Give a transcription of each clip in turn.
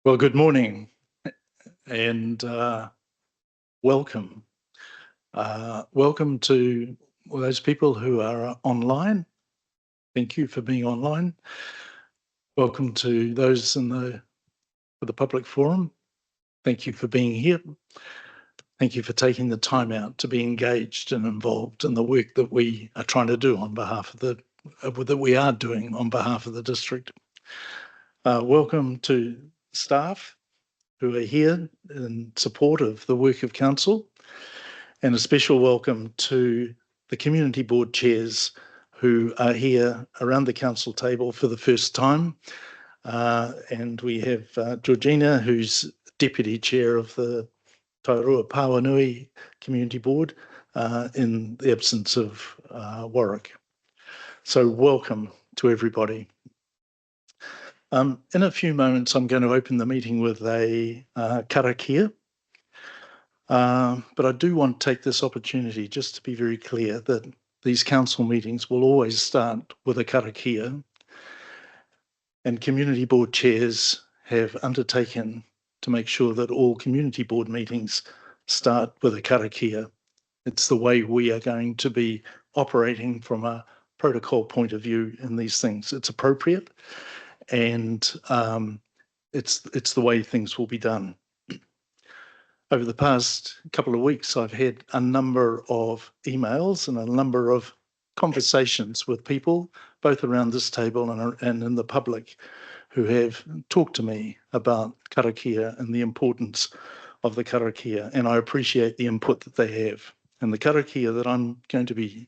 Well, good morning and welcome. Welcome to those people who are online. Thank you for being online. Welcome to those for the public forum. Thank you for being here. Thank you for taking the time out to be engaged and involved in the work that we are trying to do on behalf of that we are doing on behalf of the district. Welcome to staff who are here in support of the work of council, and a special welcome to the community board chairs who are here around the council table for the first time. And we have Georgina, who's deputy chair of the Taurua-Pauanui Community Board in the absence of Warwick. So welcome to everybody. In a few moments, I'm going to open the meeting with a karakia. But I do want to take this opportunity just to be very clear that these council meetings will always start with a karakia, and community board chairs have undertaken to make sure that all community board meetings start with a karakia. It's the way we are going to be operating from a protocol point of view in these things. It's appropriate, and it's the way things will be done. Over the past couple of weeks, I've had a number of emails and a number of conversations with people, both around this table and in the public, who have talked to me about karakia and the importance of the karakia, and I appreciate the input that they have. And the karakia that I'm going to be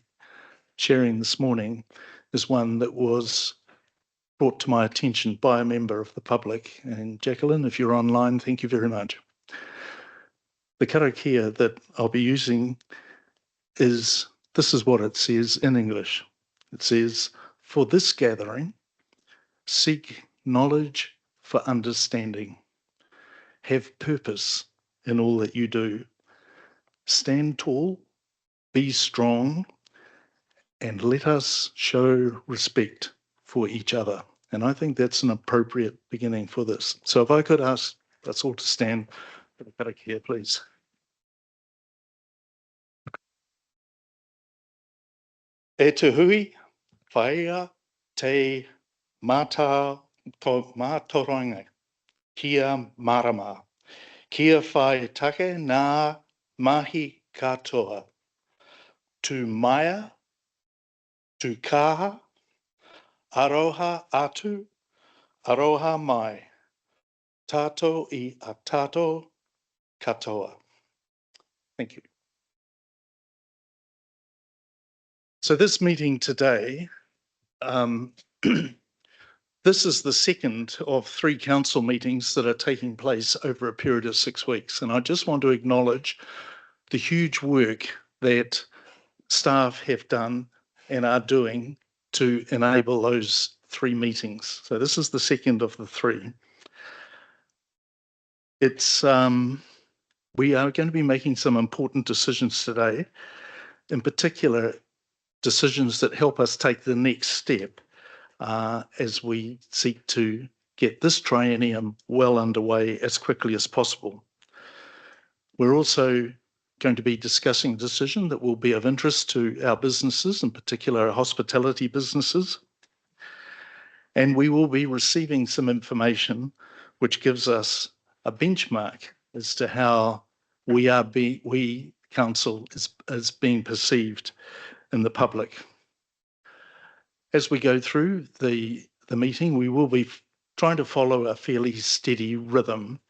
sharing this morning is one that was brought to my attention by a member of the public. And Jacqueline, if you're online, thank you very much. The karakia that I'll be using this is what it says in English. It says, "For this gathering, seek knowledge for understanding. Have purpose in all that you do. Stand tall, be strong, and let us show respect for each other." And I think that's an appropriate beginning for this. So if I could ask us all to stand for the karakia, please. E te hui, whaia te mātauranga, kia marama, kia whai take nā mahi katoa, tu maia, tu kaha, aroha atu, aroha mai, tato I a tato katoa. Thank you. So this meeting today, this is the second of 3 council meetings that are taking place over a period of 6 weeks. And I just want to acknowledge the huge work that staff have done and are doing to enable those 3 meetings. So this is the second of the 3. We are going to be making some important decisions today, in particular decisions that help us take the next step as we seek to get this triennium well underway as quickly as possible. We're also going to be discussing a decision that will be of interest to our businesses, in particular our hospitality businesses. And we will be receiving some information which gives us a benchmark as to how we council is being perceived in the public. As we go through the meeting, we will be trying to follow a fairly steady rhythm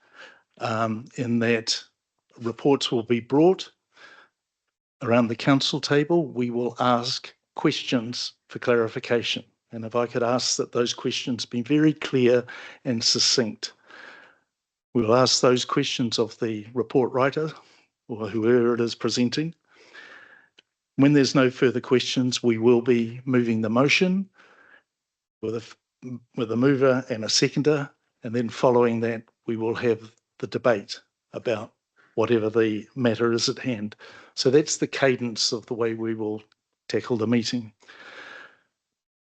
in that reports will be brought around the council table. We will ask questions for clarification. And if I could ask that those questions be very clear and succinct. We will ask those questions of the report writer or whoever it is presenting. When there's no further questions, we will be moving the motion with a mover and a seconder, and then following that, we will have the debate about whatever the matter is at hand. So that's the cadence of the way we will tackle the meeting.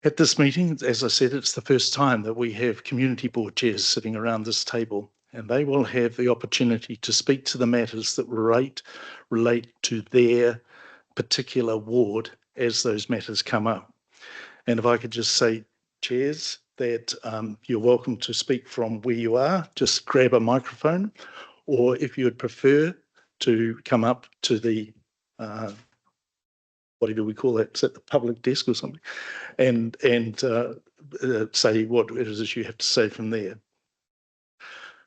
At this meeting, as I said, it's the first time that we have community board chairs sitting around this table, and they will have the opportunity to speak to the matters that relate to their particular ward as those matters come up. And if I could just say, chairs, that you're welcome to speak from where you are, just grab a microphone, or if you would prefer to come up to the, whatever we call that, is that the public desk or something, and say what it is you have to say from there.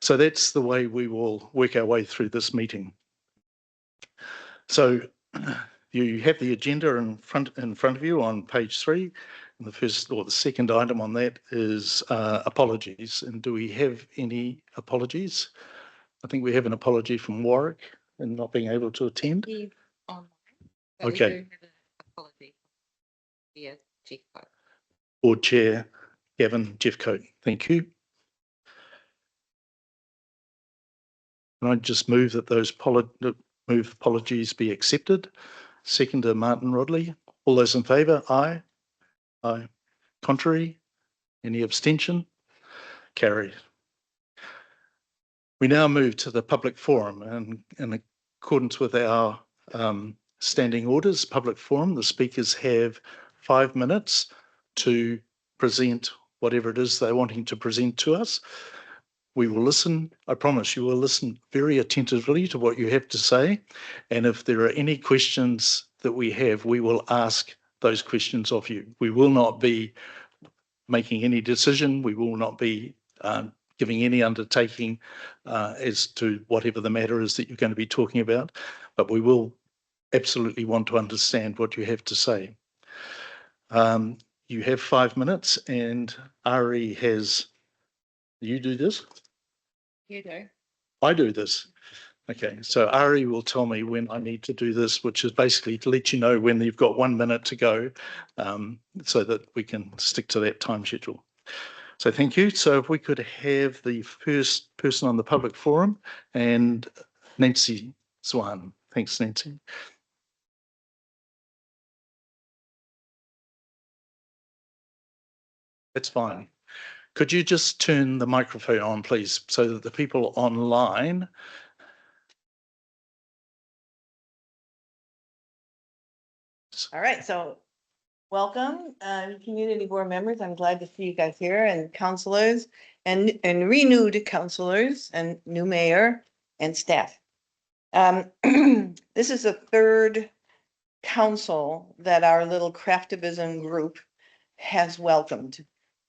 So that's the way we will work our way through this meeting. So you have the agenda in front of you on page 3. And the first or the second item on that is apologies. And do we have any apologies? I think we have an apology from Warwick in not being able to attend. Okay. We do have an apology. Yeah, Jeff Coate. Board Chair Gavin Jeff Coate. Thank you. Can I just move that those apologies be accepted? Seconder Martin Rodley. All those in favour? Aye. Aye. Contrary? Any abstention? Carried. We now move to the public forum, and in accordance with our standing orders, public forum, the speakers have 5 minutes to present whatever it is they're wanting to present to us. We will listen. I promise you will listen very attentively to what you have to say. And if there are any questions that we have, we will ask those questions of you. We will not be making any decision. We will not be giving any undertaking as to whatever the matter is that you're going to be talking about, but we will absolutely want to understand what you have to say. You have 5 minutes, and Ari has, you do this? You do. I do this. Okay, so Ari will tell me when I need to do this, which is basically to let you know when you've got 1 minute to go, so that we can stick to that time schedule. So thank you. So if we could have the first person on the public forum, and Nancy Swan. Thanks, Nancy. That's fine. Could you just turn the microphone on, please, so that the people online. All right, so welcome, community board members. I'm glad to see you guys here, and councillors and renewed councillors and new mayor and staff. This is the third council that our little craftivism group has welcomed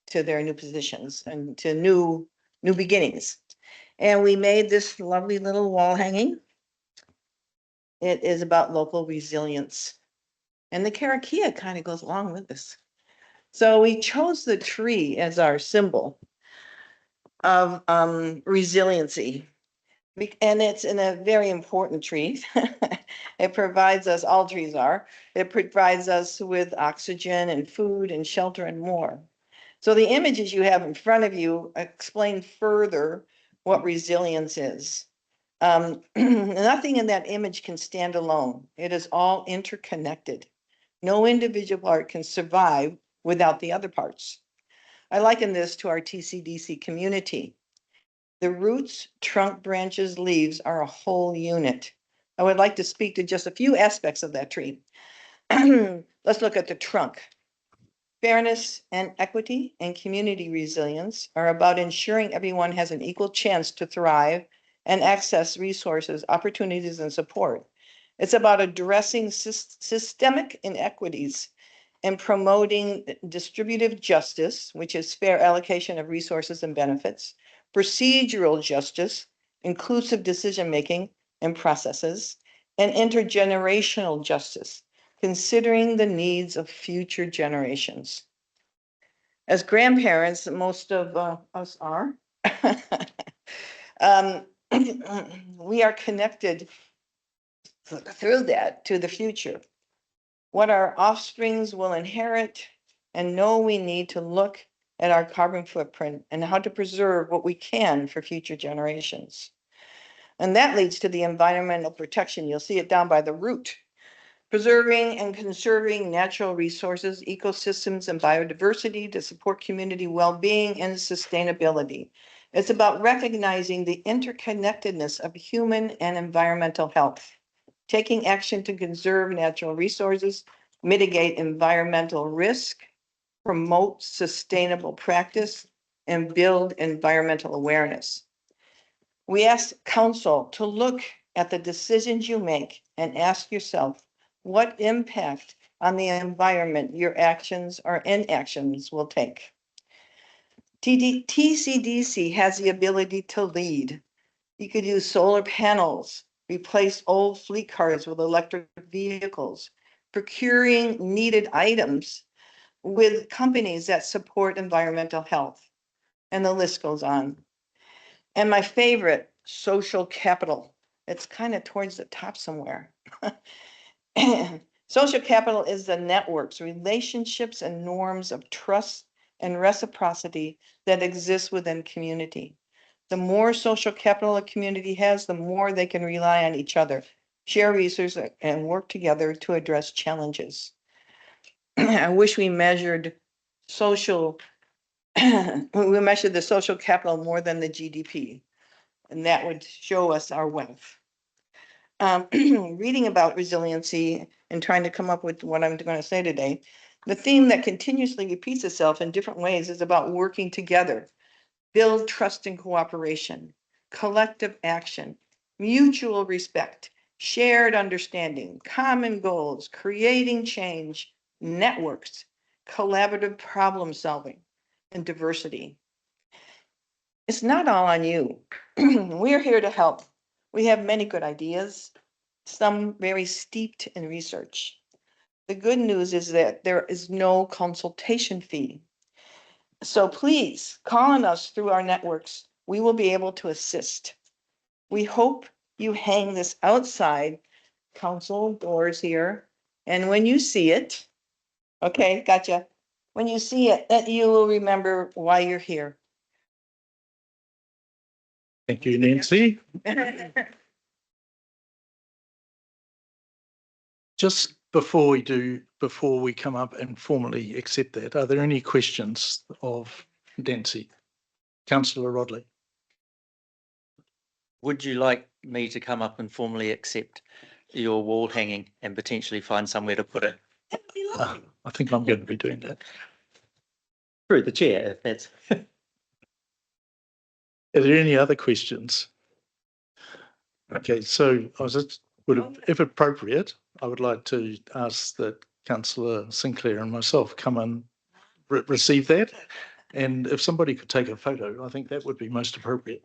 to their new positions and to new beginnings. And we made this lovely little wall hanging. It is about local resilience. And the Karakia kind of goes along with this. So we chose the tree as our symbol of resiliency. And it's in a very important tree. It provides us, all trees are, it provides us with oxygen and food and shelter and more. So the images you have in front of you explain further what resilience is. Nothing in that image can stand alone. It is all interconnected. No individual part can survive without the other parts. I liken this to our TCDC community. The roots, trunk, branches, leaves are a whole unit. I would like to speak to just a few aspects of that tree. Let's look at the trunk. Fairness and equity and community resilience are about ensuring everyone has an equal chance to thrive and access resources, opportunities, and support. It's about addressing systemic inequities and promoting distributive justice, which is fair allocation of resources and benefits, procedural justice, inclusive decision-making and processes, and intergenerational justice, considering the needs of future generations. As grandparents, most of us are, we are connected through that to the future. What our offsprings will inherit, and know we need to look at our carbon footprint and how to preserve what we can for future generations. And that leads to the environmental protection. You'll see it down by the root. Preserving and conserving natural resources, ecosystems, and biodiversity to support community well-being and sustainability. It's about recognizing the interconnectedness of human and environmental health, taking action to conserve natural resources, mitigate environmental risk, promote sustainable practice, and build environmental awareness. We ask council to look at the decisions you make and ask yourself what impact on the environment your actions or inactions will take. TCDC has the ability to lead. You could use solar panels, replace old fleet cars with electric vehicles, procuring needed items with companies that support environmental health. And the list goes on. And my favorite, social capital. It's kind of towards the top somewhere. Social capital is the networks, relationships, and norms of trust and reciprocity that exist within community. The more social capital a community has, the more they can rely on each other, share resources, and work together to address challenges. I wish we measured social, we measured the social capital more than the GDP, and that would show us our wealth. Reading about resiliency and trying to come up with what I'm going to say today, the theme that continuously repeats itself in different ways is about working together, build trust and cooperation, collective action, mutual respect, shared understanding, common goals, creating change, networks, collaborative problem solving, and diversity. It's not all on you. We're here to help. We have many good ideas, some very steeped in research. The good news is that there is no consultation fee. So please call on us through our networks. We will be able to assist. We hope you hang this outside council doors here. And when you see it, okay, gotcha. When you see it, that you will remember why you're here. Thank you, Nancy. Just before we come up and formally accept that, are there any questions of Nancy? Councillor Rodley. Would you like me to come up and formally accept your wall hanging and potentially find somewhere to put it? I think I'm going to be doing that. Through the chair, if that's. Are there any other questions? Okay, so if appropriate, I would like to ask that Councillor Sinclair and myself come and receive that. And if somebody could take a photo, I think that would be most appropriate.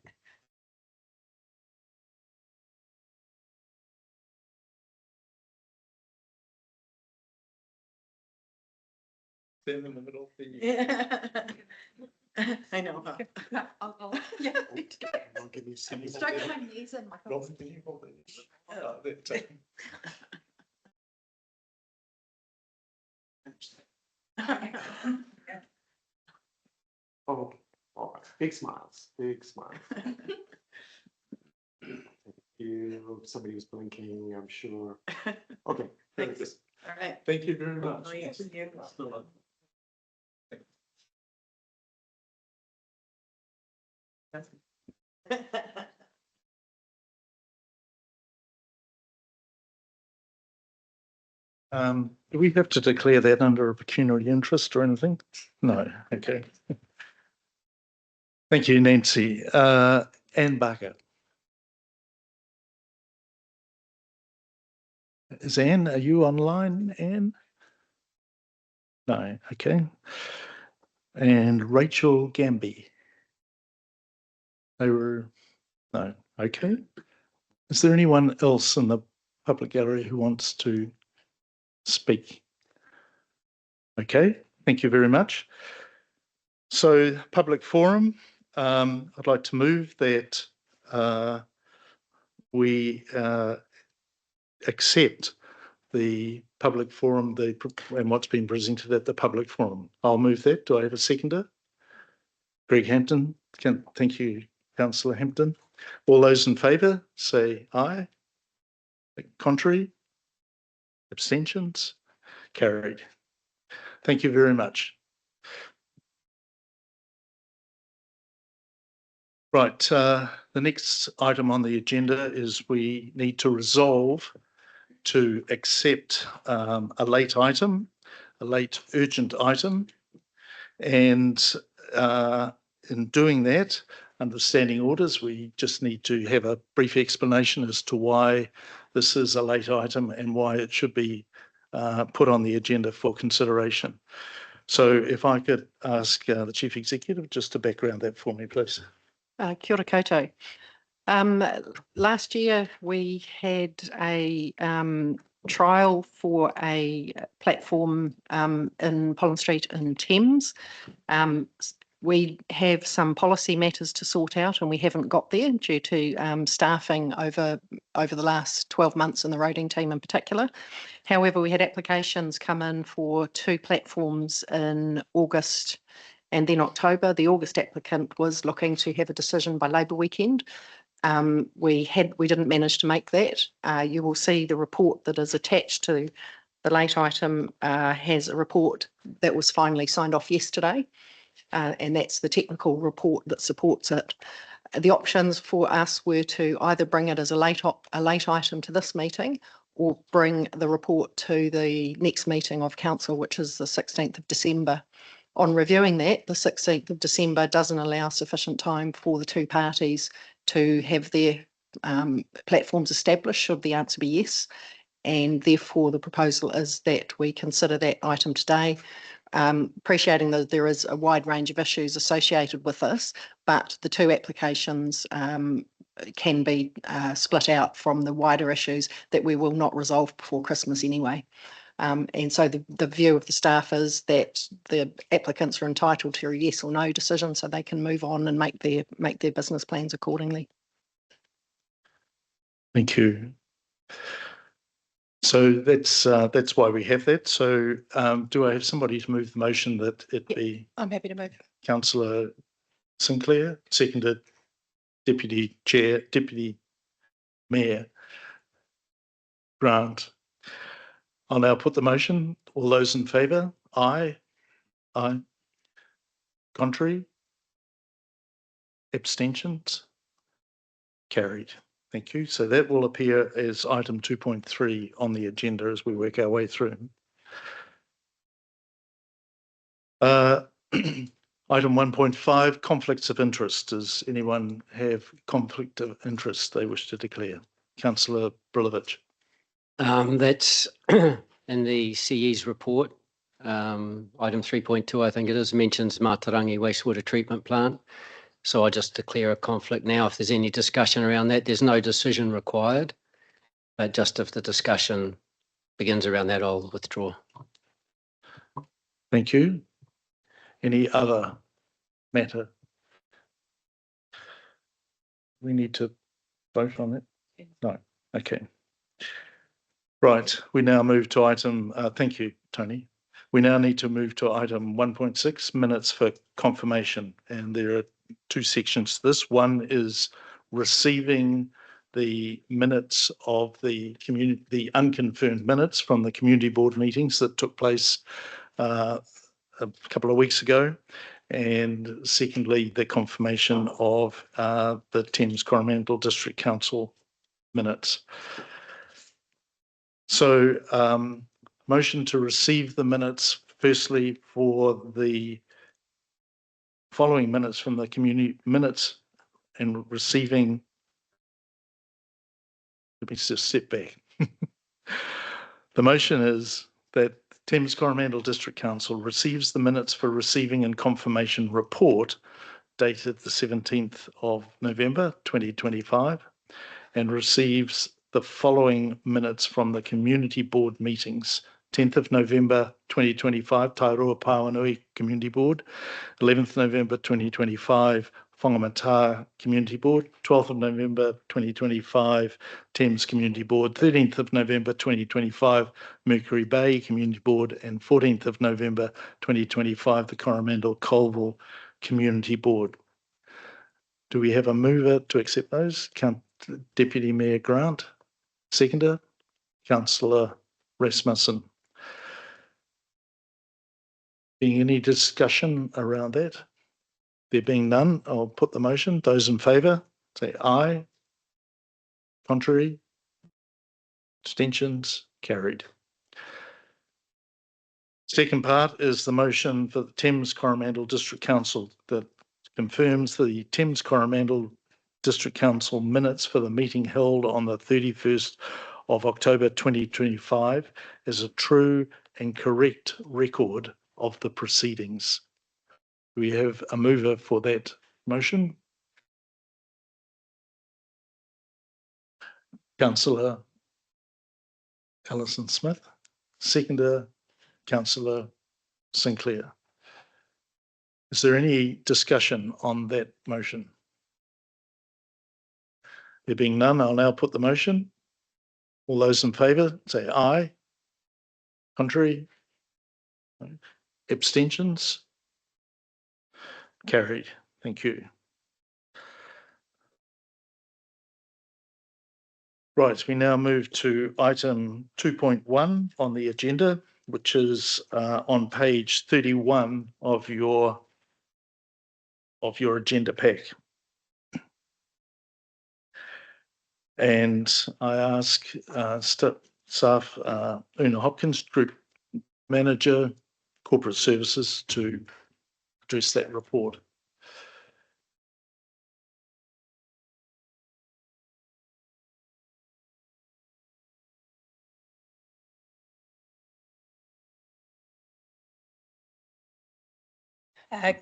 Stand in the middle. I know. Huh? Yeah. Strike my knees and my phone. Oh, all right. Big smiles, big smiles. Thank you. Somebody was blinking, I'm sure. Okay. Thanks. All right. Thank you very much. Oh, yes, you. Do we have to declare that under a pecuniary interest or anything? No. Okay. Thank you, Nancy. Anne Barker. Is Anne, are you online, Anne? No. Okay. And Rachel Gamby. No. Okay. Is there anyone else in the public gallery who wants to speak? Okay, thank you very much. So, public forum, I'd like to move that we accept the public forum and what's been presented at the public forum. I'll move that. Do I have a seconder? Greg Hampton. Thank you, Councillor Hampton. All those in favour say aye. Contrary? Abstentions? Carried. Thank you very much. Right, the next item on the agenda is we need to resolve to accept a late item, a late urgent item. And in doing that, under standing orders, we just need to have a brief explanation as to why this is a late item and why it should be put on the agenda for consideration. So if I could ask the Chief Executive just to background that for me, please. Kia ora koutou. Last year we had a trial for a platform in Pollen Street in Thames. We have some policy matters to sort out and we haven't got there due to staffing over the last 12 months in the roading team in particular. However, we had applications come in for 2 platforms in August and then October. The August applicant was looking to have a decision by Labour weekend. We didn't manage to make that. You will see the report that is attached to the late item has a report that was finally signed off yesterday. And that's the technical report that supports it. The options for us were to either bring it as a late item to this meeting or bring the report to the next meeting of council, which is the 16th of December. On reviewing that, the 16th of December doesn't allow sufficient time for the 2 parties to have their platforms established, should the answer be yes. And therefore, the proposal is that we consider that item today. Appreciating that there is a wide range of issues associated with this, but the 2 applications can be split out from the wider issues that we will not resolve before Christmas anyway. And so the view of the staff is that the applicants are entitled to a yes or no decision so they can move on and make their business plans accordingly. Thank you. So that's why we have that. So do I have somebody to move the motion that it be I'm happy to move. Councillor Sinclair, seconded Deputy Mayor Grant? I'll now put the motion. All those in favour? Aye. Aye. Contrary? Abstentions? Carried. Thank you. So that will appear as item 2.3 on the agenda as we work our way through. Item 1.5, conflicts of interest. Does anyone have conflict of interest they wish to declare? Councillor Brilovich. That's in the CE's report. Item 3.2, I think it is, mentions Matarangi wastewater treatment plant. So I just declare a conflict now. If there's any discussion around that, there's no decision required. But just if the discussion begins around that, I'll withdraw. Thank you. Any other matter? We need to vote on it? No. Okay. Right. We now move to item, thank you, Tony. We now need to move to item 1.6, minutes for confirmation. And there are 2 sections to this. One is receiving the minutes of the unconfirmed minutes from the community board meetings that took place a couple of weeks ago. And secondly, the confirmation of the Thames-Coromandel District Council minutes. So motion to receive the minutes, firstly for the following minutes from the community minutes and receiving. Let me just step back. The motion is that Thames-Coromandel District Council receives the minutes for receiving and confirmation report dated the 17th of November 2025 and receives the following minutes from the community board meetings: 10th of November 2025, Whanonga-Ā-HUI Community Board; 11th November 2025, Whangamata Community Board; 12th of November 2025, Thames Community Board; 13th of November 2025, Mercury Bay Community Board; and 14th of November 2025, the Coromandel Colville Community Board. Do we have a mover to accept those? Deputy Mayor Grant. Seconder, Councillor Rasmussen. Being any discussion around that? There being none, I'll put the motion. Those in favour, say aye. Contrary? Abstentions? Carried. Second part is the motion for the Thames-Coromandel District Council that confirms the Thames-Coromandel District Council minutes for the meeting held on the 31st of October 2025 as a true and correct record of the proceedings. We have a mover for that motion. Councillor Alison Smith, seconder Councillor Sinclair. Is there any discussion on that motion? There being none, I'll now put the motion. All those in favour, say aye. Contrary? Abstentions? Carried. Thank you. Right, we now move to item 2.1 on the agenda, which is on page 31 of your agenda pack. And I ask staff Una Hopkins, Group Manager, Corporate Services, to address that report.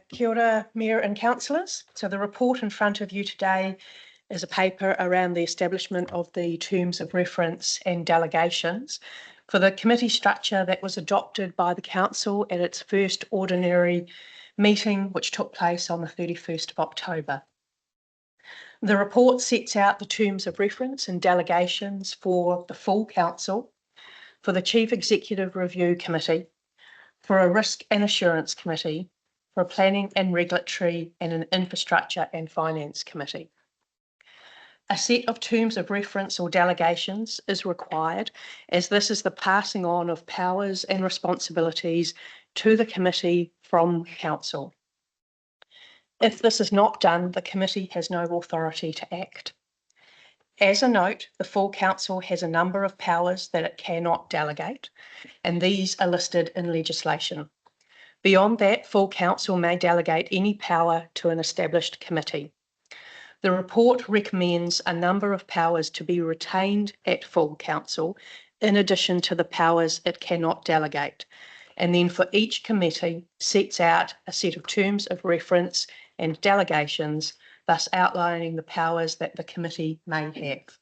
Kia ora, Mayor and Councillors. So the report in front of you today is a paper around the establishment of the terms of reference and delegations for the committee structure that was adopted by the Council at its first ordinary meeting, which took place on the 31st of October. The report sets out the terms of reference and delegations for the full Council, for the Chief Executive Review Committee, for a Risk and Assurance Committee, for a Planning and Regulatory and an Infrastructure and Finance Committee. A set of terms of reference or delegations is required, as this is the passing on of powers and responsibilities to the committee from Council. If this is not done, the committee has no authority to act. As a note, the full Council has a number of powers that it cannot delegate, and these are listed in legislation. Beyond that, full Council may delegate any power to an established committee. The report recommends a number of powers to be retained at full Council, in addition to the powers it cannot delegate, and then for each committee sets out a set of terms of reference and delegations, thus outlining the powers that the committee may have.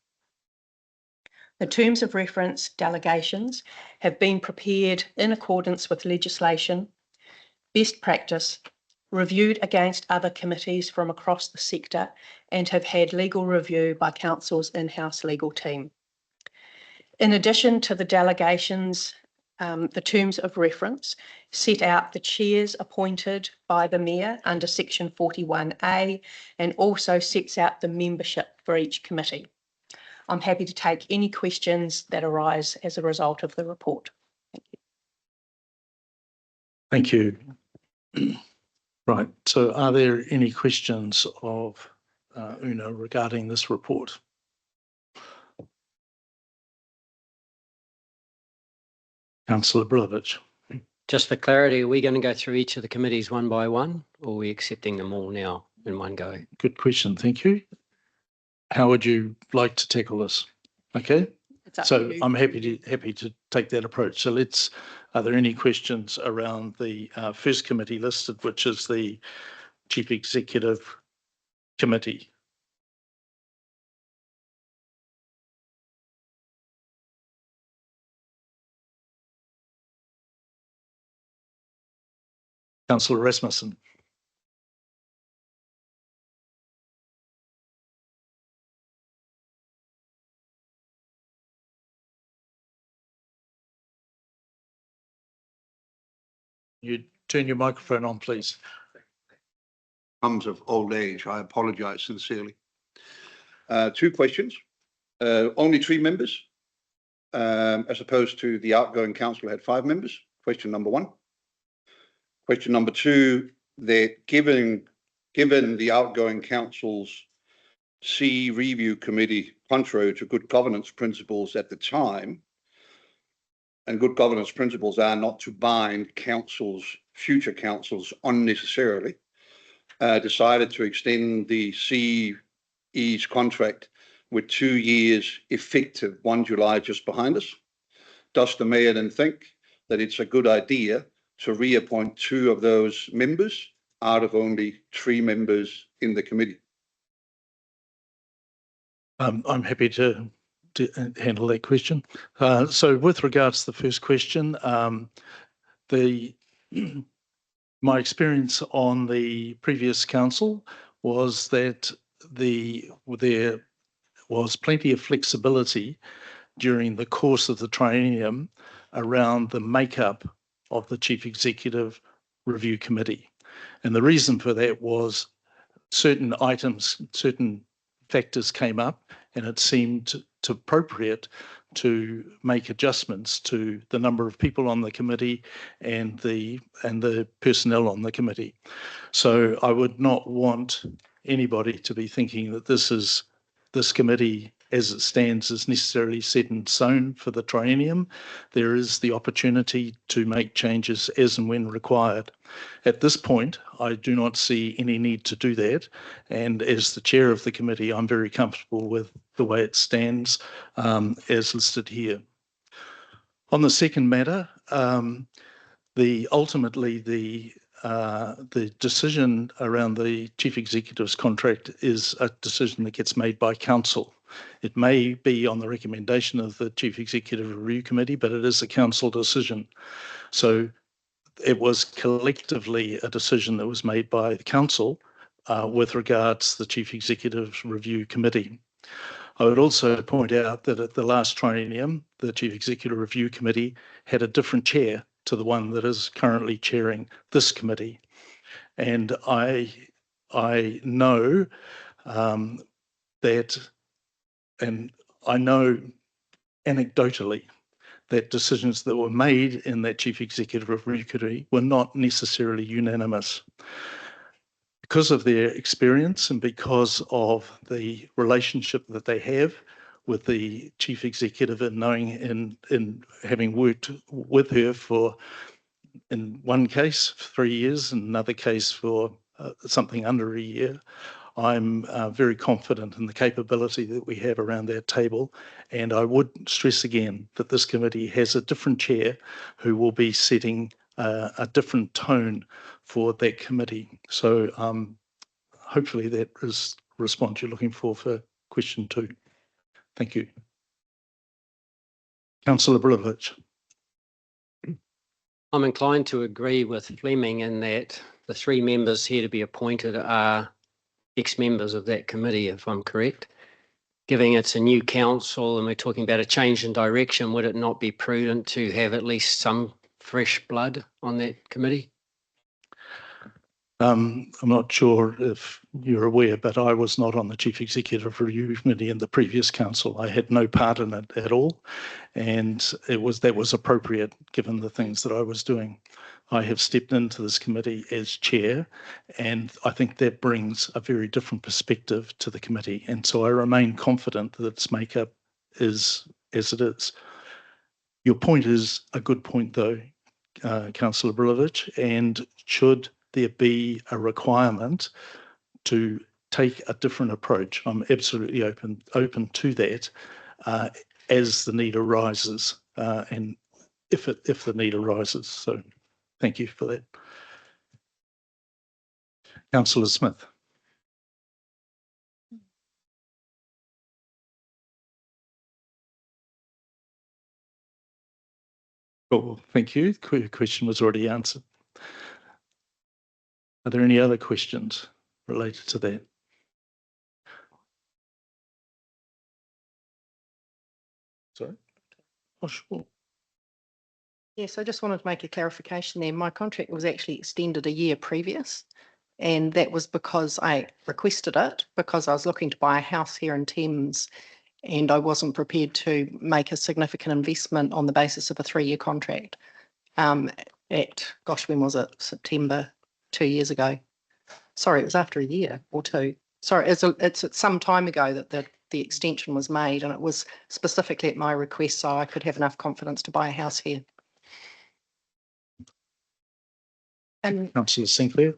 The terms of reference delegations have been prepared in accordance with legislation, best practice, reviewed against other committees from across the sector, and have had legal review by Council's in-house legal team. In addition to the delegations, the terms of reference set out the chairs appointed by the Mayor under Section 41A and also sets out the membership for each committee. I'm happy to take any questions that arise as a result of the report. Thank you. Right, so are there any questions of Una regarding this report? Councillor Brilovich. Just for clarity, are we going to go through each of the committees one by one, or are we accepting them all now in one go? Good question, thank you. How would you like to tackle this? Okay, so I'm happy to take that approach. So are there any questions around the first committee listed, which is the Chief Executive Committee? Councillor Rasmussen. You turn your microphone on, please. Comes of old age. I apologise sincerely. 2 questions. Only 3 members, as opposed to the outgoing council had 5 members. Question number 1. Question number 2, that given given the outgoing council's C review committee, contrary to good governance principles at the time, and good governance principles are not to bind future councils unnecessarily, decided to extend the CE's contract with 2 years effective 1 July just behind us. Does the mayor then think that it's a good idea to reappoint 2 of those members out of only 3 members in the committee? I'm happy to handle that question. So with regards to the first question, my experience on the previous council was that there was plenty of flexibility during the course of the triennium around the makeup of the Chief Executive Review Committee. And the reason for that was certain items, certain factors came up, and it seemed appropriate to make adjustments to the number of people on the committee and the personnel on the committee. So I would not want anybody to be thinking that this committee as it stands is necessarily set in stone for the triennium. There is the opportunity to make changes as and when required. At this point, I do not see any need to do that. And as the chair of the committee, I'm very comfortable with the way it stands as listed here. On the second matter, ultimately the decision around the chief executive's contract is a decision that gets made by council. It may be on the recommendation of the Chief Executive Review Committee, but it is a council decision. So it was collectively a decision that was made by the council with regards to the Chief Executive Review Committee. I would also point out that at the last triennium, the Chief Executive Review Committee had a different chair to the one that is currently chairing this committee. And I know that, and I know anecdotally that decisions that were made in that Chief Executive Review Committee were not necessarily unanimous. Because of their experience and because of the relationship that they have with the chief executive and knowing in having worked with her for, in one case, 3 years, in another case for something under a year, I'm very confident in the capability that we have around that table. And I would stress again that this committee has a different chair who will be setting a different tone for that committee. So hopefully that is the response you're looking for question 2. Thank you. Councillor Brilovich. I'm inclined to agree with Fleming in that the 3 members here to be appointed are ex-members of that committee, if I'm correct. Given it's a new council and we're talking about a change in direction, would it not be prudent to have at least some fresh blood on that committee? I'm not sure if you're aware, but I was not on the Chief Executive Review Committee in the previous council. I had no part in it at all, and that was appropriate given the things that I was doing. I have stepped into this committee as chair, and I think that brings a very different perspective to the committee. And so I remain confident that its makeup is as it is. Your point is a good point, though, Councillor Brilovich, and should there be a requirement to take a different approach, I'm absolutely open to that as the need arises, and if the need arises. So thank you for that. Councillor Smith. Oh, thank you. The question was already answered. Are there any other questions related to that? Sorry? Oh, sure. Yes, I just wanted to make a clarification there. My contract was actually extended a year previous, and that was because I requested it, because I was looking to buy a house here in Thames, and I wasn't prepared to make a significant investment on the basis of a 3-year contract. When was it? September 2 years ago. sorry, it was after a year or two. Sorry, it's some time ago that the extension was made, and it was specifically at my request, so I could have enough confidence to buy a house here. And Councillor Sinclair.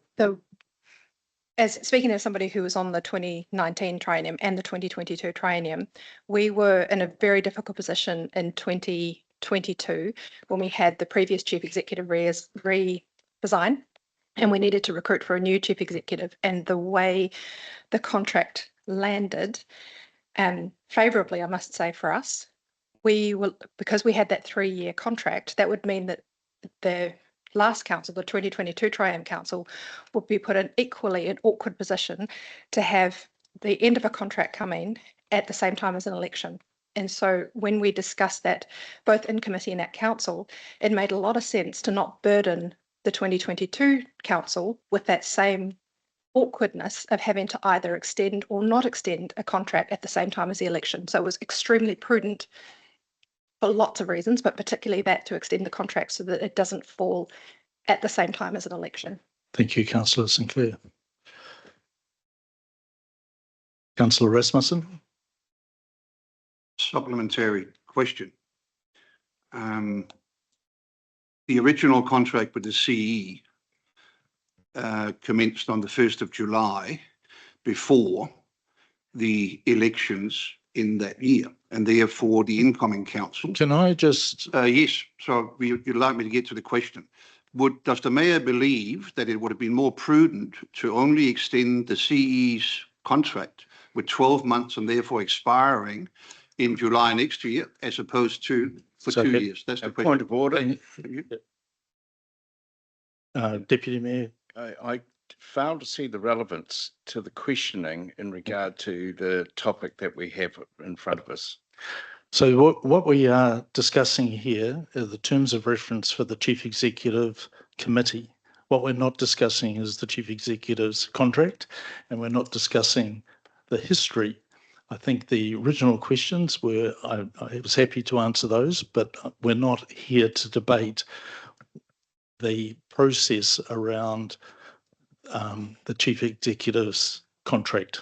as speaking as somebody who was on the 2019 triennium and the 2022 triennium, we were in a very difficult position in 2022 when we had the previous chief executive resign, and we needed to recruit for a new chief executive. And the way the contract landed, favourably, I must say, for us, because we had that 3-year contract, that would mean that the last council, the 2022 Triennium Council, would be put in equally an awkward position to have the end of a contract coming at the same time as an election. And so when we discussed that, both in committee and at council, it made a lot of sense to not burden the 2022 council with that same awkwardness of having to either extend or not extend a contract at the same time as the election. So it was extremely prudent for lots of reasons, but particularly that to extend the contract so that it doesn't fall at the same time as an election. Thank you, Councillor Sinclair. Councillor Rasmussen. Supplementary question. The original contract with the CE commenced on the 1st of July before the elections in that year, and therefore the incoming council. Can I just... Yes, so you'd like me to get to the question. Does the mayor believe that it would have been more prudent to only extend the CE's contract with 12 months and therefore expiring in July next year, as opposed to for 2 years? That's the question. Point of order. Deputy Mayor. I failed to see the relevance to the questioning in regard to the topic that we have in front of us. So what we are discussing here are the terms of reference for the Chief Executive Committee. What we're not discussing is the Chief Executive's contract, and we're not discussing the history. I think the original questions were, I was happy to answer those, but we're not here to debate the process around the Chief Executive's contract.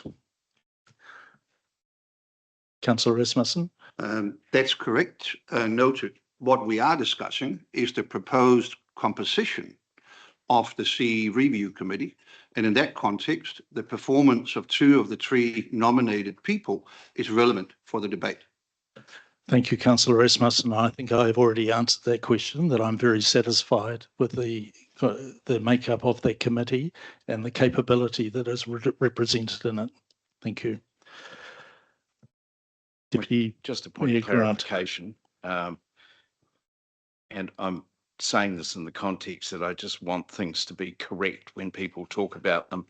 Councillor Rasmussen. That's correct. Noted. What we are discussing is the proposed composition of the CE Review Committee. And in that context, the performance of 2 of the 3 nominated people is relevant for the debate. Thank you, Councillor Rasmussen. I think I've already answered that question, that I'm very satisfied with the makeup of that committee and the capability that is represented in it. Thank you. Deputy, just a point of clarification, and I'm saying this in the context that I just want things to be correct when people talk about them.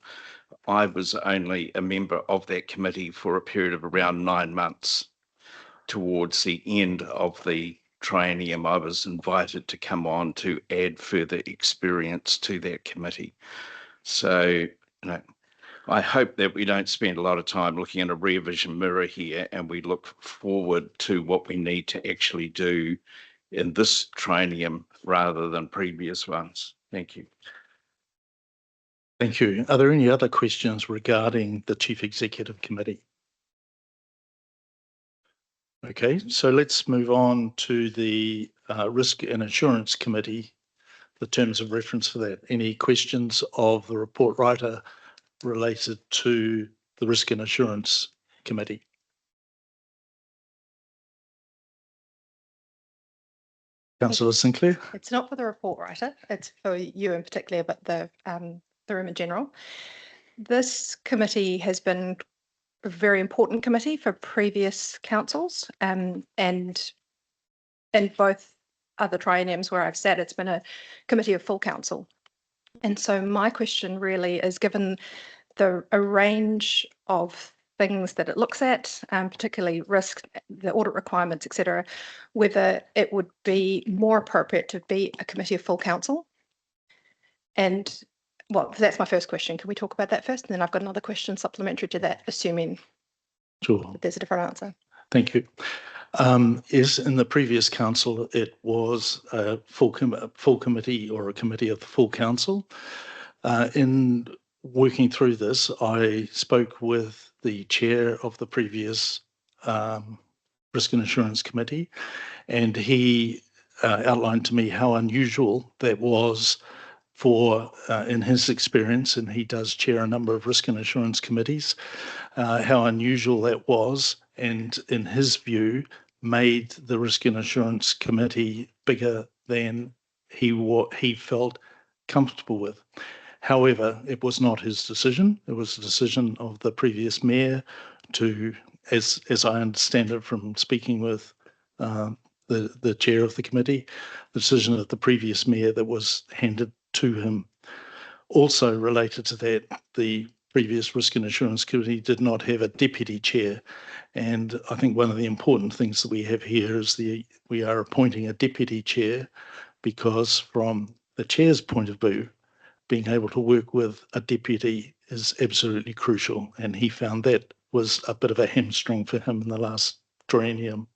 I was only a member of that committee for a period of around 9 months. Towards the end of the triennium, I was invited to come on to add further experience to that committee. So, I hope that we don't spend a lot of time looking in a rear vision mirror here, and we look forward to what we need to actually do in this triennium rather than previous ones. Thank you. thank you. Are there any other questions regarding the Chief Executive Committee? Okay, so let's move on to the Risk and Insurance Committee, the terms of reference for that. Any questions of the report writer related to the Risk and Insurance Committee? Councillor Sinclair. It's not for the report writer, it's for you in particular, but the room in general. This committee has been a very important committee for previous councils, and in both other trienniums where I've sat, it's been a committee of full council. And so my question really is, given a range of things that it looks at, particularly risk, the audit requirements, etc., whether it would be more appropriate to be a committee of full council. And well, that's my first question. Can we talk about that first? And then I've got another question supplementary to that, assuming that there's a different answer. Thank you. Yes, in the previous council, it was a full committee or a committee of the full council. In working through this, I spoke with the chair of the previous Risk and Assurance Committee, and he outlined to me how unusual that was for, in his experience, and he does chair a number of Risk and Assurance Committees, how unusual that was, and in his view, made the Risk and Assurance Committee bigger than he felt comfortable with. However, it was not his decision. It was the decision of the previous mayor to, as I understand it from speaking with the chair of the committee, the decision of the previous mayor that was handed to him. Also related to that, the previous Risk and Assurance Committee did not have a deputy chair. And I think one of the important things that we have here is we are appointing a deputy chair, because from the chair's point of view, being able to work with a deputy is absolutely crucial. And he found that was a bit of a hamstring for him in the last triennium.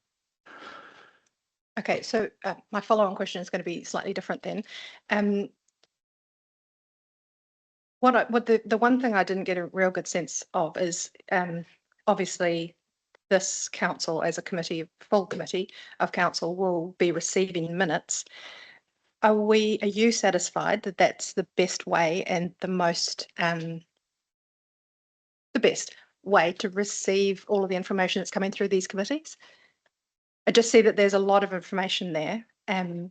Okay, so my follow-on question is going to be slightly different then. The one thing I didn't get a real good sense of is obviously this council as a committee, full committee of council, will be receiving minutes. Are you satisfied that that's the best way and the best way to receive all of the information that's coming through these committees? I just see that there's a lot of information there, and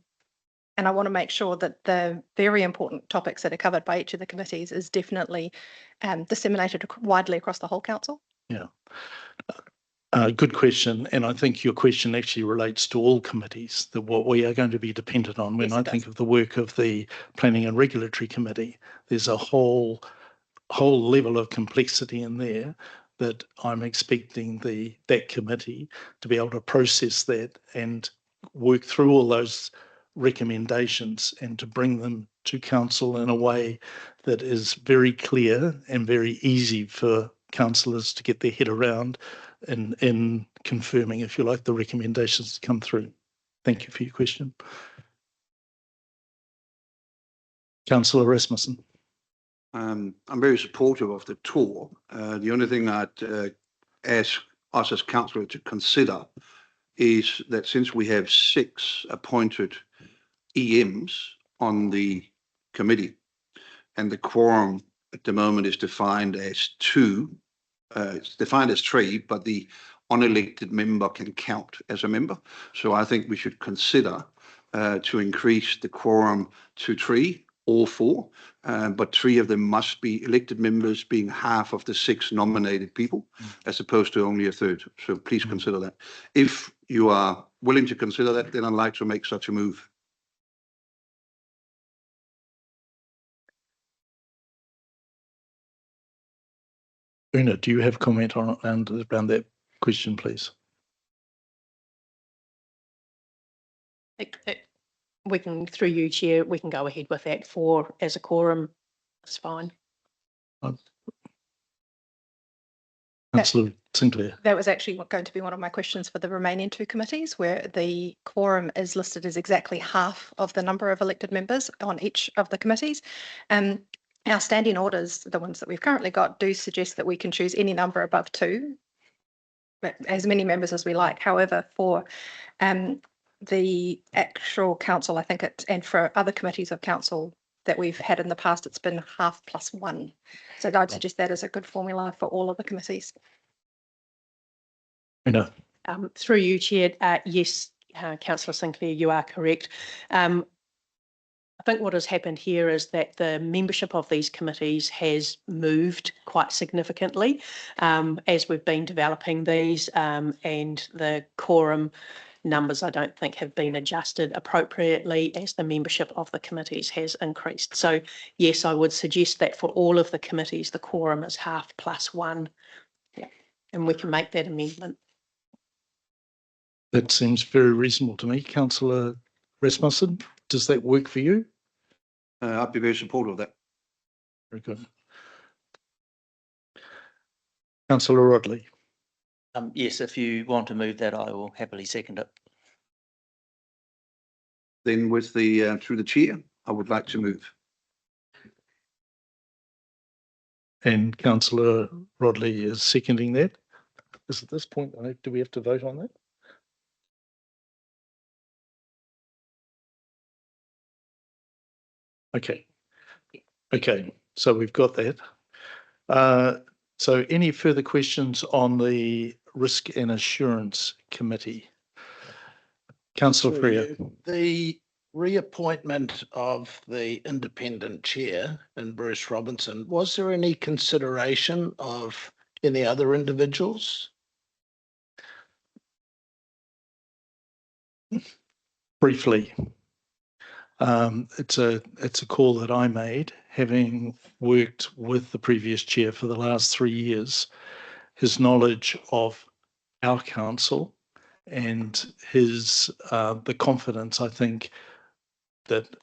I want to make sure that the very important topics that are covered by each of the committees is definitely disseminated widely across the whole council. Yeah. Good question. And I think your question actually relates to all committees, that what we are going to be dependent on. When I think of the work of the Planning and Regulatory Committee, there's a whole level of complexity in there that I'm expecting that committee to be able to process that and work through all those recommendations and to bring them to council in a way that is very clear and very easy for councillors to get their head around in confirming, if you like, the recommendations that come through. Thank you for your question. Councillor Rasmussen. I'm very supportive of the tour. The only thing I'd ask us as council to consider is that since we have 6 appointed EMs on the committee, and the quorum at the moment is defined as 2, it's defined as 3, but the unelected member can count as a member. So I think we should consider to increase the quorum to 3 or 4, but 3 of them must be elected members, being half of the 6 nominated people, as opposed to only a third. So please consider that. If you are willing to consider that, then I'd like to make such a move. Una, do you have comment on around that question, please? We can, through you, Chair, we can go ahead with that 4 as a quorum. That's fine. Councillor Sinclair. That was actually going to be one of my questions for the remaining 2 committees, where the quorum is listed as exactly half of the number of elected members on each of the committees. Our standing orders, the ones that we've currently got, do suggest that we can choose any number above 2, but as many members as we like. However, for the actual council, I think and for other committees of council that we've had in the past, it's been half plus 1. So I'd suggest that is a good formula for all of the committees. Una. Through you, Chair, yes, Councillor Sinclair, you are correct. I think what has happened here is that the membership of these committees has moved quite significantly as we've been developing these, and the quorum numbers, I don't think, have been adjusted appropriately as the membership of the committees has increased. So yes, I would suggest that for all of the committees, the quorum is half plus 1. Yeah. And we can make that amendment. That seems very reasonable to me. Councillor Rasmussen, does that work for you? I'd be very supportive of that. Very good. Councillor Rodley. Yes, if you want to move that, I will happily second it. Then with the through the chair, I would like to move. And councillor Rodley is seconding that. Is at this point, do we have to vote on that? Okay. Okay, so we've got that. So any further questions on the Risk and Assurance Committee? Councillor Through Freer. you. The reappointment of the independent chair in Bruce Robinson, was there any consideration of any other individuals? Briefly, it's a call that I made, having worked with the previous chair for the last 3 years. His knowledge of our council and his the confidence, I think, that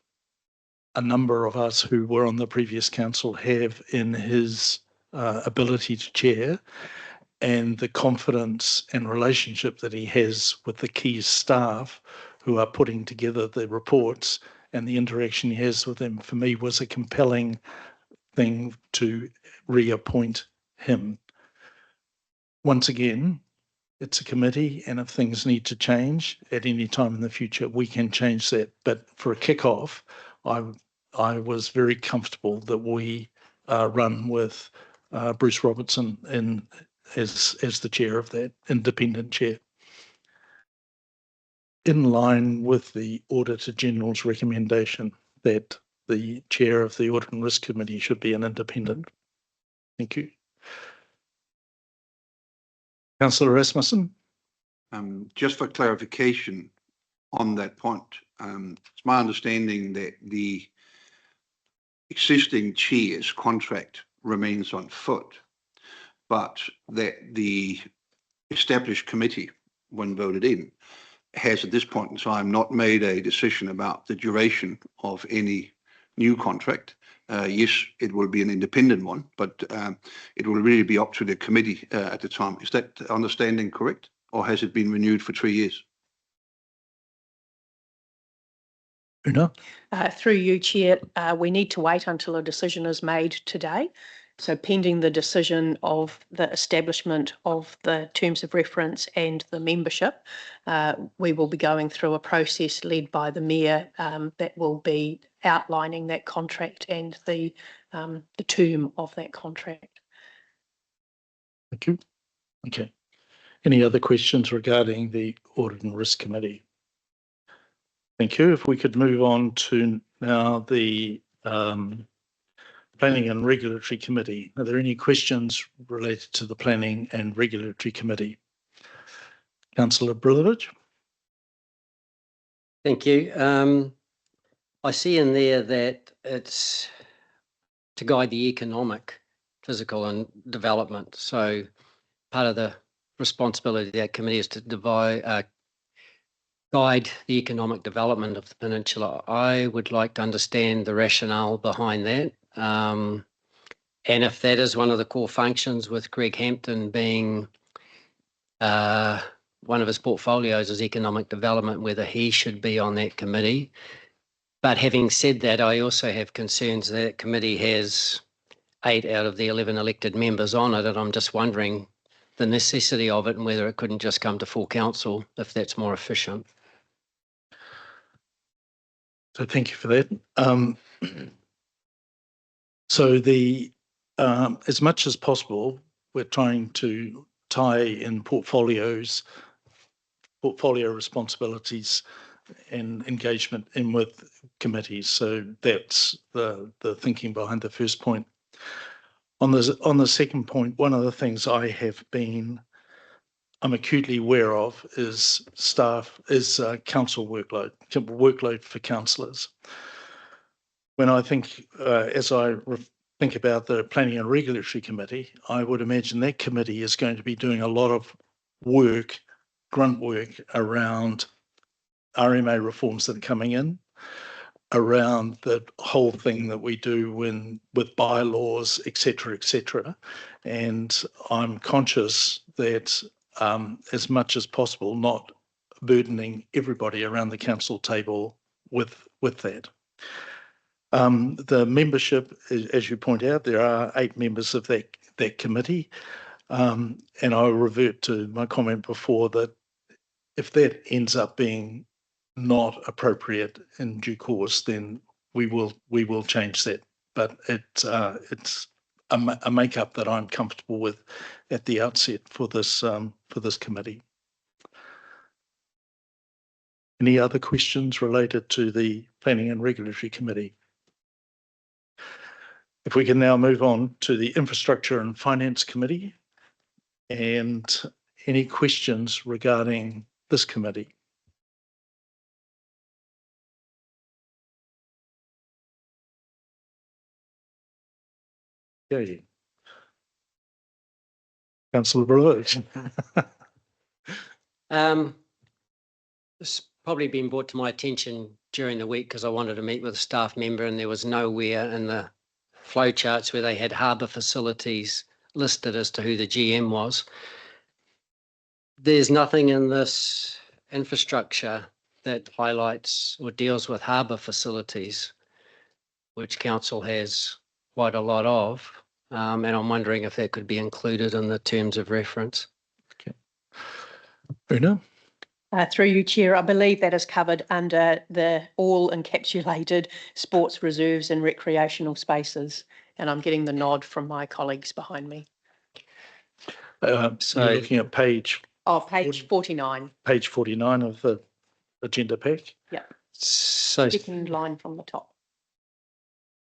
a number of us who were on the previous council have in his ability to chair, and the confidence and relationship that he has with the key staff who are putting together the reports, and the interaction he has with them, for me, was a compelling thing to reappoint him. Once again, it's a committee, and if things need to change at any time in the future, we can change that. But for a kick-off, I was very comfortable that we run with Bruce Robertson as the chair of that, independent chair, in line with the Auditor General's recommendation that the chair of the Audit and Risk Committee should be an independent. Thank you. Councillor Rasmussen. Just for clarification on that point, it's my understanding that the existing chair's contract remains on foot, but that the established committee, when voted in, has at this point in time not made a decision about the duration of any new contract. Yes, it will be an independent one, but it will really be up to the committee at the time. Is that understanding correct? Or has it been renewed for 3 years? Una? Through you, Chair, we need to wait until a decision is made today. So pending the decision of the establishment of the terms of reference and the membership, we will be going through a process led by the Mayor that will be outlining that contract and the term of that contract. Thank you. Okay. Any other questions regarding the Audit and Risk Committee? Thank you. If we could move on to now the Planning and Regulatory Committee. Are there any questions related to the Planning and Regulatory Committee? Councillor Brilovich. Thank you. I see in there that it's to guide the economic, physical and development. So part of the responsibility of that committee is to guide the economic development of the peninsula. I would like to understand the rationale behind that. And if that is one of the core functions, with Greg Hampton being one of his portfolios is economic development, whether he should be on that committee. But having said that, I also have concerns that committee has 8 out of the 11 elected members on it, and I'm just wondering the necessity of it and whether it couldn't just come to full council if that's more efficient. So thank you for that. So as much as possible, we're trying to tie in portfolio responsibilities and engagement in with committees. So that's the thinking behind the first point. On the second point, one of the things I'm acutely aware of is council workload for councillors. When I think, as I think about the Planning and Regulatory Committee, I would imagine that committee is going to be doing a lot of work, grunt work around RMA reforms that are coming in, around the whole thing that we do with bylaws, et cetera, and I'm conscious that as much as possible, not burdening everybody around the council table with that. The membership, as you point out, there are 8 members of that committee. And I'll revert to my comment before that if that ends up being not appropriate in due course, then we will change that. But it's a makeup that I'm comfortable with at the outset for this committee. Any other questions related to the Planning and Regulatory Committee? If we can now move on to the Infrastructure and Finance Committee, and any questions regarding this committee? Okay. Councillor Burridge. It's probably been brought to my attention during the week because I wanted to meet with a staff member and there was nowhere in the flow charts where they had harbour facilities listed as to who the GM was. There's nothing in this infrastructure that highlights or deals with harbour facilities, which council has quite a lot of. And I'm wondering if that could be included in the terms of reference. Okay. Una? Through you, Chair, I believe that is covered under the all encapsulated sports reserves and recreational spaces. And I'm getting the nod from my colleagues behind me. So you're looking at page 49. Page 49 of the agenda pack. Yeah. So Second line from the top.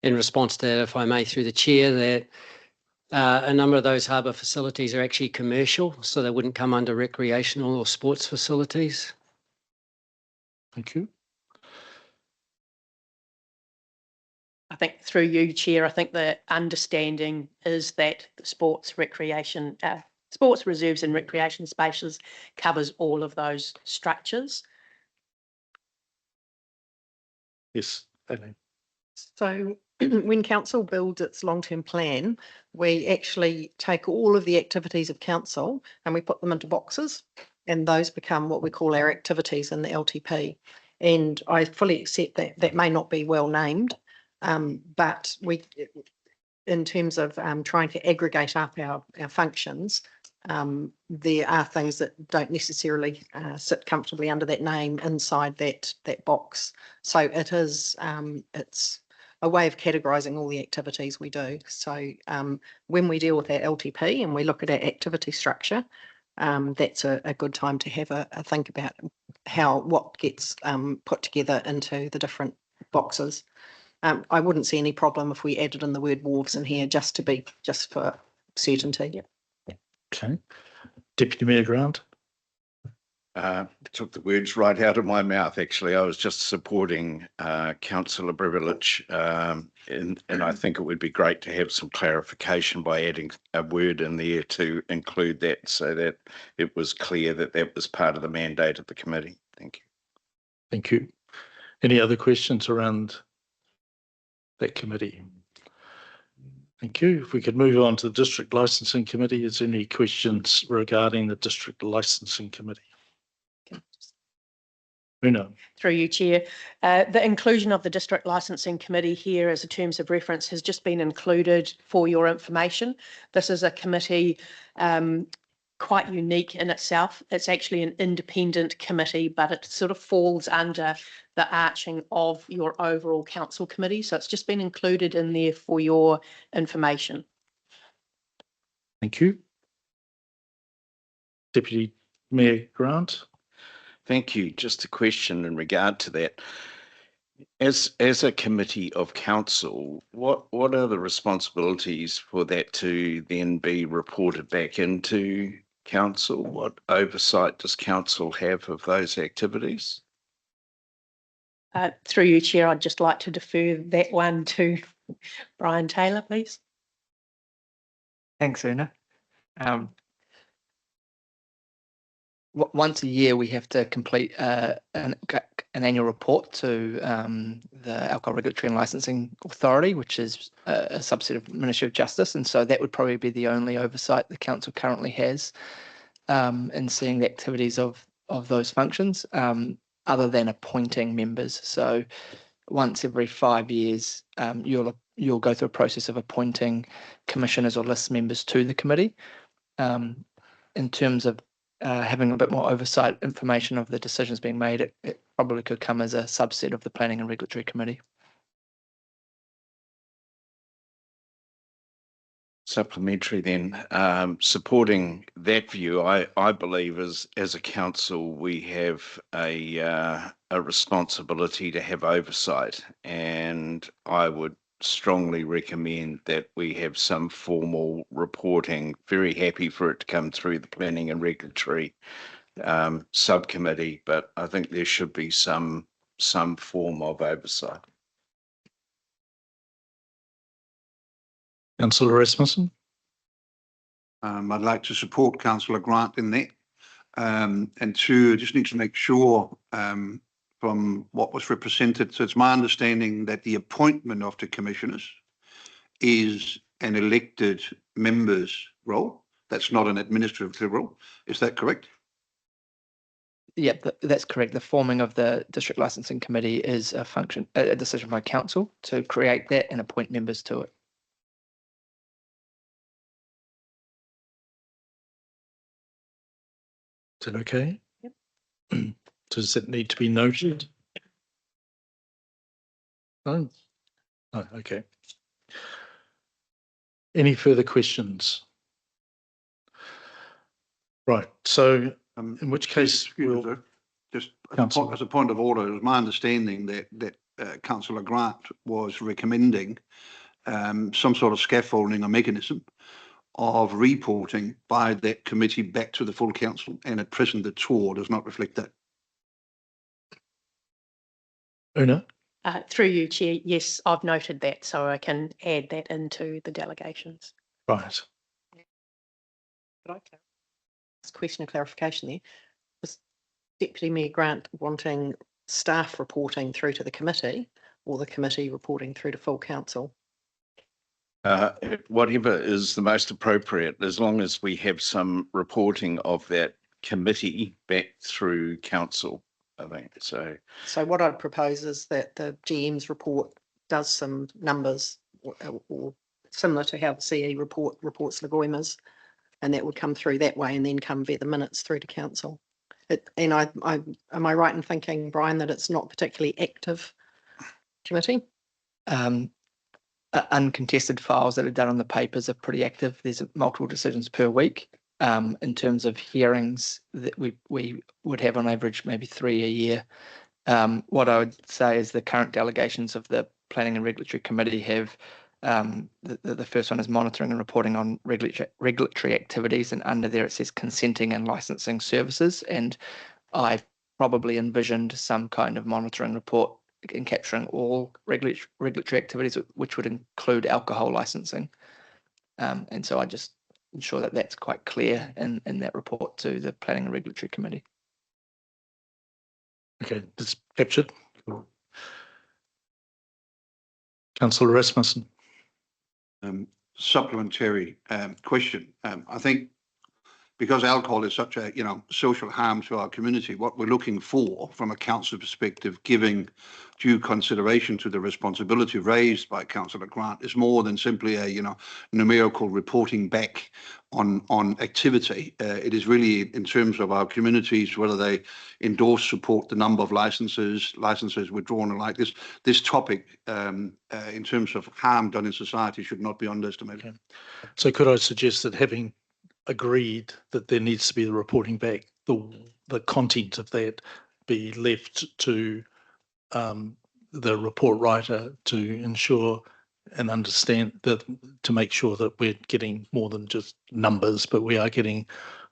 in response to that, if I may, through the chair, that a number of those harbour facilities are actually commercial, so they wouldn't come under recreational or sports facilities. Thank you. I think through you, Chair, I think the understanding is that the sports reserves and recreation spaces covers all of those structures. Yes, Aileen. So when council builds its long-term plan, we actually take all of the activities of council and we put them into boxes, and those become what we call our activities in the LTP. And I fully accept that that may not be well named, but we, in terms of trying to aggregate up our functions, there are things that don't necessarily sit comfortably under that name inside that box. So it is it's a way of categorising all the activities we do. So when we deal with our LTP and we look at our activity structure, that's a good time to have a think about what gets put together into the different boxes. I wouldn't see any problem if we added in the word wharves in here just for certainty. Yep. Okay. Deputy Mayor Grant. Took the words right out of my mouth, actually. I was just supporting Councillor Privilege, and I think it would be great to have some clarification by adding a word in there to include that so that it was clear that that was part of the mandate of the committee. Thank you. Thank you. Any other questions around that committee? Thank you. If we could move on to the District Licensing Committee, is there any questions regarding the District Licensing Committee? Una. Through you, Chair. The inclusion of the District Licensing Committee here as a terms of reference has just been included for your information. This is a committee quite unique in itself. It's actually an independent committee, but it sort of falls under the arching of your overall council committee. So it's just been included in there for your information. Thank you. Deputy Mayor Grant. Thank you. Just a question in regard to that. As a committee of council, what are the responsibilities for that to then be reported back into council? What oversight does council have of those activities? Through you, Chair, I'd just like to defer that one to Brian Taylor, please. Thanks, Una. Once a year, we have to complete an annual report to the Alcohol Regulatory and Licensing Authority, which is a subset of Ministry of Justice. And so that would probably be the only oversight the council currently has in seeing the activities of those functions, other than appointing members. So once every 5 years, you'll go through a process of appointing commissioners or list members to the committee. In terms of having a bit more oversight information of the decisions being made, it probably could come as a subset of the Planning and Regulatory Committee. Supplementary then, supporting that view, I believe as a council, we have a responsibility to have oversight, and I would strongly recommend that we have some formal reporting. Very happy for it to come through the Planning and Regulatory subcommittee, but I think there should be some form of oversight. Councillor Rasmussen. I'd like to support Councillor Grant in that. And two, I just need to make sure from what was represented. So it's my understanding that the appointment of the commissioners is an elected member's role. That's not an administrative role. Is that correct? Yep, that's correct. The forming of the District Licensing Committee is a decision by council to create that and appoint members to it. Is that okay? Yep. Does it need to be noted? No? Oh, okay. Any further questions? Right, so in which case we'll... Just as a point of order, it was my understanding that Councillor Grant was recommending some sort of scaffolding or mechanism of reporting by that committee back to the full council, and at present the tour does not reflect that. Una? Through you, Chair, yes, I've noted that, so I can add that into the delegations. Right. Could I ask a question of clarification there? Was Deputy Mayor Grant wanting staff reporting through to the committee or the committee reporting through to full council? Whatever is the most appropriate, as long as we have some reporting of that committee back through council, I think. So what I'd propose is that the GM's report does some numbers or similar to how the CE reports Lagoimas, and that would come through that way and then come via the minutes through to council. And am I right in thinking, Brian, that it's not particularly active committee? Uncontested files that are done on the papers are pretty active. There's multiple decisions per week. In terms of hearings, that we would have on average maybe 3 a year. What I would say is the current delegations of the Planning and Regulatory Committee have the first one is monitoring and reporting on regulatory activities, and under there it says consenting and licensing services. And I probably envisioned some kind of monitoring report in capturing all regulatory activities, which would include alcohol licensing. And so I just ensure that that's quite clear in that report to the Planning and Regulatory Committee. Okay, it's captured. Councillor Rasmussen. Supplementary question. I think because alcohol is such a social harm to our community, what we're looking for from a council perspective, giving due consideration to the responsibility raised by Councillor Grant, is more than simply a numerical reporting back on activity. It is really in terms of our communities, whether they endorse, support the number of licenses withdrawn, and like this topic in terms of harm done in society should not be underestimated. Okay. So could I suggest that, having agreed that there needs to be the reporting back, the content of that be left to the report writer to ensure and understand that, to make sure that we're getting more than just numbers, but we are getting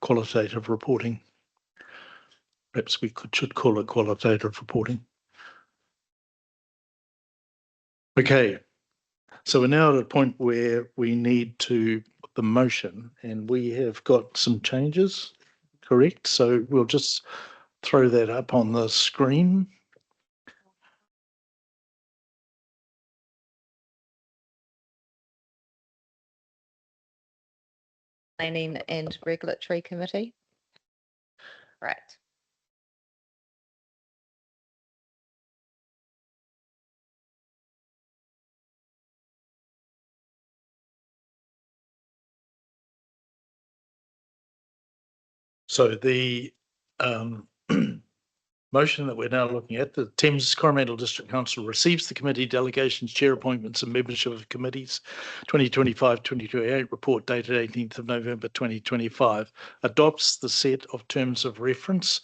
qualitative reporting. Perhaps we should call it qualitative reporting. Okay, so we're now at a point where we need to put the motion, and we have got some changes, correct? So we'll just throw that up on the screen. Planning and Regulatory Committee. Right. So the motion that we're now looking at, the Thames-Coromandel District Council receives the committee delegations, chair appointments and membership of committees 2025-2028 report dated 18th of November 2025, adopts the set of terms of reference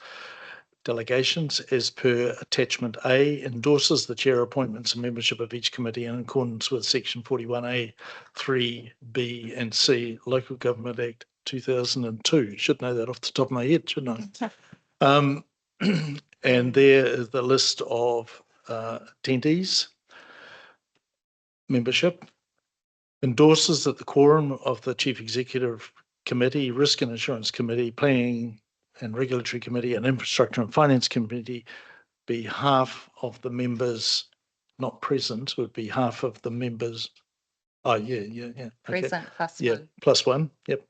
delegations as per attachment A, endorses the chair appointments and membership of each committee in accordance with section 41A, 3B and C, Local Government Act 2002. Should know that off the top of my head, shouldn't I? And there is the list of attendees, membership, endorses that the quorum of the Chief Executive Committee, Risk and Insurance Committee, Planning and Regulatory Committee and Infrastructure and Finance Committee be half of the members not present, would be half of the members. Oh, yeah. Okay. Present plus Yeah, one. plus one, yep.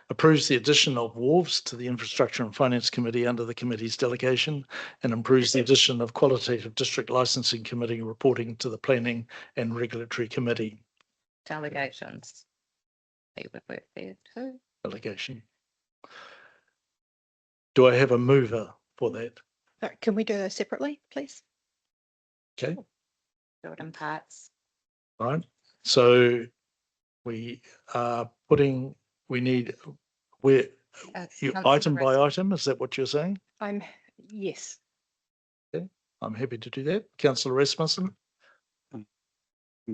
Approves the addition of wharves to the Infrastructure and Finance Committee under the committee's delegation, and approves the addition of Qualitative District Licensing Committee reporting to the Planning and Regulatory Committee. Delegations. They would work there too. Delegation. Do I have a mover for that? Can we do those separately, please? Okay, Do it in parts. right. So we are putting, we need, where, you Councillor item by item, is that what you're saying? Yes. I'm happy to do that. Councillor Rasmussen?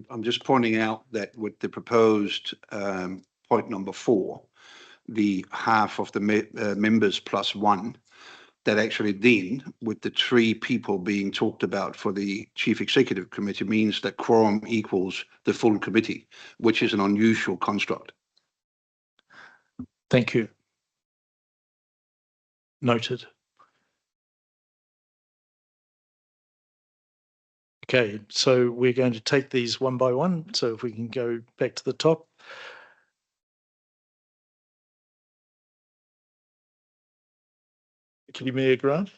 I'm just pointing out that with the proposed point number 4, the half of the members plus one, that actually then, with the 3 people being talked about for the Chief Executive Committee, means that quorum equals the full committee, which is an unusual construct. Thank you. Noted. Okay, so we're going to take these one by one. So if we can go back to the top. Mayor Grant?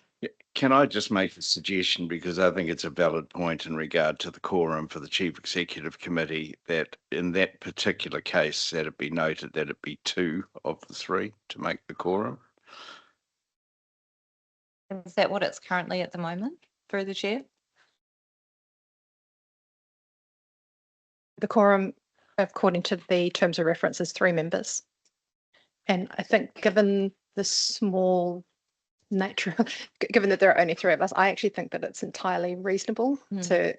Can I just make a suggestion, because I think it's a valid point in regard to the quorum for the Chief Executive Committee, that in that particular case, that it be noted that it be 2 of the 3 to make the quorum. Is that what it's currently at the moment through the chair? The quorum, according to the terms of reference, is 3 members. And I think given the small nature, given that there are only 3 of us, I actually think that it's entirely reasonable to,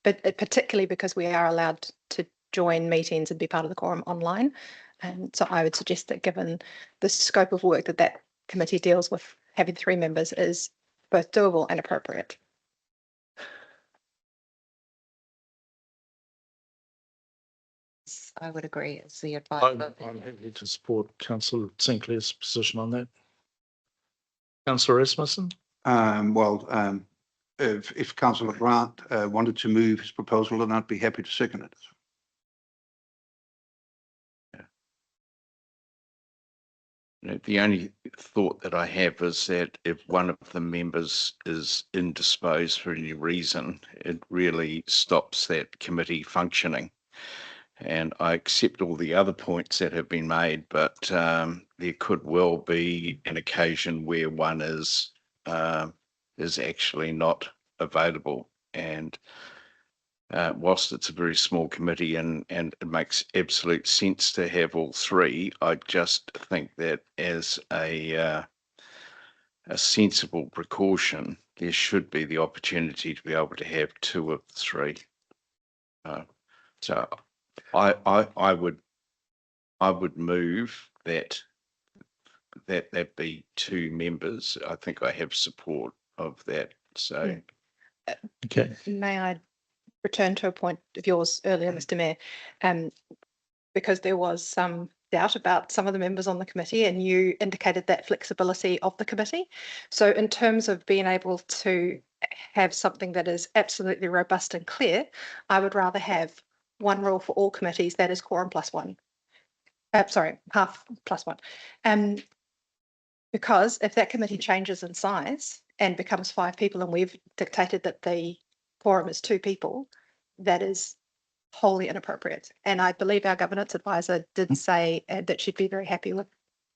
but particularly because we are allowed to join meetings and be part of the quorum online. And so I would suggest that given the scope of work that that committee deals with, having 3 members is both doable and appropriate. I would agree. It's the advice. I'm happy to support Councillor Sinclair's position on that. Councillor Rasmussen? If Councillor Grant wanted to move his proposal, then I'd be happy to second it. The only thought that I have is that if one of the members is indisposed for any reason, it really stops that committee functioning. And I accept all the other points that have been made, but there could well be an occasion where one is actually not available. And whilst it's a very small committee and it makes absolute sense to have all 3, I just think that as a sensible precaution, there should be the opportunity to be able to have 2 of the 3. So I would move that be 2 members. I think I have support of that. So, okay. May I return to a point of yours earlier, Mr. Mayor? Because there was some doubt about some of the members on the committee, and you indicated that flexibility of the committee. So in terms of being able to have something that is absolutely robust and clear, I would rather have one rule for all committees, that is quorum plus 1. Sorry, half plus 1. Because if that committee changes in size and becomes 5 people, and we've dictated that the quorum is 2 people, that is wholly inappropriate. And I believe our governance advisor did say that she'd be very happy with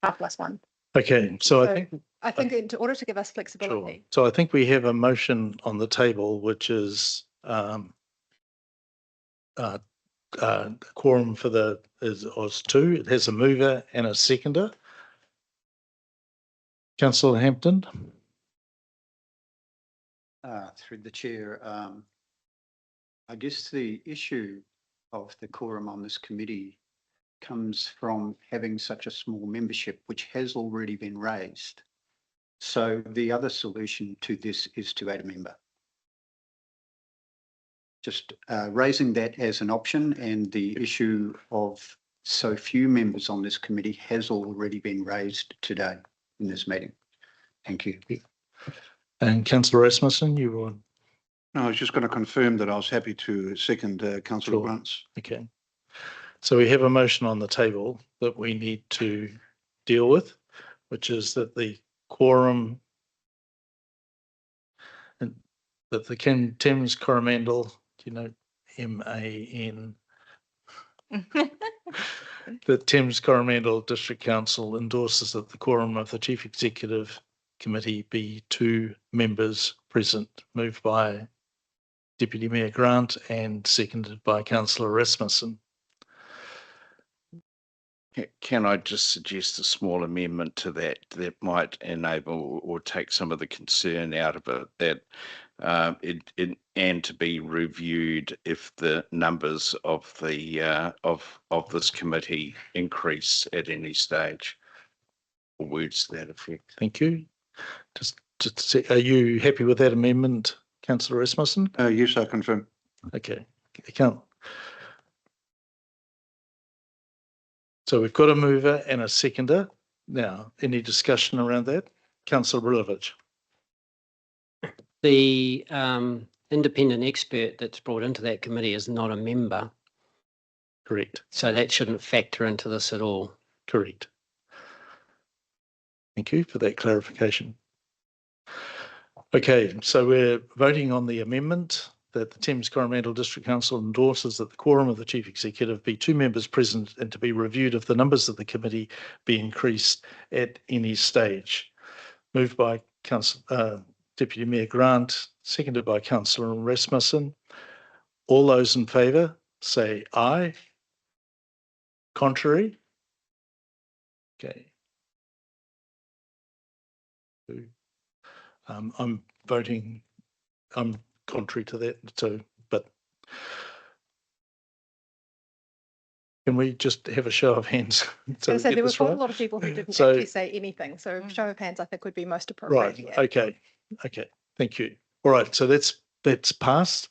half plus 1. Okay, so I So think, I think in order to give us sure. flexibility, So I think we have a motion on the table, which is quorum for the is 2. It has a mover and a seconder. Councillor Hampton. Through the chair, I guess the issue of the quorum on this committee comes from having such a small membership, which has already been raised. So the other solution to this is to add a member. Just raising that as an option, and the issue of so few members on this committee has already been raised today in this meeting. Thank you. And Councillor Rasmussen, you were. No, I was just going to confirm that I was happy to second Councillor Sure. Grant's. Okay. So we have a motion on the table that we need to deal with, which is that the quorum and that the Thames-Coromandel, do you know, MAN, the Thames-Coromandel District Council endorses that the quorum of the Chief Executive Committee be 2 members present, moved by Deputy Mayor Grant and seconded by Councillor Rasmussen. Can I just suggest a small amendment to that might enable or take some of the concern out of it, that and to be reviewed if the numbers of the of this committee increase at any stage, or words to that effect. Thank you. Just say, are you happy with that amendment, Councillor Rasmussen? Yes, I confirm. Okay. So we've got a mover and a seconder. Now, any discussion around that? Councillor Rilovich. The independent expert that's brought into that committee is not a member, Correct. so that shouldn't factor into this at all. Correct. Thank you for that clarification. Okay, so we're voting on the amendment that the Thames-Coromandel District Council endorses that the quorum of the Chief Executive be 2 members present and to be reviewed if the numbers of the committee be increased at any stage. Moved by Deputy Mayor Grant, seconded by Councillor Rasmussen. All those in favour say aye. Contrary? Okay. I'm voting, I'm contrary to that, so, but can we just have a show of hands? so we get there were this quite a right? lot of people who didn't So- actually say anything. So show of hands, I think, would be most appropriate. Right, here. okay, thank you. All right, so that's passed.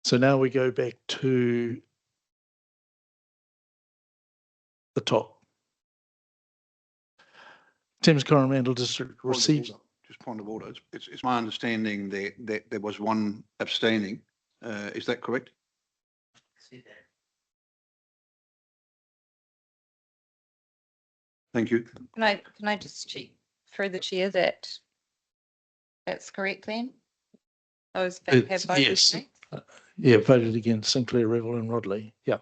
So now we go back to the top. Thames-Coromandel District receives. Just point of order. It's my understanding that there was one abstaining. Is that correct? Thank you. Can I just check through the chair that that's correct then? Those that have voted Yes. against? Yeah, voted against Sinclair, Revel and Rodley. Yeah.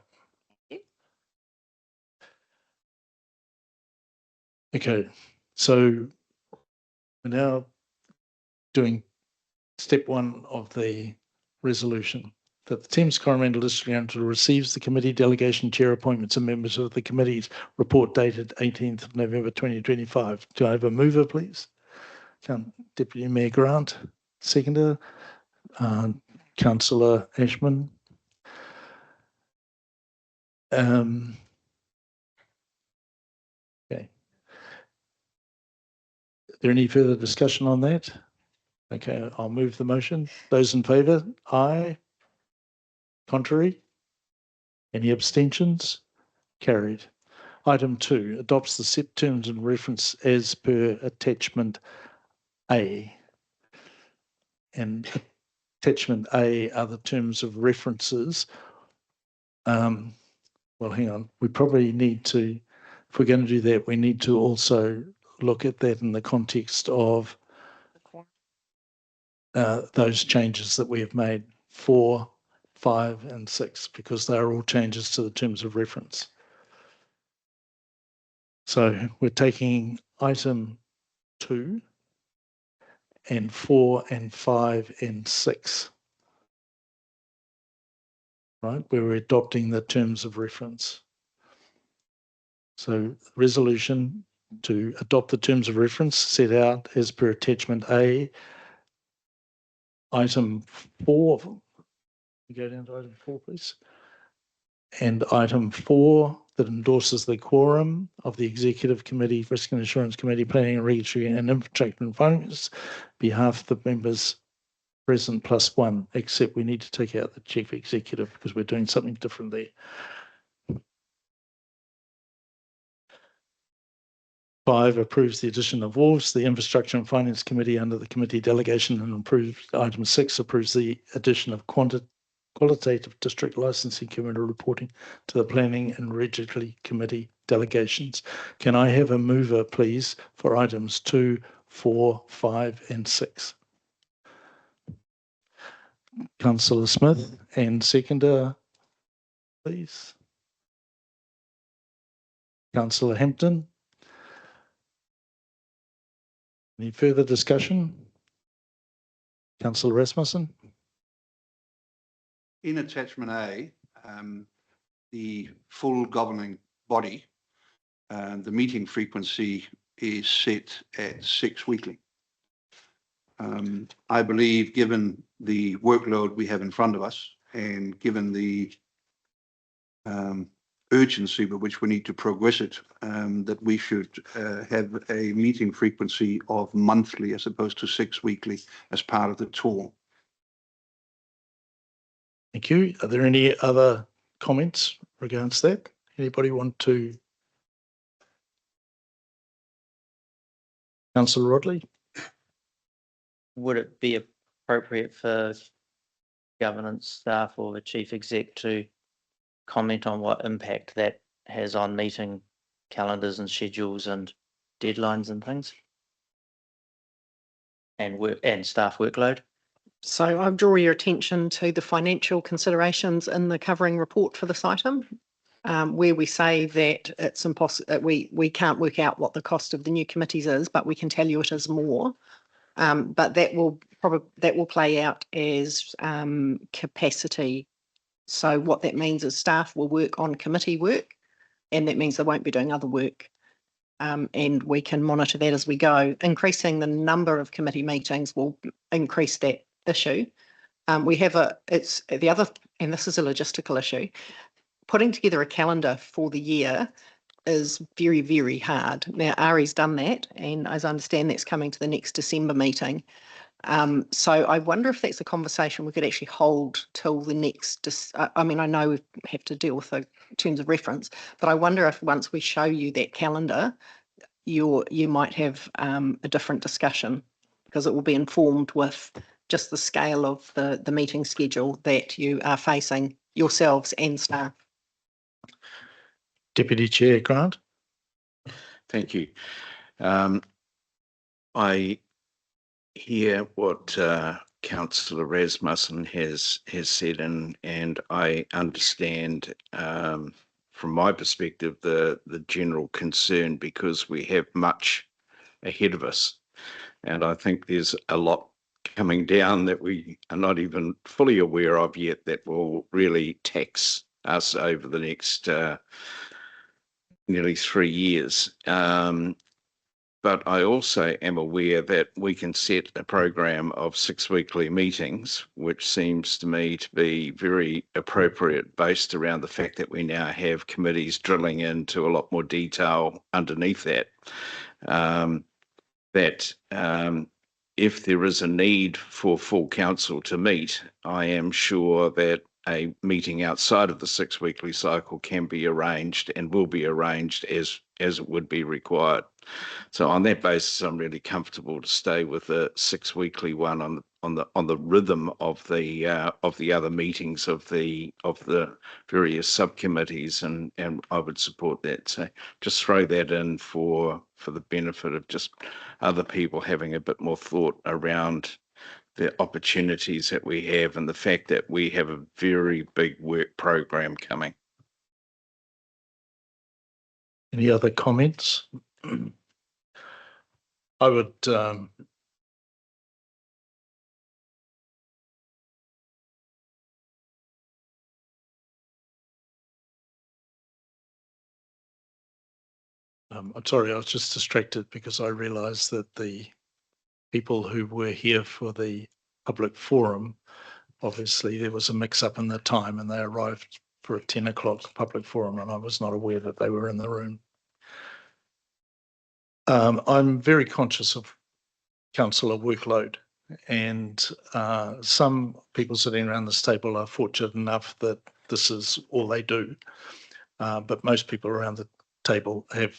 Okay, so we're now doing step 1 of the resolution that the Thames-Coromandel District Council receives the committee delegation chair appointments and members of the committee's report dated 18th of November 2025. Do I have a mover, please? Deputy Mayor Grant, seconder, Councillor Ashman. Okay. Is there any further discussion on that? Okay, I'll move the motion. Those in favour, aye. Contrary? Any abstentions? Carried. Item 2, adopts the set terms and reference as per attachment A. And attachment A are the terms of references. Well, hang on. We probably need to, if we're going to do that, we need to also look at that in the context of those changes that we have made 4, 5 and 6, because they are all changes to the terms of reference. So we're taking item 2 and 4 and 5 and 6. Right, where we're adopting the terms of reference. So resolution to adopt the terms of reference set out as per attachment A. Item 4, go down to item 4, please. And item 4 that endorses the quorum of the Executive Committee, Risk and Assurance Committee, Planning and Regulatory and Infrastructure and Finance, behalf of the members present +1, except we need to take out the Chief Executive because we're doing something different there. 5 approves the addition of wharves. The Infrastructure and Finance Committee under the committee delegation and approves item 6 approves the addition of qualitative district licensing committee reporting to the Planning and Regulatory Committee delegations. Can I have a mover, please, for items 2, 4, 5 and 6? Councillor Smith, and seconder, please. Councillor Hampton. Any further discussion? Councillor Rasmussen. In attachment A, the full governing body, the meeting frequency is set at 6 weekly. I believe, given the workload we have in front of us and given the urgency with which we need to progress it, that we should have a meeting frequency of monthly as opposed to 6 weekly as part of the tour. Thank you. Are there any other comments regards that? Anybody want to? Councillor Rodley? Would it be appropriate for governance staff or the chief exec to comment on what impact that has on meeting calendars and schedules and deadlines and things? And work and staff workload? So I'll draw your attention to the financial considerations in the covering report for this item, where we say that it's impossible, we can't work out what the cost of the new committees is, but we can tell you it is more. But that will play out as capacity. So what that means is staff will work on committee work, and that means they won't be doing other work. And we can monitor that as we go. Increasing the number of committee meetings will increase that issue. We have it's the other, and this is a logistical issue. Putting together a calendar for the year is very, very hard. Now, Ari's done that, and as I understand, that's coming to the next December meeting. So I wonder if that's a conversation we could actually hold till the next, I mean, I know we have to deal with the terms of reference, but I wonder if once we show you that calendar, you might have a different discussion, because it will be informed with just the scale of the meeting schedule that you are facing yourselves and staff. Deputy Chair Grant. Thank you. I hear what Councillor Rasmussen has said, and I understand from my perspective the general concern, because we have much ahead of us, and I think there's a lot coming down that we are not even fully aware of yet that will really tax us over the next nearly 3 years. But I also am aware that we can set a program of 6 weekly meetings, which seems to me to be very appropriate based around the fact that we now have committees drilling into a lot more detail underneath that. If there is a need for full council to meet, I am sure that a meeting outside of the 6 weekly cycle can be arranged and will be arranged as it would be required. So on that basis, I'm really comfortable to stay with the 6 weekly one on the rhythm of the other meetings of the various subcommittees, and I would support that. So just throw that in for the benefit of just other people having a bit more thought around the opportunities that we have and the fact that we have a very big work program coming. Any other comments? I would I'm sorry, I was just distracted because I realised that the people who were here for the public forum, obviously there was a mix-up in the time and they arrived for a 10 o'clock public forum and I was not aware that they were in the room. I'm very conscious of councillor workload and some people sitting around this table are fortunate enough that this is all they do. But most people around the table have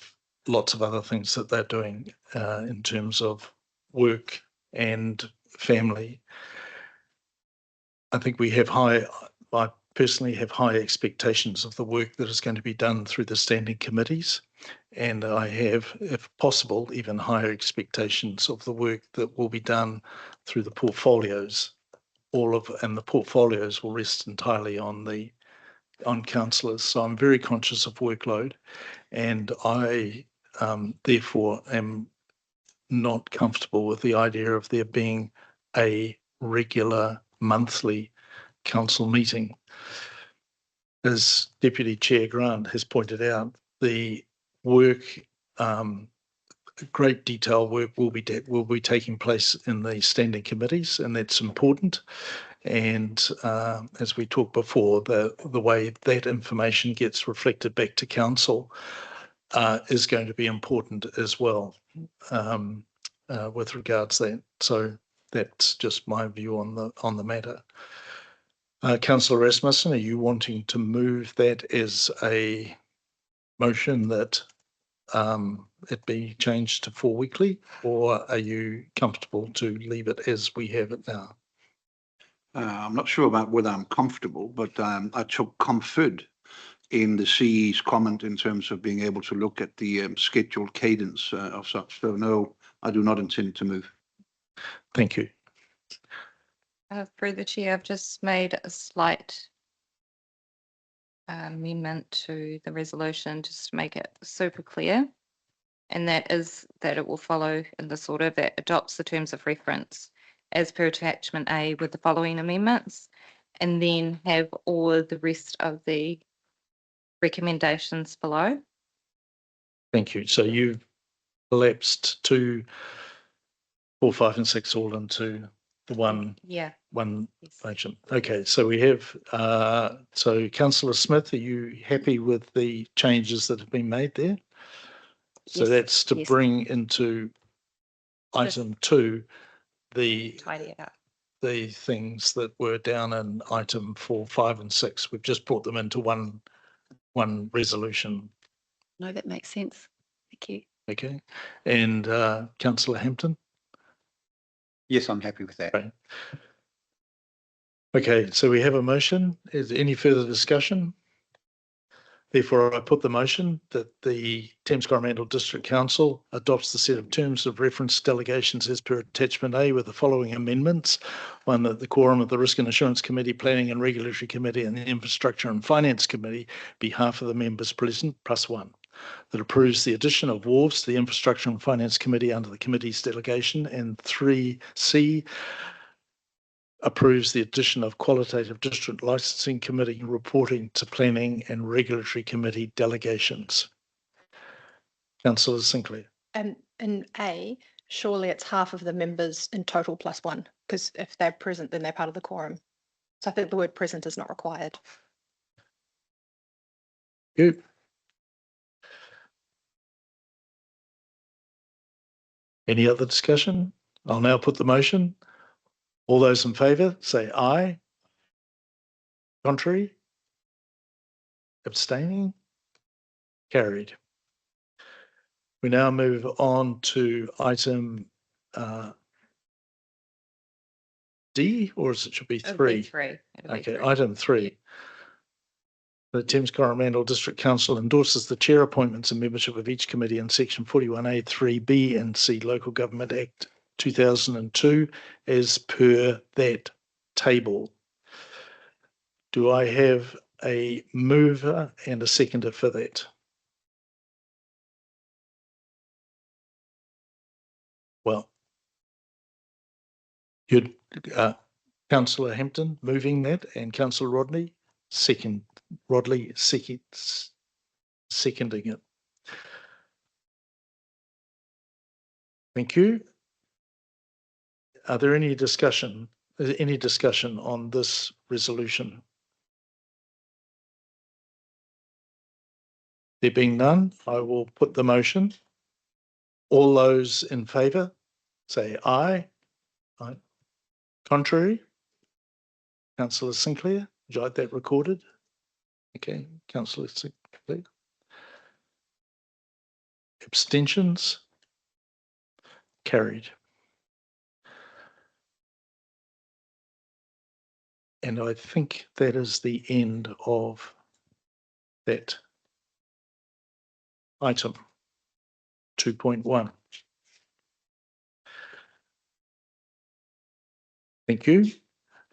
lots of other things that they're doing in terms of work and family. I think we have I personally have high expectations of the work that is going to be done through the standing committees. And I have, if possible, even higher expectations of the work that will be done through the portfolios. And the portfolios will rest entirely on councillors. So I'm very conscious of workload. And I, therefore, am not comfortable with the idea of there being a regular monthly council meeting. As Deputy Chair Grant has pointed out, the work, great detail work will be taking place in the standing committees, and that's important. And as we talked before, the way that information gets reflected back to council is going to be important as well with regards to that. So that's just my view on the matter. Councillor Rasmussen, are you wanting to move that as a motion that it be changed to 4 weekly, or are you comfortable to leave it as we have it now? I'm not sure about whether I'm comfortable, but I took comfort in the CE's comment in terms of being able to look at the scheduled cadence of such. So no, I do not intend to move. Thank you. Through the chair, I've just made a slight amendment to the resolution just to make it super clear. And that is that it will follow in this order: that adopts the terms of reference as per attachment A with the following amendments, and then have all of the rest of the recommendations below. Thank you. So you've collapsed 2, 4, 5 and 6 all into the one Yes. motion. Okay, so we have, so Councillor Smith, are you happy with the changes that have been made there? So Yes, that's to yes. bring into item 2 Tidy it up. the things that were down in item 4, 5 and 6. We've just brought them into one resolution. No, that makes sense. Thank you. Okay, and Councillor Hampton? Yes, I'm happy with that. Right. Okay, so we have a motion. Is there any further discussion? Therefore, I put the motion that the Thames-Coromandel District Council adopts the set of terms of reference delegations as per attachment A with the following amendments. One, that the quorum of the Risk and Assurance Committee, Planning and Regulatory Committee and the Infrastructure and Finance Committee be half of the members present plus 1. That approves the addition of wharves to the Infrastructure and Finance Committee under the committee's delegation. And 3C, approves the addition of Qualitative District Licensing Committee reporting to Planning and Regulatory Committee delegations. Councillor Sinclair. In A, surely it's half of the members in total plus 1, because if they're present, then they're part of the quorum. So I think the word present is not required. Good. Any other discussion? I'll now put the motion. All those in favour say aye. Contrary? Abstaining? Carried. We now move on to item D, or it should be 3? Okay, item 3. The Thames-Coromandel District Council endorses the chair appointments and membership of each committee in section 41A, 3B and C Local Government Act 2002 as per that table. Do I have a mover and a seconder for that? You'd, councillor Hampton moving that and councillor Rodney seconding it. Thank you. Are there any discussion on this resolution? There being none, I will put the motion. All those in favour, say aye. Aye. Contrary? Councillor Sinclair, would you like that recorded? Okay, Councillor Sinclair. Abstentions? Carried. And I think that is the end of that item 2.1. Thank you.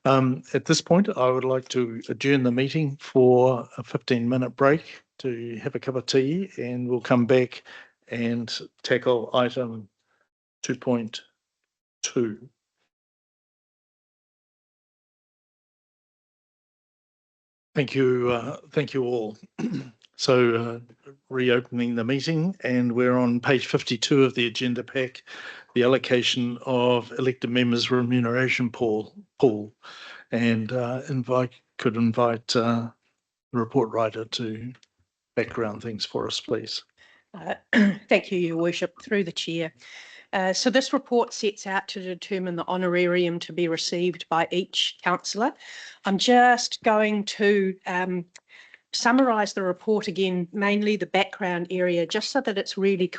At this point, I would like to adjourn the meeting for a 15-minute break to have a cup of tea, and we'll come back and tackle item 2.2. Thank you all. So reopening the meeting, and we're on page 52 of the agenda pack, the allocation of elected members' remuneration pool. And could invite the report writer to background things for us, please. Thank you, Your Worship, through the chair. So this report sets out to determine the honorarium to be received by each councillor. I'm just going to summarise the report again, mainly the background area, just so that it's really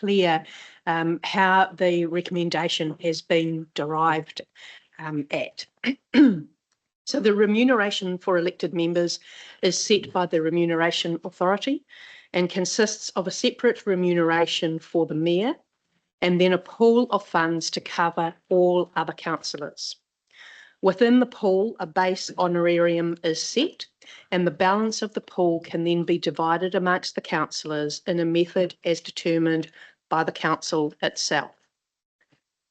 clear how the recommendation has been derived at. So the remuneration for elected members is set by the Remuneration Authority and consists of a separate remuneration for the Mayor and then a pool of funds to cover all other councillors. Within the pool, a base honorarium is set, and the balance of the pool can then be divided amongst the councillors in a method as determined by the council itself.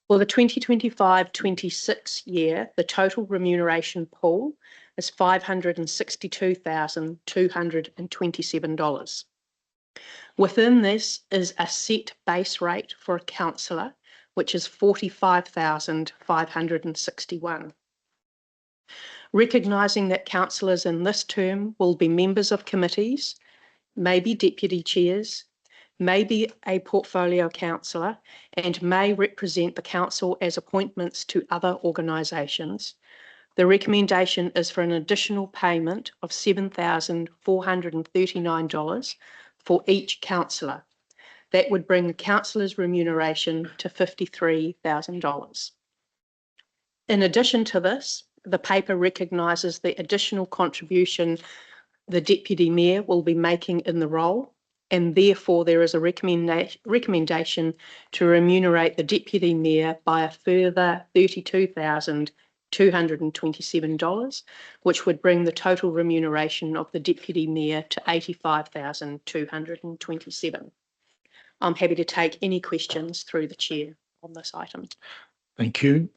For the 2025-26 year, the total remuneration pool is $562,227. Within this is a set base rate for a councillor, which is $45,561. Recognising that councillors in this term will be members of committees, maybe deputy chairs, may be a portfolio councillor, and may represent the council as appointments to other organisations, the recommendation is for an additional payment of $7,439 for each councillor. That would bring the councillor's remuneration to $53,000. In addition to this, the paper recognises the additional contribution the Deputy Mayor will be making in the role, and therefore there is a recommendation to remunerate the Deputy Mayor by a further $32,227, which would bring the total remuneration of the Deputy Mayor to $85,227. I'm happy to take any questions through the chair on this item. Thank you.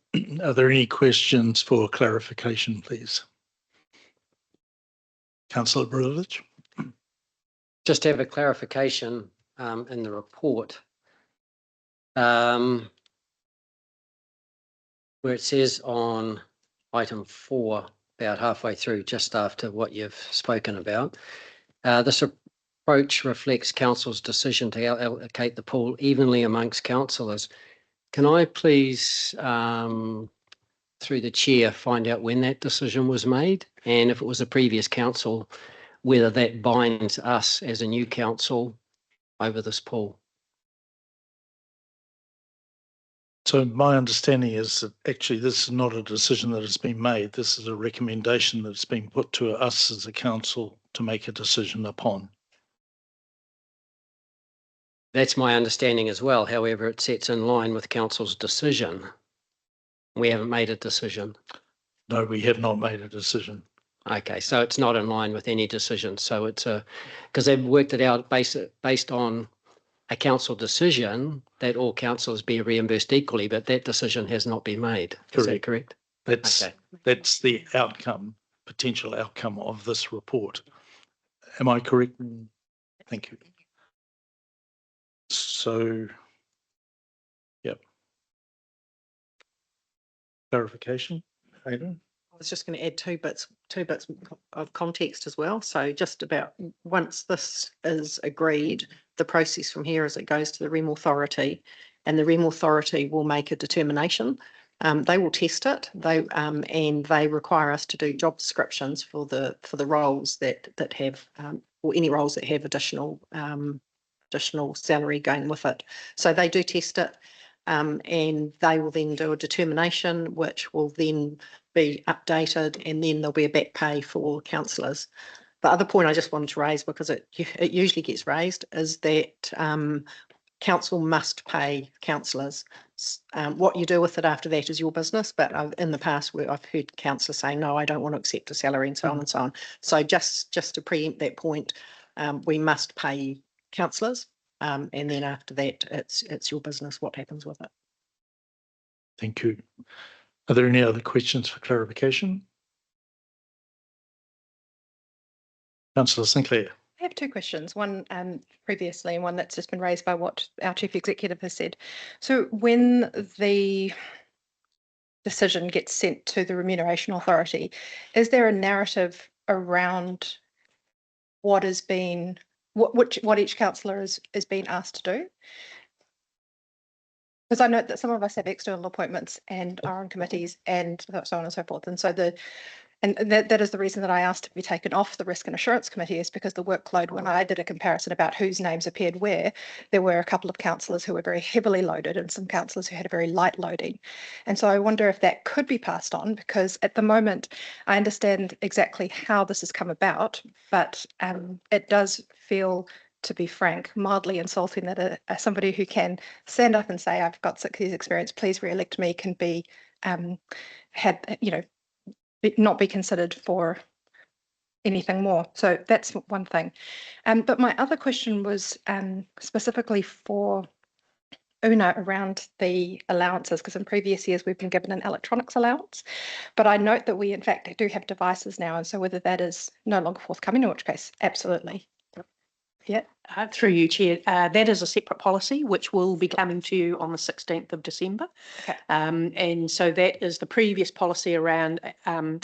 Are there any questions for clarification, please? Councillor Brulovich. Just to have a clarification in the report, where it says on item 4, about halfway through, just after what you've spoken about, this approach reflects council's decision to allocate the pool evenly amongst councillors. Can I please, through the chair, find out when that decision was made, and if it was a previous council, whether that binds us as a new council over this pool? So my understanding is that actually this is not a decision that has been made. This is a recommendation that's been put to us as a council to make a decision upon. That's my understanding as well. However, it sets in line with council's decision. We haven't made a decision. No, we have not made a decision. Okay, so it's not in line with any decision. So it's because they've worked it out based on a council decision that all councillors be reimbursed equally, but that decision has not been made. Is that correct? That's, Okay. that's the outcome, potential outcome of this report. Am I correct? Thank you. So, yep. Clarification, Aidan? I was just going to add two bits of context as well. So just about once this is agreed, the process from here is it goes to the REM authority, and the REM authority will make a determination. They will test it. And they require us to do job descriptions for the roles that have or any roles that have additional salary going with it. So they do test it. And they will then do a determination, which will then be updated, and then there'll be a back pay for councillors. The other point I just wanted to raise, because it usually gets raised, is that council must pay councillors. What you do with it after that is your business, but in the past I've heard councillors say, no, I don't want to accept a salary, and so on and so on. So just to preempt that point, we must pay councillors. And then after that, it's your business what happens with it. Thank you. Are there any other questions for clarification? Councillor Sinclair. I have two questions, one previously and one that's just been raised by what our Chief Executive has said. So when the decision gets sent to the Remuneration Authority, is there a narrative around what is being, what each councillor is being asked to do? Because I know that some of us have external appointments and are on committees and so on and so forth. And so that is the reason that I asked to be taken off the Risk and Assurance Committee, is because the workload, when I did a comparison about whose names appeared where, there were a couple of councillors who were very heavily loaded and some councillors who had a very light loading. And so I wonder if that could be passed on, because at the moment I understand exactly how this has come about, but it does feel, to be frank, mildly insulting that somebody who can stand up and say, I've got 6 years experience, please re-elect me, can be not be considered for anything more. So that's one thing. But my other question was specifically for Una around the allowances, because in previous years we've been given an electronics allowance, but I note that we in fact do have devices now, and so whether that is no longer forthcoming, in which case absolutely. Yeah. Through you, Chair, that is a separate policy which will be coming to you on the 16th of December. Okay. And so that is the previous policy around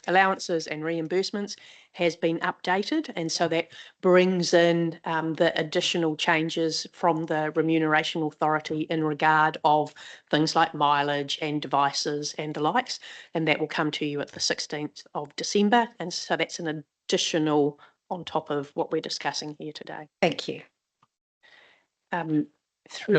allowances and reimbursements has been updated. And so that brings in the additional changes from the Remuneration Authority in regard of things like mileage and devices and the likes. And that will come to you at the 16th of December. And so that's an additional on top of what we're discussing here today. Thank you. Can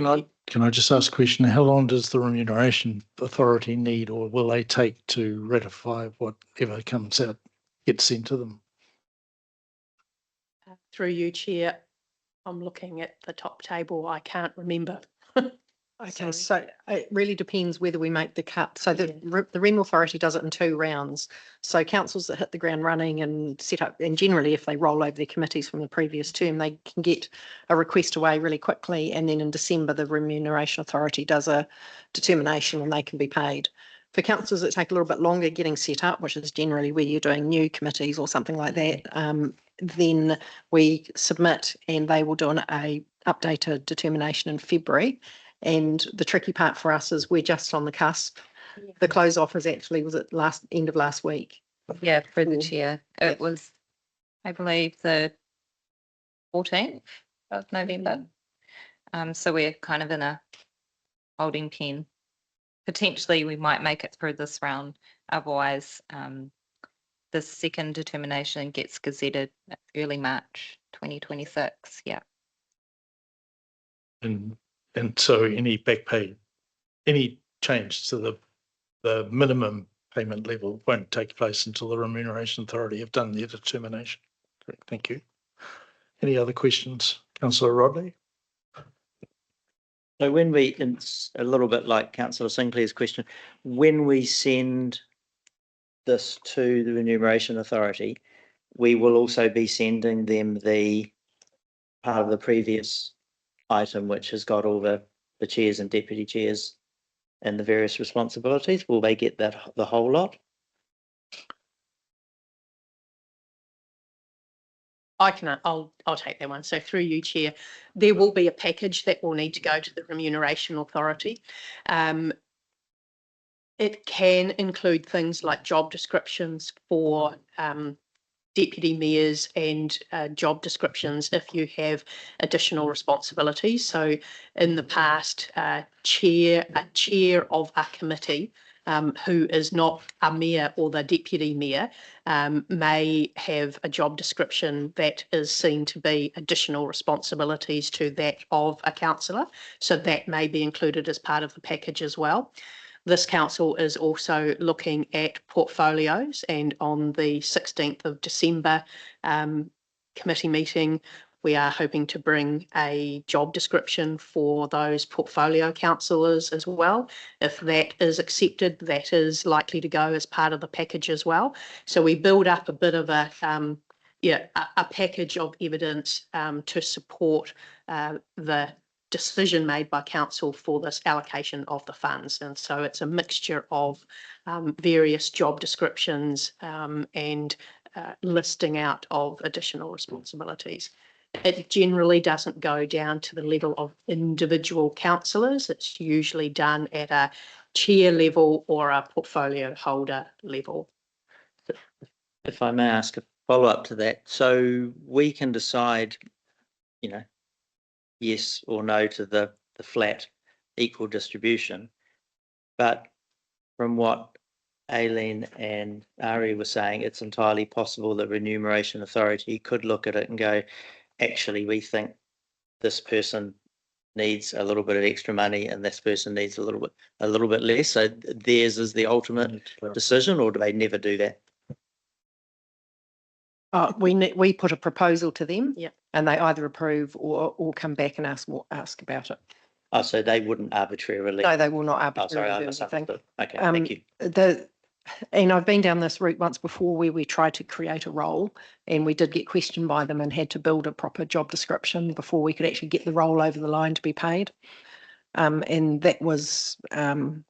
I just ask a question? How long does the Remuneration Authority need, or will they take to ratify whatever comes out, gets sent to them? Through you, Chair, I'm looking at the top table. I can't remember. Okay, so it really depends whether we make the cut. So the REM authority does it in 2 rounds. So councils that hit the ground running and set up, and generally if they roll over their committees from the previous term, they can get a request away really quickly. And then in December, the Remuneration Authority does a determination and they can be paid. For councils that take a little bit longer getting set up, which is generally where you're doing new committees or something like that, then we submit and they will do a updated determination in February. And the tricky part for us is we're just on the cusp. Yeah. The close off was at end of last week. Yeah, through the Chair. It was, I believe, the 14th of November. So we're kind of in a holding pen. Potentially we might make it through this round. Otherwise, the second determination gets gazetted early March 2026. Yeah. And so any back pay, any change to the minimum payment level won't take place until the Remuneration Authority have done their determination. Correct. Thank you. Any other questions? Councillor Rodley? So when it's a little bit like Councillor Sinclair's question, when we send this to the Remuneration Authority, we will also be sending them the part of the previous item which has got all the chairs and deputy chairs and the various responsibilities? Will they get that, the whole lot? I'll take that one. So through you, Chair, there will be a package that will need to go to the Remuneration Authority. It can include things like job descriptions for deputy mayors and job descriptions if you have additional responsibilities. So in the past, a chair of a committee who is not a mayor or the deputy mayor may have a job description that is seen to be additional responsibilities to that of a councillor. So that may be included as part of the package as well. This council is also looking at portfolios, and on the 16th of December committee meeting, we are hoping to bring a job description for those portfolio councillors as well. If that is accepted, that is likely to go as part of the package as well. So we build up a bit of a package of evidence to support the decision made by council for this allocation of the funds. And so it's a mixture of various job descriptions and listing out of additional responsibilities. It generally doesn't go down to the level of individual councillors. It's usually done at a chair level or a portfolio holder level. If I may ask a follow-up to that, so we can decide, you know, yes or no to the flat equal distribution, but from what Aileen and Ari were saying, it's entirely possible that Remuneration Authority could look at it and go, actually, we think this person needs a little bit of extra money and this person needs a little bit less. So theirs is the ultimate decision, or do they never do that? We put a proposal to them, Yep. and they either approve or come back and ask about it. Oh, so they wouldn't arbitrarily. No, they will not Oh, sorry, arbitrarily I do anything. misunderstood. Okay, thank you. And I've been down this route once before where we tried to create a role, and we did get questioned by them and had to build a proper job description before we could actually get the role over the line to be paid. And that was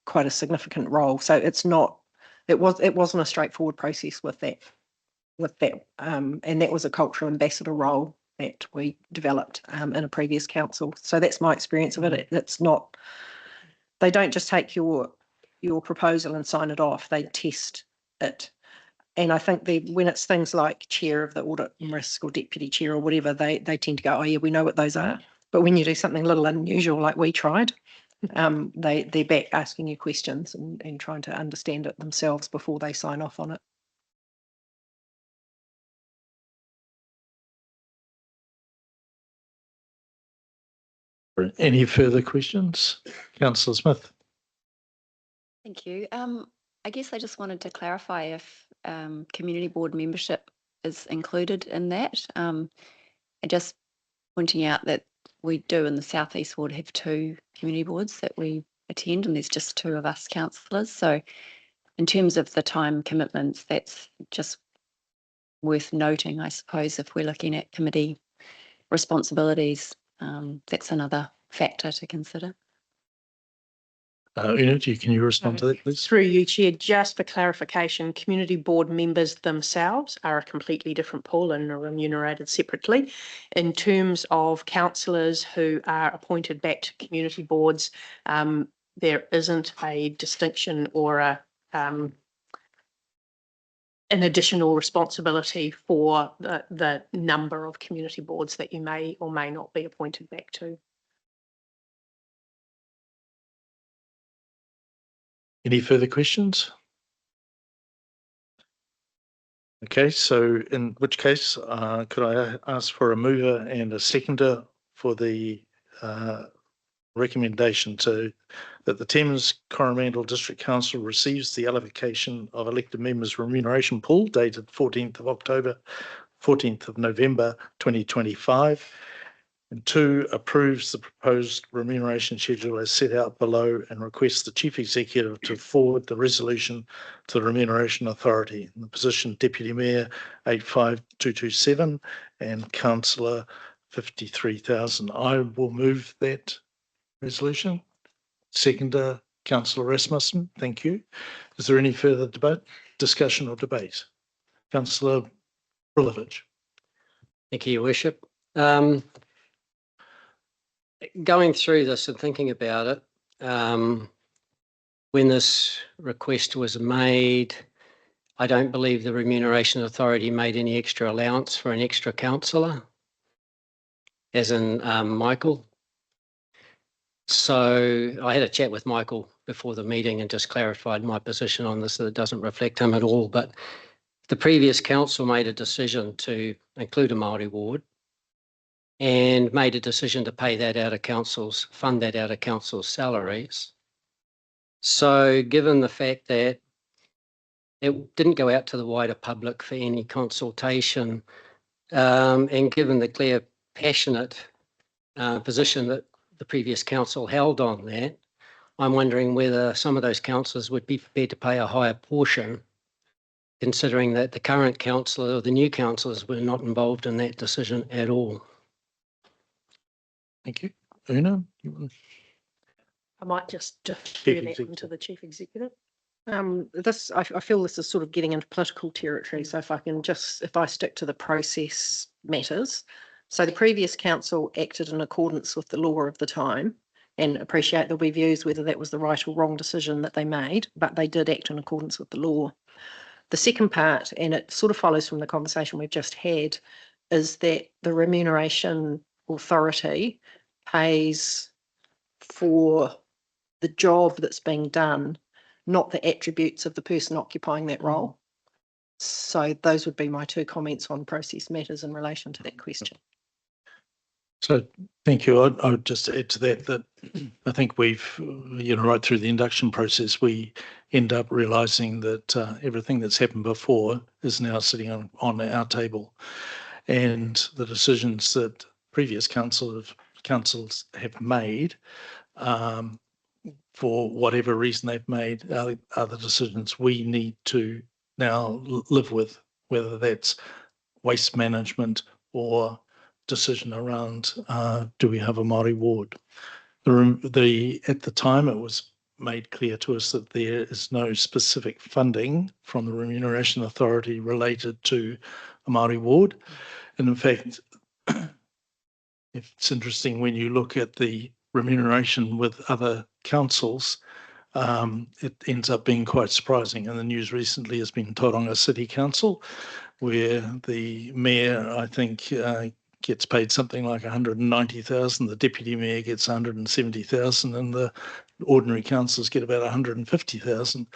quite a significant role. So it wasn't a straightforward process with that. And that was a cultural ambassador role that we developed in a previous council. So that's my experience of it. It's not, they don't just take your proposal and sign it off, they test it. And I think when it's things like chair of the audit and risk or deputy chair or whatever, they tend to go, oh yeah, we know what those are. But when you do something a little unusual like we tried, they're back asking you questions and trying to understand it themselves before they sign off on it. Any further questions? Councillor Smith. Thank you. I guess I just wanted to clarify if community board membership is included in that. And just pointing out that we do in the South East Ward have 2 community boards that we attend, and there's just 2 of us councillors. So in terms of the time commitments, that's just worth noting, I suppose, if we're looking at committee responsibilities. That's another factor to consider. Una, can you respond to that, please? Through you, Chair, just for clarification, community board members themselves are a completely different pool and are remunerated separately. In terms of councillors who are appointed back to community boards, there isn't a distinction or an additional responsibility for the number of community boards that you may or may not be appointed back to. Any further questions? Okay, so in which case, could I ask for a mover and a seconder for the recommendation that the Thames-Coromandel District Council receives the allocation of elected members' remuneration pool dated 14th of November 2025, and 2, approves the proposed remuneration schedule as set out below and requests the Chief Executive to forward the resolution to the Remuneration Authority in the position Deputy Mayor 85227 and Councillor 53,000. I will move that resolution. Seconder, Councillor Rasmussen. Thank you. Is there any further debate, discussion or debate? Councillor Brilovich. Thank you, Your Worship. Going through this and thinking about it, when this request was made, I don't believe the Remuneration Authority made any extra allowance for an extra councillor, as in Michael. So I had a chat with Michael before the meeting and just clarified my position on this, that it doesn't reflect him at all. But the previous council made a decision to include a Māori ward and made a decision to pay that out of council's, fund that out of council's salaries. So given the fact that it didn't go out to the wider public for any consultation, and given the clear, passionate position that the previous council held on that, I'm wondering whether some of those councillors would be prepared to pay a higher portion, considering that the current councillor or the new councillors were not involved in that decision at all. Thank you. Una, I might just defer Chief that Executive. one to the Chief Executive. I feel this is sort of getting into political territory. So if I stick to the process matters. So the previous council acted in accordance with the law of the time, and appreciate there'll be views whether that was the right or wrong decision that they made, but they did act in accordance with the law. The second part, and it sort of follows from the conversation we've just had, is that the Remuneration Authority pays for the job that's being done, not the attributes of the person occupying that role. So those would be my two comments on process matters in relation to that question. So thank you. I would just add to that I think we've, right through the induction process, we end up realising that everything that's happened before is now sitting on our table, and the decisions that previous councils have made, for whatever reason they've made, are the decisions we need to now live with, whether that's waste management or decision around do we have a Māori ward. At the time it was made clear to us that there is no specific funding from the Remuneration Authority related to a Māori ward, and in fact it's interesting when you look at the remuneration with other councils, it ends up being quite surprising. And the news recently has been Tauranga City Council, where the mayor, I think, gets paid something like 190,000, the deputy mayor gets 170,000, and the ordinary councillors get about 150,000.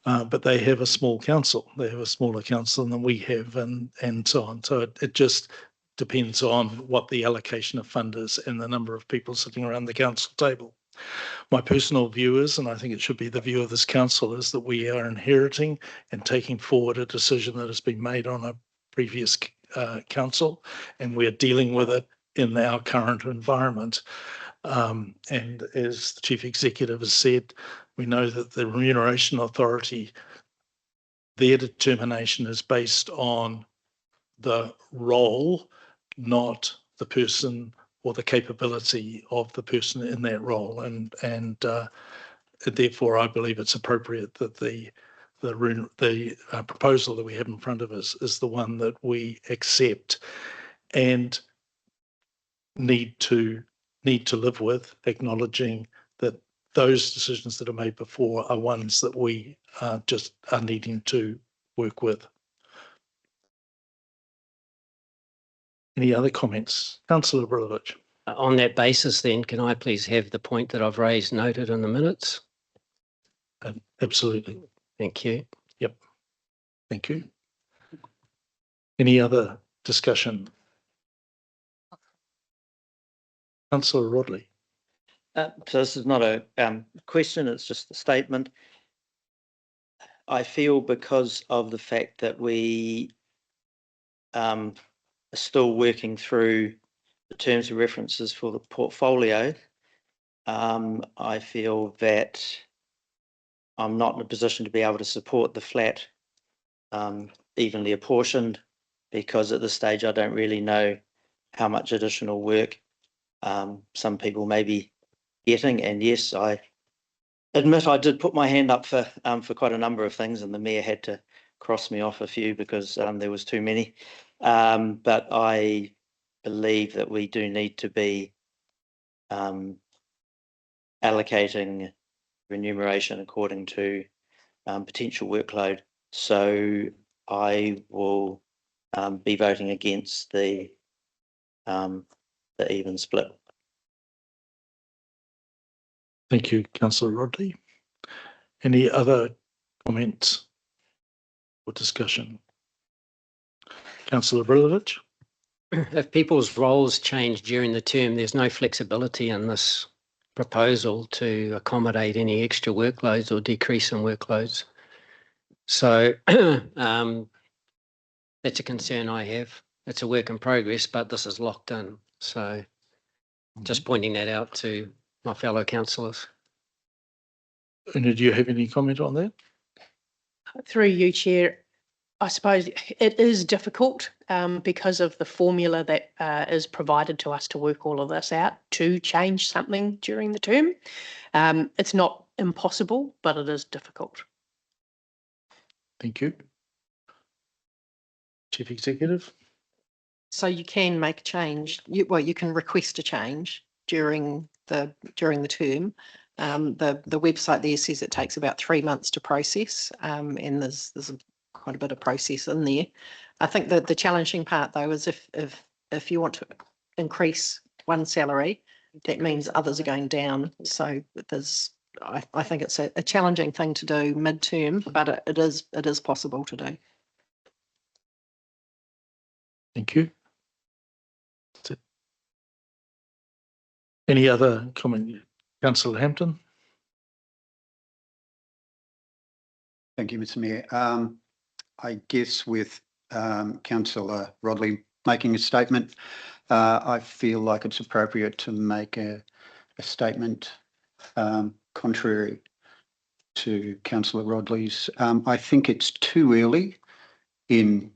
But they have a small council. They have a smaller council than we have, and so on. So it just depends on what the allocation of fund is and the number of people sitting around the council table. My personal view is, and I think it should be the view of this council, is that we are inheriting and taking forward a decision that has been made on a previous council, and we're dealing with it in our current environment. And as the Chief Executive has said, we know that the Remuneration Authority, their determination is based on the role, not the person or the capability of the person in that role. And therefore, I believe it's appropriate that the proposal that we have in front of us is the one that we accept and need to live with, acknowledging that those decisions that are made before are ones that we just are needing to work with. Any other comments? Councillor Brilovich. On that basis, then, can I please have the point that I've raised noted in the minutes? Absolutely. Thank you. Yep. Thank you. Any other discussion? Councillor Rodley. So this is not a question, it's just a statement. I feel because of the fact that we are still working through the terms of references for the portfolio, I feel that I'm not in a position to be able to support the flat evenly apportioned, because at this stage I don't really know how much additional work some people may be getting. And yes, I admit I did put my hand up for quite a number of things, and the mayor had to cross me off a few because there was too many. But I believe that we do need to be allocating remuneration according to potential workload. So I will be voting against the even split. Thank you, Councillor Rodley. Any other comments or discussion? Councillor Brilovich? If people's roles change during the term, there's no flexibility in this proposal to accommodate any extra workloads or decrease in workloads. So that's a concern I have. It's a work in progress, but this is locked in. So just pointing that out to my fellow councillors. Una, do you have any comment on that? Through you, Chair, I suppose it is difficult because of the formula that is provided to us to work all of this out to change something during the term. It's not impossible, but it is difficult. Thank you. Chief Executive? So you can make a change. You can request a change during the term. The website there says it takes about 3 months to process, and there's quite a bit of process in there. I think that the challenging part though is if you want to increase one salary, that means others are going down. So I think it's a challenging thing to do mid-term, but it is possible to do. Thank you. That's it. Any other comment? Councillor Hampton? Thank you, Mr. Mayor. I guess with Councillor Rodley making a statement, I feel like it's appropriate to make a statement contrary to Councillor Rodley's. I think it's too early in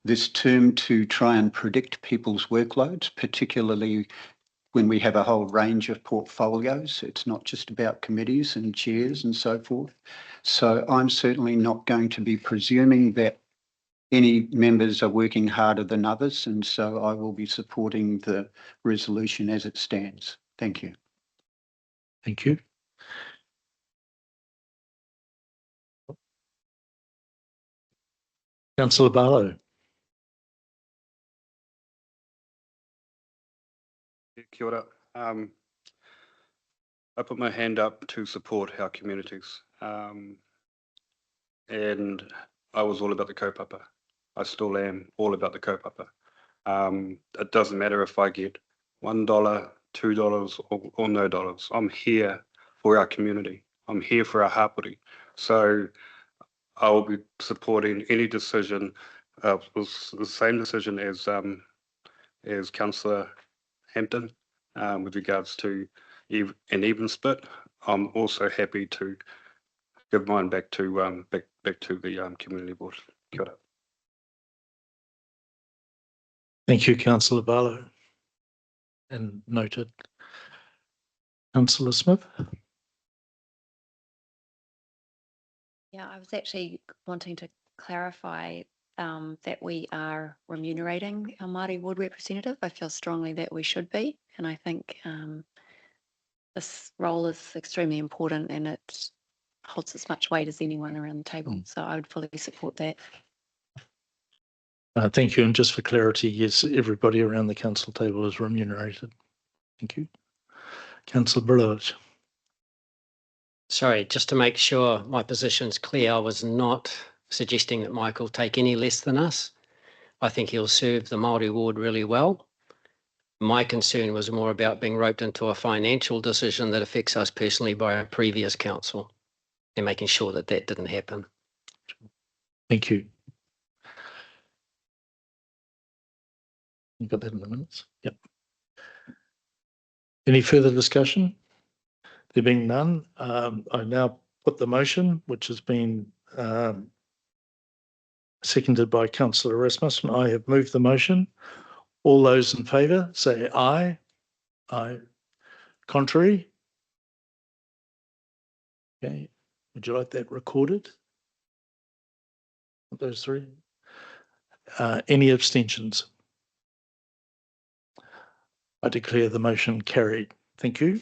this term to try and predict people's workloads, particularly when we have a whole range of portfolios. It's not just about committees and chairs and so forth. So I'm certainly not going to be presuming that any members are working harder than others, and so I will be supporting the resolution as it stands. Thank you. Thank you. Councillor Barlow? Kia ora. I put my hand up to support our communities, and I was all about the kaupapa. I still am all about the kaupapa. It doesn't matter if I get $1, $2 or no dollars. I'm here for our community. I'm here for our hapori. So I will be supporting any decision. It was the same decision as Councillor Hampton with regards to an even split. I'm also happy to give mine back to the community board. Kia ora. Thank you, Councillor Barlow. And noted. Councillor Smith? Yeah, I was actually wanting to clarify that we are remunerating our Māori ward representative. I feel strongly that we should be, and I think this role is extremely important and it holds as much weight as anyone around the table. So I would fully support that. Thank you. And just for clarity, yes, everybody around the council table is remunerated. Thank you. Councillor Brilovich. Sorry, just to make sure my position's clear, I was not suggesting that Michael take any less than us. I think he'll serve the Māori ward really well. My concern was more about being roped into a financial decision that affects us personally by a previous council and making sure that that didn't happen. Thank you. You got that in the minutes? Yep. Any further discussion? There being none, I now put the motion, which has been seconded by Councillor Rasmussen. I have moved the motion. All those in favour, say aye. Aye. Contrary? Okay, would you like that recorded? Those three? Any abstentions? I declare the motion carried. Thank you.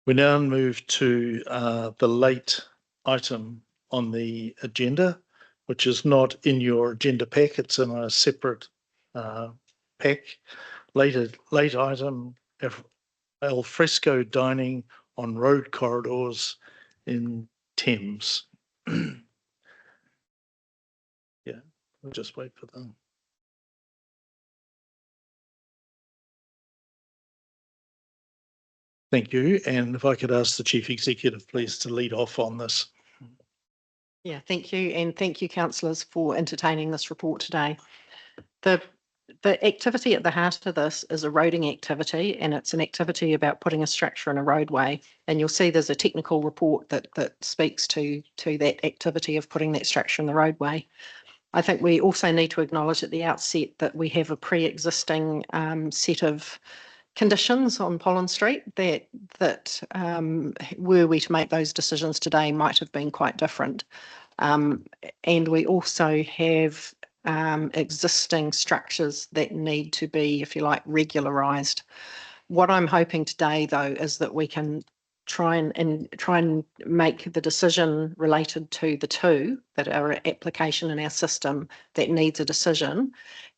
We now move to the late item on the agenda, which is not in your agenda pack. It's in a separate pack. Late item, Alfresco dining on road corridors in Thames. Yeah, we'll just wait for them. Thank you. And if I could ask the Chief Executive, please, to lead off on this. Yeah, thank you. And thank you, councillors, for entertaining this report today. The activity at the heart of this is a roading activity, and it's an activity about putting a structure in a roadway. And you'll see there's a technical report that speaks to that activity of putting that structure in the roadway. I think we also need to acknowledge at the outset that we have a pre-existing set of conditions on Pollen Street that were we to make those decisions today might have been quite different. And we also have existing structures that need to be, if you like, regularised. What I'm hoping today, though, is that we can try and make the decision related to the two that are an application in our system that needs a decision,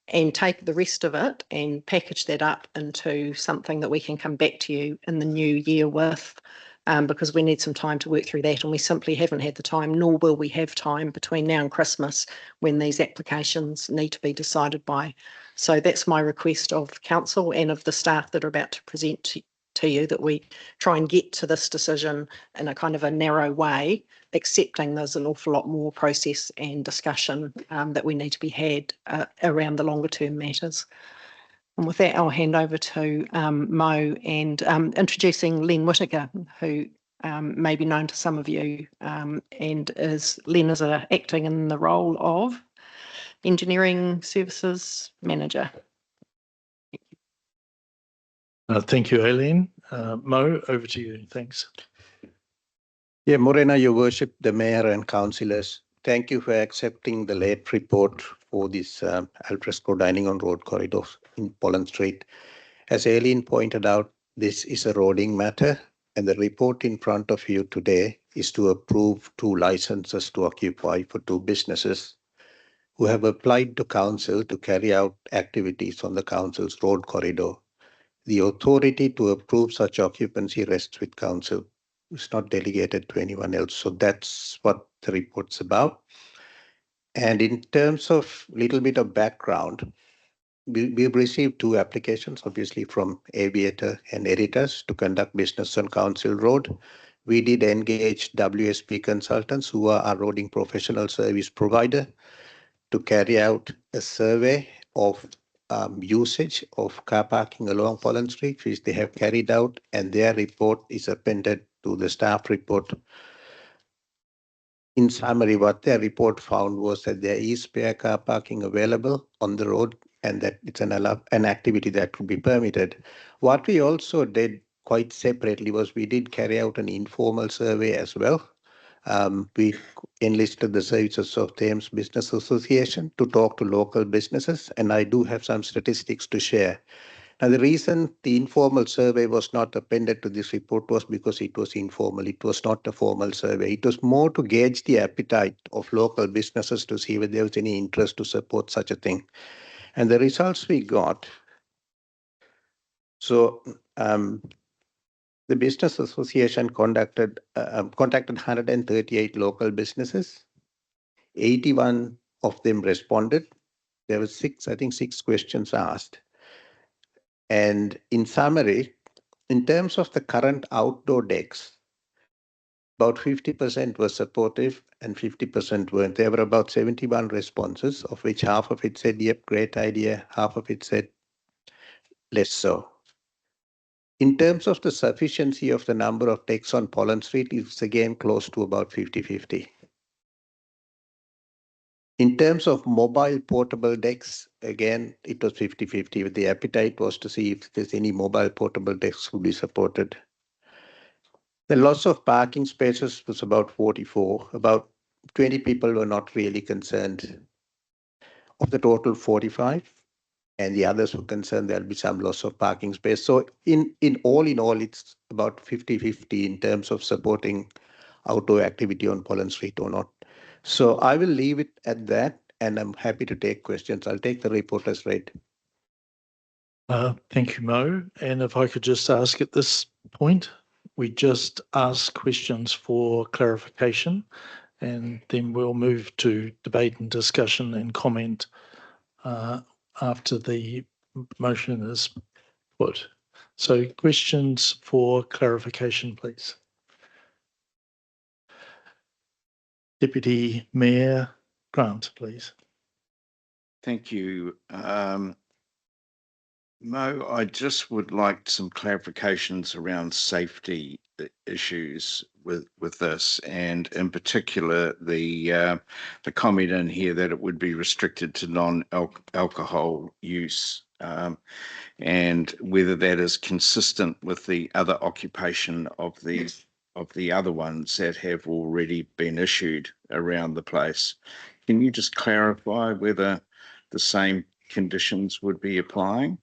and take the rest of it and package that up into something that we can come back to you in the new year with, because we need some time to work through that, and we simply haven't had the time, nor will we have time between now and Christmas when these applications need to be decided by. So that's my request of council and of the staff that are about to present to you, that we try and get to this decision in a kind of a narrow way, accepting there's an awful lot more process and discussion that we need to be had around the longer term matters. And with that, I'll hand over to Mo and introducing Len Whittaker, who may be known to some of you, and Len is acting in the role of Engineering Services Manager. Thank you, Aileen. Mo, over to you. Thanks. Yeah, Morena, Your Worship, the Mayor and Councillors, thank you for accepting the late report for this Alfresco dining on road corridors in Pollen Street. As Aileen pointed out, this is a roading matter, and the report in front of you today is to approve 2 licenses to occupy for 2 businesses who have applied to Council to carry out activities on the Council's road corridor. The authority to approve such occupancy rests with Council. It's not delegated to anyone else. So that's what the report's about. And in terms of a little bit of background, we've received 2 applications, obviously from Aviator and Editors, to conduct business on Council Road. We did engage WSP consultants, who are our roading professional service provider, to carry out a survey of usage of car parking along Pollen Street, which they have carried out, and their report is appended to the staff report. In summary, what their report found was that there is spare car parking available on the road, and that it's an activity that could be permitted. What we also did quite separately was we did carry out an informal survey as well. We enlisted the services of Thames Business Association to talk to local businesses, and I do have some statistics to share. Now, the reason the informal survey was not appended to this report was because it was informal. It was not a formal survey. It was more to gauge the appetite of local businesses to see whether there was any interest to support such a thing. And the results we got, so the Business Association contacted 138 local businesses. 81 of them responded. There were 6 questions asked. And in summary, in terms of the current outdoor decks, about 50% were supportive and 50% weren't. There were about 71 responses, of which half of it said, yep, great idea. Half of it said, less so. In terms of the sufficiency of the number of decks on Pollen Street, it's again close to about 50-50. In terms of mobile portable decks, again, it was 50-50. The appetite was to see if there's any mobile portable decks would be supported. The loss of parking spaces was about 44. About 20 people were not really concerned. Of the total 45, and the others were concerned there'll be some loss of parking space. So in all, it's about 50-50 in terms of supporting outdoor activity on Pollen Street or not. So I will leave it at that, and I'm happy to take questions. I'll take the report as read. Thank you, Mo. And if I could just ask at this point, we just ask questions for clarification, and then we'll move to debate and discussion and comment after the motion is put. So questions for clarification, please. Deputy Mayor Grant, please. Thank you. Mo, I just would like some clarifications around safety issues with this, and in particular the comment in here that it would be restricted to non-alcohol use, and whether that is consistent with the other occupation of the other ones that have already been issued around the place. Can you just clarify whether the same conditions would be applying?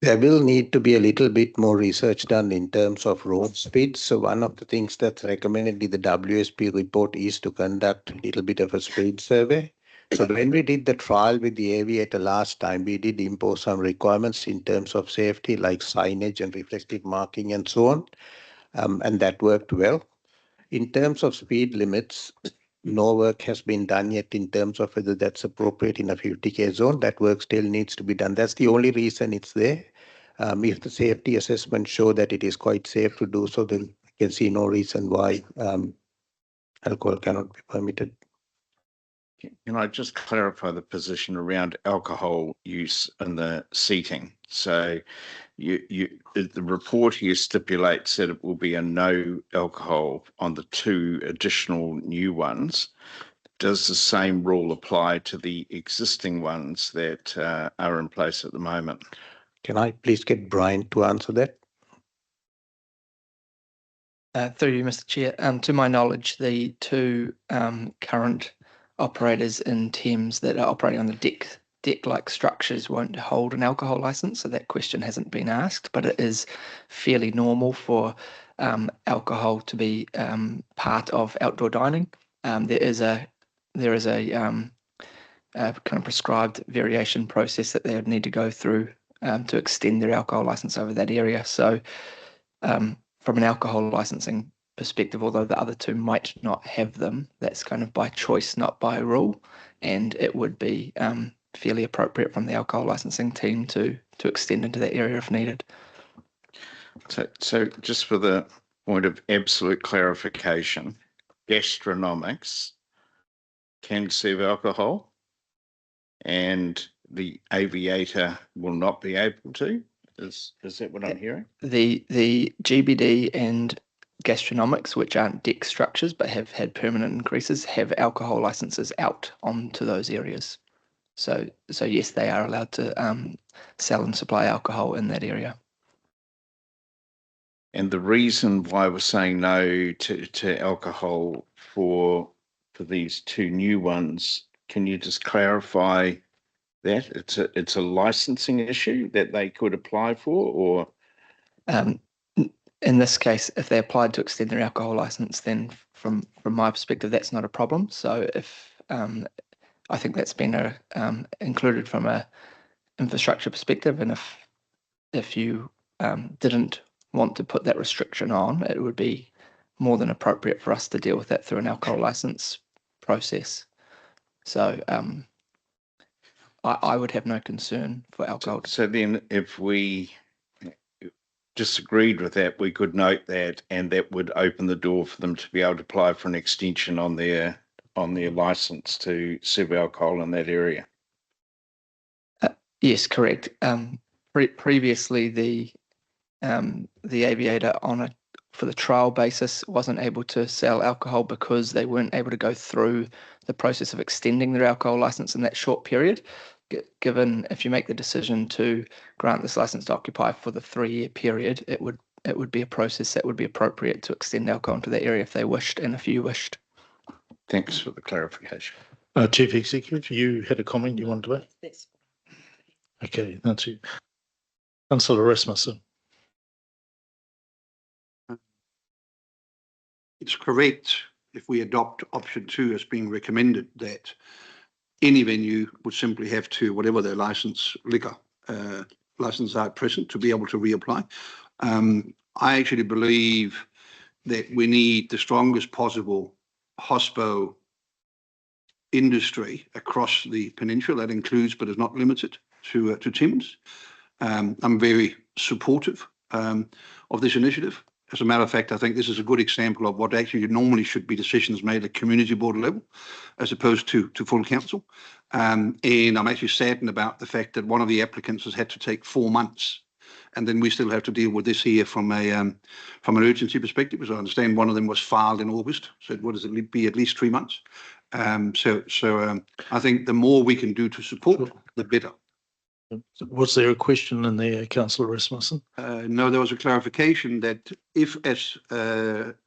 There will need to be a little bit more research done in terms of road speed. So one of the things that's recommended in the WSP report is to conduct a little bit of a speed survey. So when we did the trial with the aviator last time, we did impose some requirements in terms of safety, like signage and reflective marking and so on. And that worked well. In terms of speed limits, no work has been done yet in terms of whether that's appropriate in a 50K zone. That work still needs to be done. That's the only reason it's there. If the safety assessment show that it is quite safe to do so, then I can see no reason why alcohol cannot be permitted. Can I just clarify the position around alcohol use in the seating? So the report here stipulates that it will be a no alcohol on the 2 additional new ones. Does the same rule apply to the existing ones that are in place at the moment? Can I please get Brian to answer that? Through you, Mr. Chair. To my knowledge, the 2 current operators in Thames that are operating on the deck-like structures won't hold an alcohol license, so that question hasn't been asked, but it is fairly normal for alcohol to be part of outdoor dining. There is a kind of prescribed variation process that they would need to go through to extend their alcohol license over that area. So from an alcohol licensing perspective, although the other 2 might not have them, that's kind of by choice, not by rule, and it would be fairly appropriate from the alcohol licensing team to extend into that area if needed. So just for the point of absolute clarification, gastronomics can serve alcohol and the aviator will not be able to? Is that what I'm hearing? The GBD and gastronomics, which aren't deck structures but have had permanent increases, have alcohol licenses out onto those areas. So yes, they are allowed to sell and supply alcohol in that area. And the reason why we're saying no to alcohol for these 2 new ones, can you just clarify that? It's a licensing issue that they could apply for, or? In this case, if they applied to extend their alcohol license, then from my perspective, that's not a problem. So if I think that's been included from a infrastructure perspective, and if you didn't want to put that restriction on, it would be more than appropriate for us to deal with that through an alcohol license process. So I would have no concern for alcohol. So then if we disagreed with that, we could note that, and that would open the door for them to be able to apply for an extension on their license to serve alcohol in that area. Yes, correct. Previously, the aviator on a for the trial basis wasn't able to sell alcohol because they weren't able to go through the process of extending their alcohol license in that short period. Given if you make the decision to grant this license to occupy for the 3-year period, it would be a process that would be appropriate to extend alcohol into that area if they wished and if you wished. Thanks for the clarification. Chief Executive, you had a comment you wanted to make? Okay, that's you. Councillor Rasmussen. It's correct if we adopt option 2 as being recommended that any venue would simply have to, whatever their liquor license are at present, to be able to reapply. I actually believe that we need the strongest possible hospo industry across the peninsula. That includes, but is not limited to Thames. I'm very supportive of this initiative. As a matter of fact, I think this is a good example of what actually normally should be decisions made at community board level, as opposed to full council. And I'm actually saddened about the fact that one of the applicants has had to take 4 months, and then we still have to deal with this here from an urgency perspective. As I understand, one of them was filed in August, so what does it be? At least 3 months. So I think the more we can do to support, the better. Was there a question in there, Councillor Rasmussen? No, there was a clarification that if, as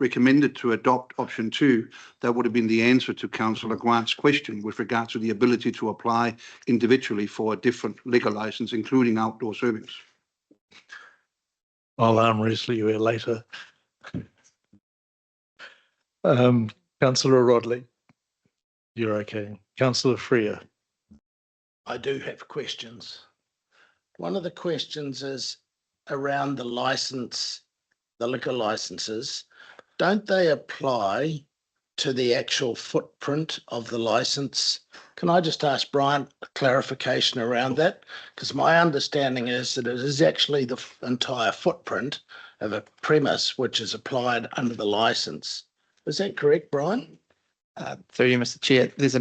recommended to adopt option 2, that would have been the answer to Councillor Grant's question with regard to the ability to apply individually for a different liquor license, including outdoor servings. I'll arm wrestle you here later. Councillor Rodley, you're okay. Councillor Freer. I do have questions. One of the questions is around the license, the liquor licenses. Don't they apply to the actual footprint of the license? Can I just ask Brian a clarification around that? Because my understanding is that it is actually the entire footprint of a premise which is applied under the license. Is that correct, Brian? Through you, Mr. Chair, there's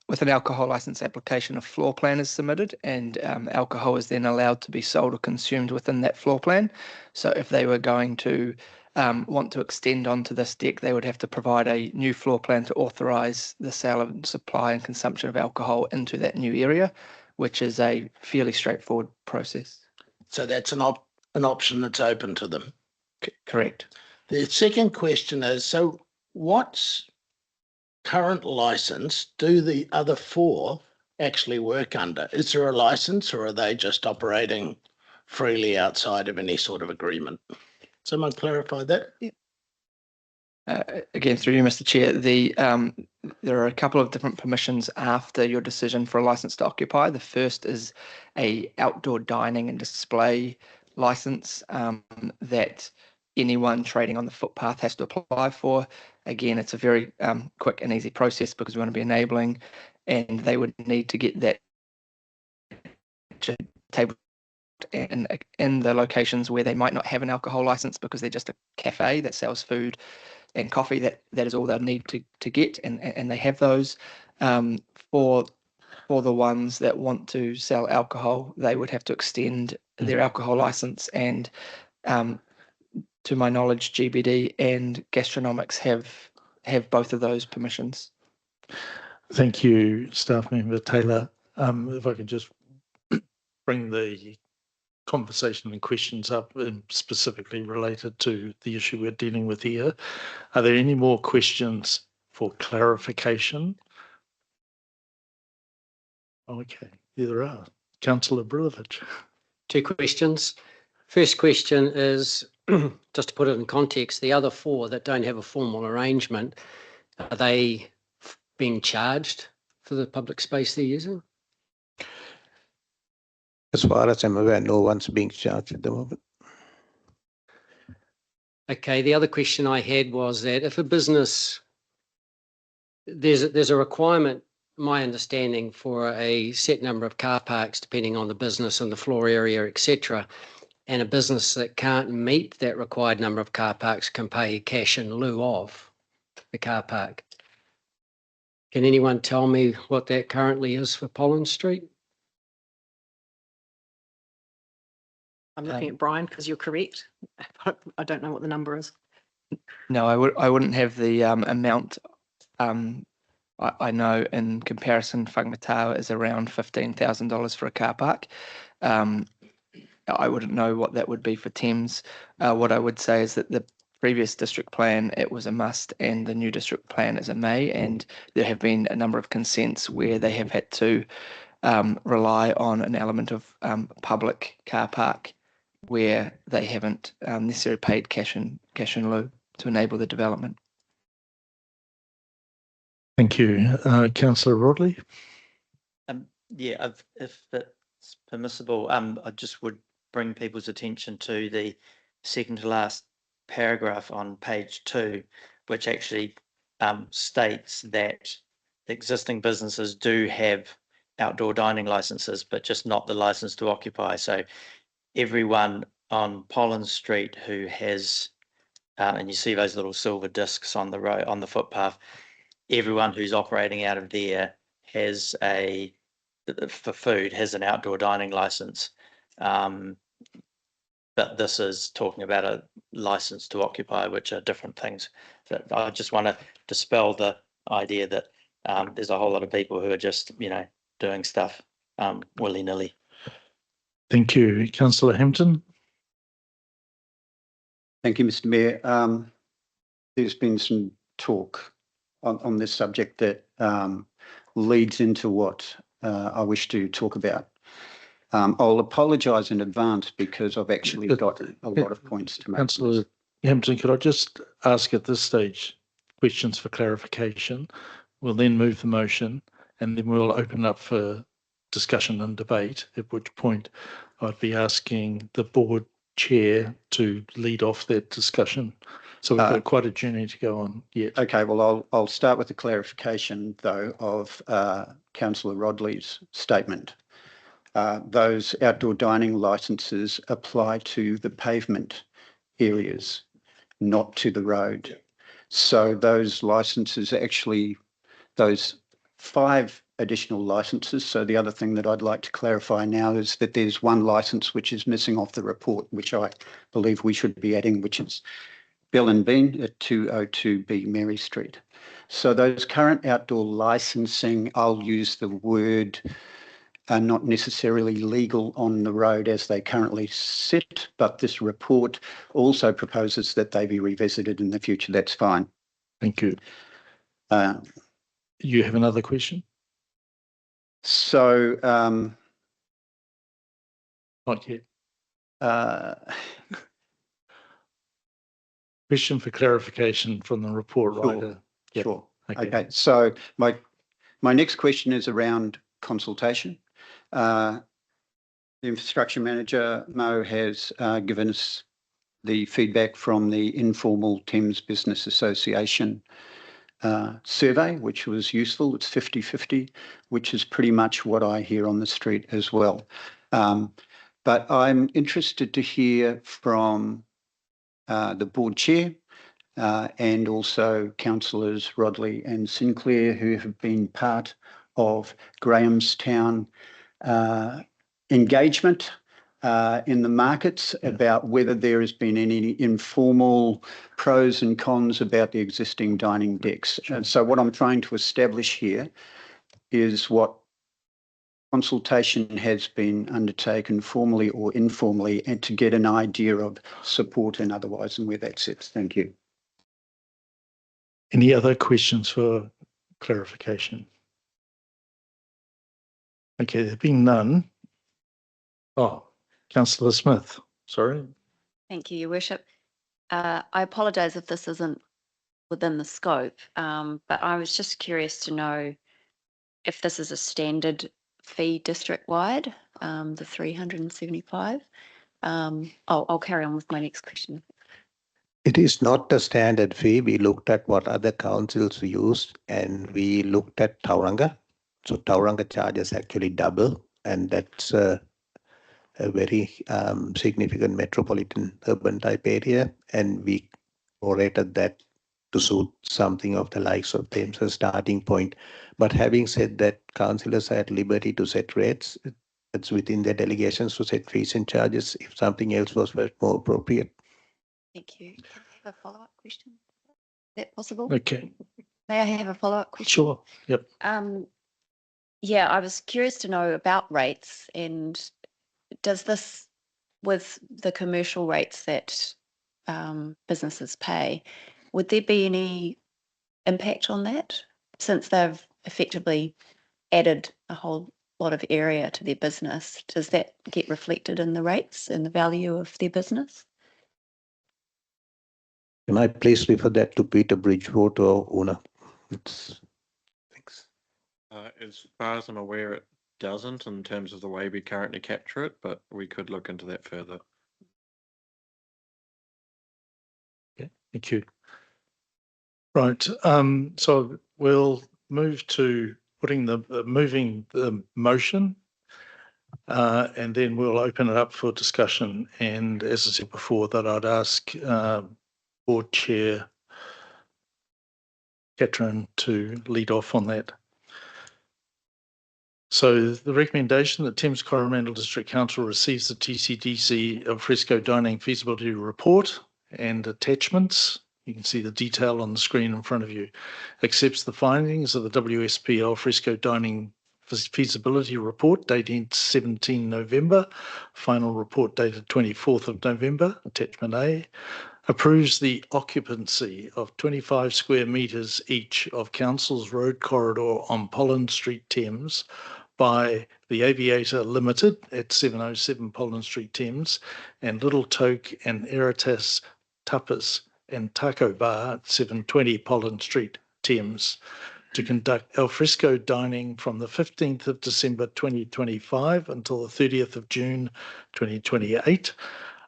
with an alcohol license application, a floor plan is submitted, and alcohol is then allowed to be sold or consumed within that floor plan. So if they were going to want to extend onto this deck, they would have to provide a new floor plan to authorise the sale and supply and consumption of alcohol into that new area, which is a fairly straightforward process. So that's an option that's open to them. Correct. The second question is, so what's current license do the other 4 actually work under? Is there a license, or are they just operating freely outside of any sort of agreement? Someone clarify that? Again, through you, Mr. Chair, there are a couple of different permissions after your decision for a license to occupy. The first is a outdoor dining and display license that anyone trading on the footpath has to apply for. Again, it's a very quick and easy process because we want to be enabling, and they would need to get that table in the locations where they might not have an alcohol license because they're just a cafe that sells food and coffee. That is all they'll need to get, and they have those. For the ones that want to sell alcohol, they would have to extend their alcohol license, and to my knowledge, GBD and gastronomics have both of those permissions. Thank you, Staff Member Taylor. If I could just bring the conversation and questions up specifically related to the issue we're dealing with here. Are there any more questions for clarification? Okay, there are. Councillor Brilovich. 2 questions. First question is, just to put it in context, the other 4 that don't have a formal arrangement, are they being charged for the public space they're using? As far as I'm aware, no one's being charged at the moment. Okay, the other question I had was that if a business, there's a requirement, my understanding, for a set number of car parks depending on the business and the floor area, etc. And a business that can't meet that required number of car parks can pay cash in lieu of the car park. Can anyone tell me what that currently is for Pollen Street? I'm looking at Brian because you're correct. I don't know what the number is. No, I wouldn't have the amount. I know in comparison, Whakamatau is around $15,000 for a car park. I wouldn't know what that would be for Thames. What I would say is that the previous district plan, it was a must, and the new district plan is a may, and there have been a number of consents where they have had to rely on an element of public car park where they haven't necessarily paid cash in lieu to enable the development. Thank you. Councillor Rodley? Yeah, if it's permissible, I just would bring people's attention to the second to last paragraph on page 2, which actually states that the existing businesses do have outdoor dining licenses, but just not the license to occupy. So everyone on Pollen Street who has, and you see those little silver discs on the road, on the footpath, everyone who's operating out of there has for food, has an outdoor dining license. But this is talking about a license to occupy, which are different things. So I just want to dispel the idea that there's a whole lot of people who are just, doing stuff willy-nilly. Thank you. Councillor Hampton? Thank you, Mr. Mayor. There's been some talk on this subject that leads into what I wish to talk about. I'll apologise in advance because I've actually got a lot of points to make. Councillor Hampton, could I just ask at this stage questions for clarification? We'll then move the motion and then we'll open up for discussion and debate, at which point I'd be asking the board chair to lead off that discussion. So we've got quite a journey to go on yet. Okay, well, I'll start with the clarification, though, of Councillor Rodley's statement. Those outdoor dining licences apply to the pavement areas, not to the road. So those licences actually, those 5 additional licences. So the other thing that I'd like to clarify now is that there's one licence which is missing off the report, which I believe we should be adding, which is Bill and Bean at 202B Mary Street. So those current outdoor licensing, I'll use the word, are not necessarily legal on the road as they currently sit, but this report also proposes that they be revisited in the future. That's fine. Thank you. You have another question? So, not yet. Question for clarification from the report writer. Yep. Sure. Okay. So my next question is around consultation. The infrastructure manager, Mo, has given us the feedback from the informal Thames Business Association survey, which was useful. It's 50-50, which is pretty much what I hear on the street as well. But I'm interested to hear from the board chair and also councillors Rodley and Sinclair, who have been part of Grahamstown engagement in the markets about whether there has been any informal pros and cons about the existing dining decks. And so what I'm trying to establish here is what consultation has been undertaken formally or informally, and to get an idea of support and otherwise and where that sits. Thank you. Any other questions for clarification? Okay, there being none. Oh, Councillor Smith, sorry. Thank you, Your Worship. I apologise if this isn't within the scope, but I was just curious to know if this is a standard fee district-wide, the 375. I'll carry on with my next question. It is not a standard fee. We looked at what other councils used and we looked at Tauranga. So Tauranga charges actually double, and that's a very significant metropolitan urban type area, and we rated that to suit something of the likes of Thames as starting point. But having said that, councillors are at liberty to set rates. It's within their delegations to set fees and charges if something else was more appropriate. Thank you. have a follow-up question? Is that possible? Okay, May I have a follow-up question? sure. Yep. Yeah, I was curious to know about rates, and does this, with the commercial rates that businesses pay, would there be any impact on that, since they've effectively added a whole lot of area to their business? Does that get reflected in the rates and the value of their business? Can I please refer that to Peter Bridgewater or Una? Thanks. As far as I'm aware, it doesn't in terms of the way we currently capture it, but we could look into that further. Okay, thank you. Right, so we'll move to moving the motion, and then we'll open it up for discussion. And as I said before, that I'd ask Board Chair Catherine to lead off on that. So the recommendation that Thames-Coromandel District Council receives the TCDC Alfresco Dining Feasibility Report and attachments. You can see the detail on the screen in front of you. Accepts the findings of the WSP Alfresco Dining Feasibility Report dated 17 November, final report dated 24th of November, attachment A. Approves the occupancy of 25 square metres each of Council's road corridor on Pollen Street, Thames, by the Aviator Limited at 707 Pollen Street, Thames, and Little Toke and Eritas Tapas and Taco Bar at 720 Pollen Street, Thames, to conduct alfresco dining from the 15th of December 2025 until the 30th of June 2028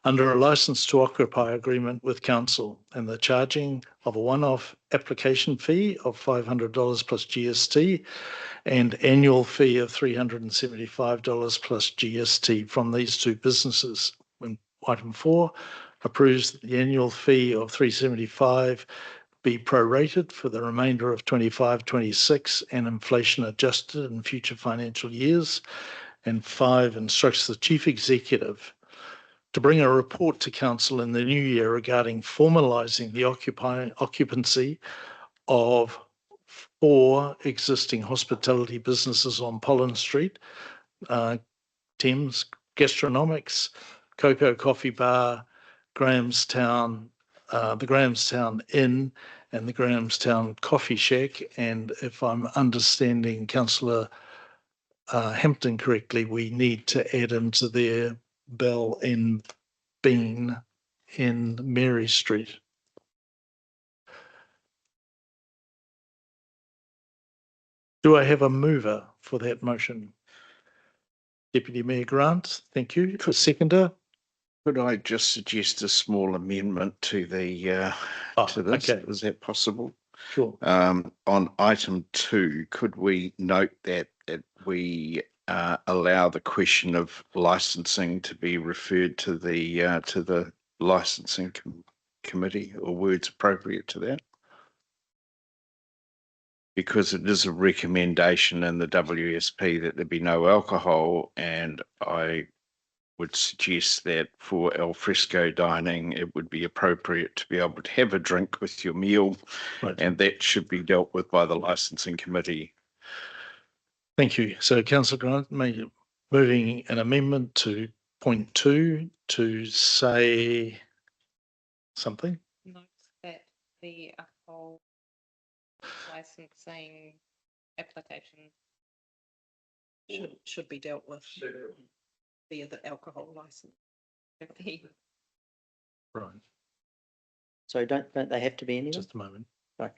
under a license to occupy agreement with Council, and the charging of a one-off application fee of $500 plus GST and annual fee of $375 plus GST from these two businesses. When item 4 approves the annual fee of $375 be prorated for the remainder of 25-26 and inflation adjusted in future financial years. And 5 instructs the Chief Executive to bring a report to Council in the new year regarding formalising the occupancy of 4 existing hospitality businesses on Pollen Street, Thames Gastronomics, Cocoa Coffee Bar, Grahamstown, the Grahamstown Inn and the Grahamstown Coffee Shack. And if I'm understanding Councillor Hampton correctly, we need to add into their Bell and Bean in Mary Street. Do I have a mover for that motion? Deputy Mayor Grant, thank you. A seconder? Could I just suggest a small amendment to the to this? Okay. Is that possible? Sure. On item 2, could we note that we allow the question of licensing to be referred to the licensing committee, or words appropriate to that? Because it is a recommendation in the WSP that there be no alcohol, and I would suggest that for alfresco dining, it would be appropriate to be able to have a drink with your meal, right, and that should be dealt with by the licensing committee. Thank you. So Councillor Grant, moving an amendment to point 2 to say something. Note that the alcohol licensing application should be dealt with via the alcohol license. Right. So don't they have to be anywhere? Just a moment. Right.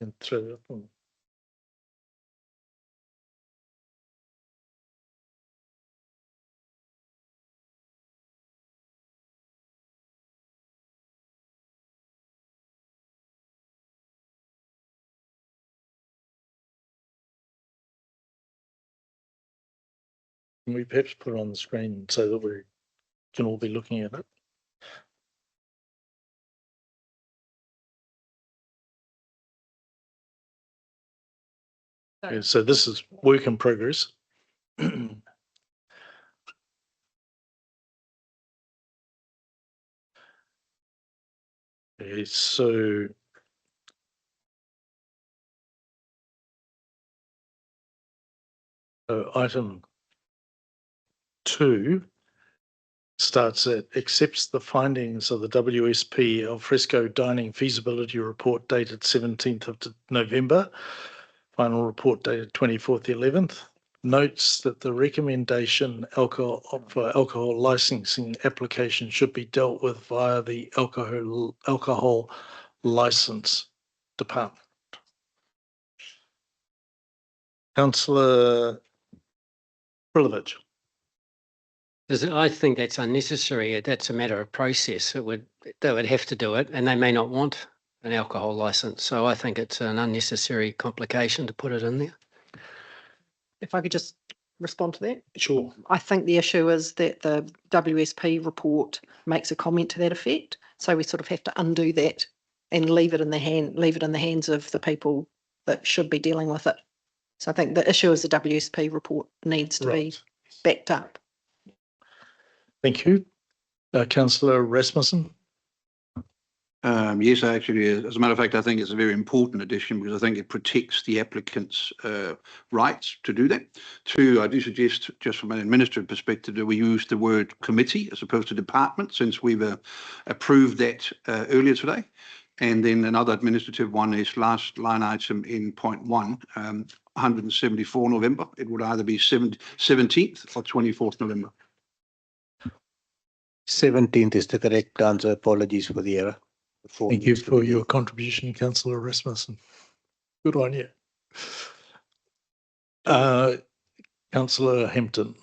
And throw it up on. Can we perhaps put it on the screen so that we can all be looking at it? Yeah, so this is work in progress. Okay, so item 2 starts at accepts the findings of the WSP Alfresco dining feasibility report dated 17th of November. Final report dated 24th the 11th. Notes that the recommendation for alcohol licensing application should be dealt with via the alcohol license department. Councillor Prilovich. I think that's unnecessary. That's a matter of process. They would have to do it, and they may not want an alcohol license. So I think it's an unnecessary complication to put it in there. If I could just respond to that. Sure. I think the issue is that the WSP report makes a comment to that effect. So we sort of have to undo that and leave it in the hands of the people that should be dealing with it. So I think the issue is the WSP report needs to be backed up. Thank you. Councillor Rasmussen. Yes, actually, as a matter of fact, I think it's a very important addition because I think it protects the applicant's rights to do that. 2, I do suggest, just from an administrative perspective, that we use the word committee as opposed to department, since we've approved that earlier today. And then another administrative one is last line item in point 1, 174 November. It would either be 17th or 24th November. 17th is the correct answer. Apologies for the error. Thank you for your contribution, Councillor Rasmussen. Good on you. Councillor Hampton.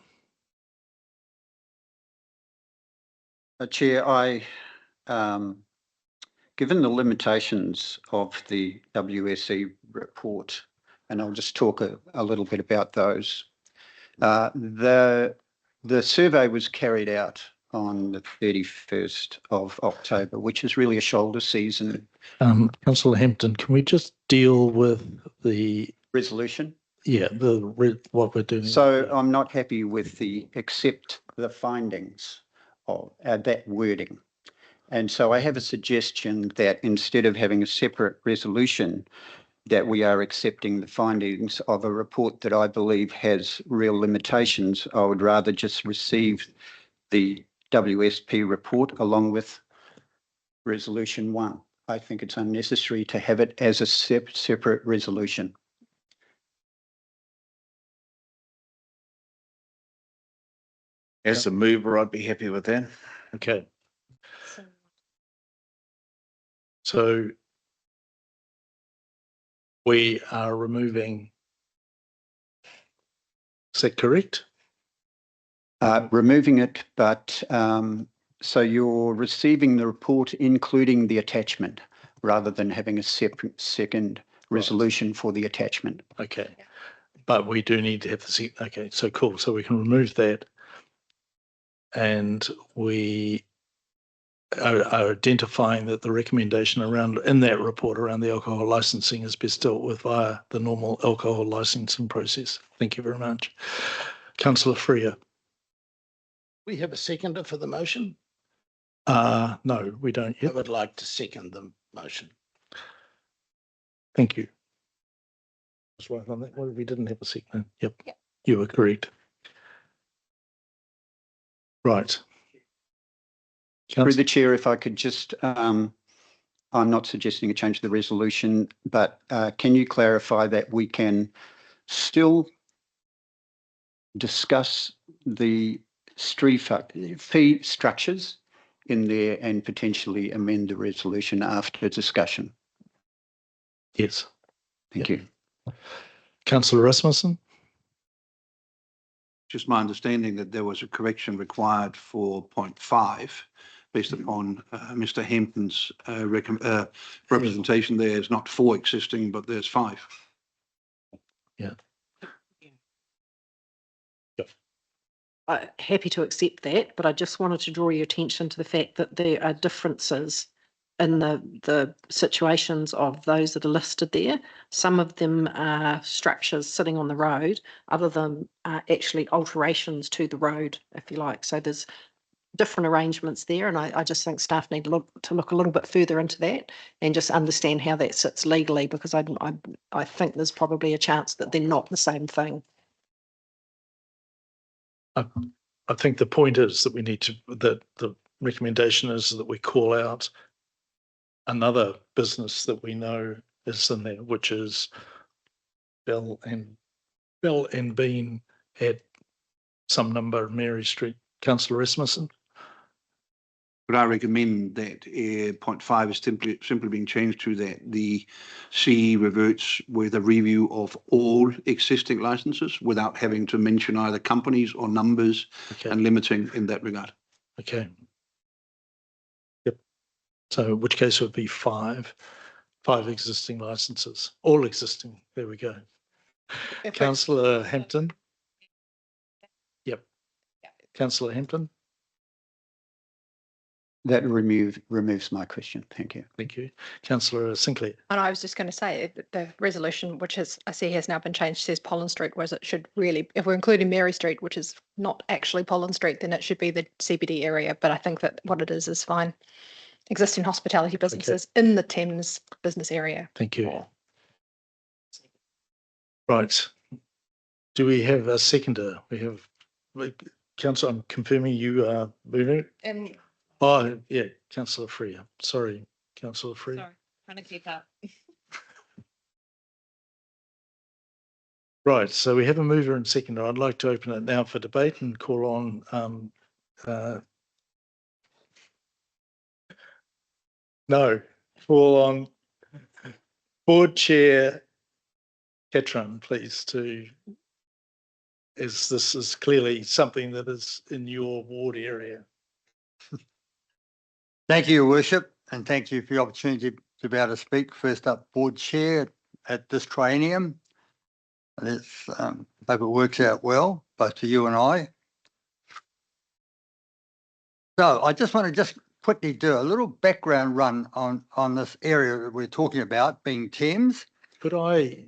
Chair, given the limitations of the WSE report, and I'll just talk a little bit about those. The survey was carried out on the 31st of October, which is really a shoulder season. Councillor Hampton, can we just deal with the resolution? Yeah, what we're doing. So I'm not happy with the accept the findings of that wording. And so I have a suggestion that instead of having a separate resolution, that we are accepting the findings of a report that I believe has real limitations. I would rather just receive the WSP report along with resolution 1. I think it's unnecessary to have it as a separate resolution. As a mover, I'd be happy with that. Okay. So we are removing, is that correct? Removing it, but so you're receiving the report including the attachment rather than having a separate second resolution for the attachment. Okay, but we do need to have the okay, so cool. So we can remove that, and we are identifying that the recommendation around in that report around the alcohol licensing is best dealt with via the normal alcohol licensing process. Thank you very much. Councillor Freer. We have a seconder for the motion? No, we don't yet. I would like to second the motion. Thank you. That's right on that one. We didn't have a second. Yep. You were correct. Right. Through the chair, if I could just, I'm not suggesting a change to the resolution, but can you clarify that we can still discuss the fee structures in there and potentially amend the resolution after discussion? Yes. Thank you. Councillor Rasmussen. Just my understanding that there was a correction required for point 5 based upon Mr. Hampton's representation. There is not 4 existing, but there's 5. Yeah. happy to accept that, but I just wanted to draw your attention to the fact that there are differences in the situations of those that are listed there. Some of them are structures sitting on the road, other of them are actually alterations to the road, if you like. So there's different arrangements there, and I just think staff need to look a little bit further into that and just understand how that sits legally, because I think there's probably a chance that they're not the same thing. I think the point is that that the recommendation is that we call out another business that we know is in there, which is Bell and Bean at some number of Mary Street. Councillor Rasmussen. But I recommend that point 5 is simply being changed to that the CE reverts with a review of all existing licenses without having to mention either companies or numbers, and limiting in that regard. Okay. Yep. So in which case it would be five existing licenses, all existing. There we go. Councillor Hampton. Yep. Councillor Hampton. That removes my question. Thank you. Thank you. Councillor Sinclair. And I was just going to say the resolution, which I see has now been changed, says Pollen Street, whereas it should really, if we're including Mary Street, which is not actually Pollen Street, then it should be the CBD area. But I think that what it is fine. Existing hospitality businesses in the Thames business area. Thank you. Right. Do we have a seconder? We have, Councillor, I'm confirming you are moving. Oh, yeah, Councillor Freer. Sorry, Councillor Freer. Sorry, trying to keep up. Right, so we have a mover and seconder. I'd like to open it now for debate and call on call on Board Chair Ketron, please, as this is clearly something that is in your ward area. Thank you, Your Worship, and thank you for the opportunity to be able to speak. First up, Board Chair at this triennium. Let's hope it works out well, both to you and I. So I just want to quickly do a little background run on this area that we're talking about, being Thames. Could I,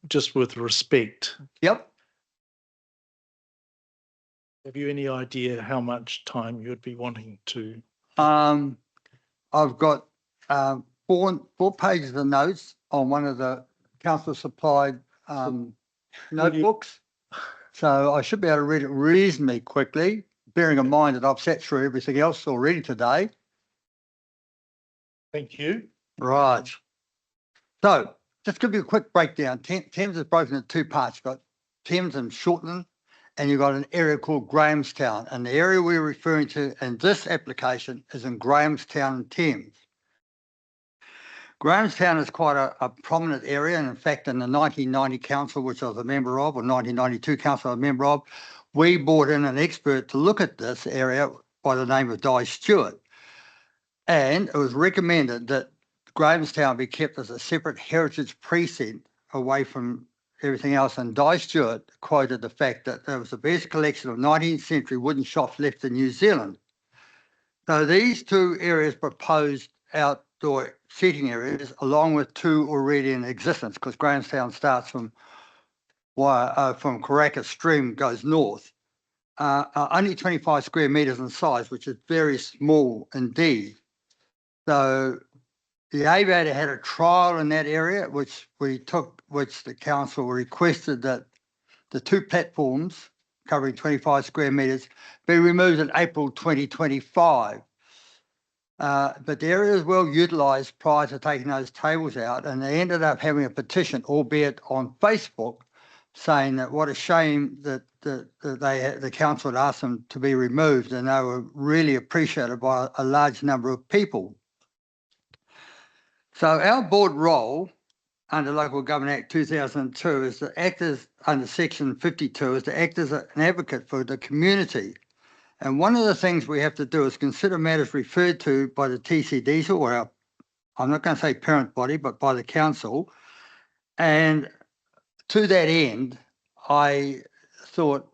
just with respect. Yep. Have you any idea how much time you'd be wanting to? I've got 4 pages of notes on one of the council supplied notebooks. So I should be able to read it reasonably quickly, bearing in mind that I've sat through everything else already today. Thank you. Right. So just give you a quick breakdown. Thames is broken into 2 parts. You've got Thames and Shortland, and you've got an area called Grahamstown. And the area we're referring to in this application is in Grahamstown, Thames. Grahamstown is quite a prominent area, and in fact, in the 1990 council, which I was a member of, or 1992 council I was a member of, we brought in an expert to look at this area by the name of Di Stewart. And it was recommended that Grahamstown be kept as a separate heritage precinct away from everything else. And Di Stewart quoted the fact that there was the best collection of 19th century wooden shops left in New Zealand. So these 2 areas proposed outdoor seating areas, along with 2 already in existence, because Grahamstown starts from Karakia Stream, goes north, only 25 square metres in size, which is very small indeed. So the aviator had a trial in that area, which the council requested that the 2 platforms covering 25 square metres be removed in April 2025. But the area is well utilised prior to taking those tables out, and they ended up having a petition, albeit on Facebook, saying that what a shame that the council had asked them to be removed, and they were really appreciated by a large number of people. So our board role under Local Government Act 2002 is to act as, under Section 52, is to act as an advocate for the community. And one of the things we have to do is consider matters referred to by the TCDs, or I'm not going to say parent body, but by the council. And to that end, I thought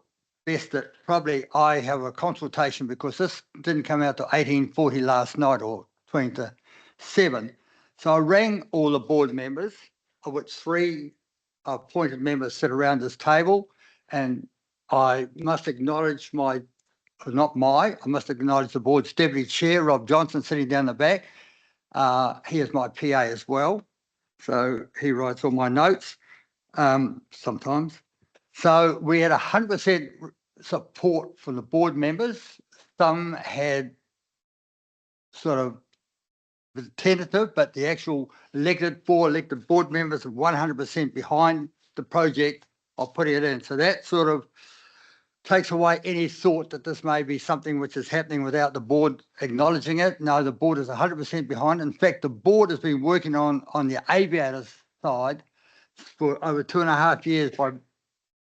best that probably I have a consultation, because this didn't come out to 1840 last night or 20 to 7. So I rang all the board members, of which 3 appointed members sit around this table, and I must acknowledge I must acknowledge the board's deputy chair, Rob Johnson, sitting down the back. He is my PA as well, so he writes all my notes sometimes. So we had 100% support from the board members. Some had sort of tentative, but the actual 4 elected board members are 100% behind the project of putting it in. So that sort of takes away any thought that this may be something which is happening without the board acknowledging it. No, the board is 100% behind. In fact, the board has been working on the aviators side for over 2.5 years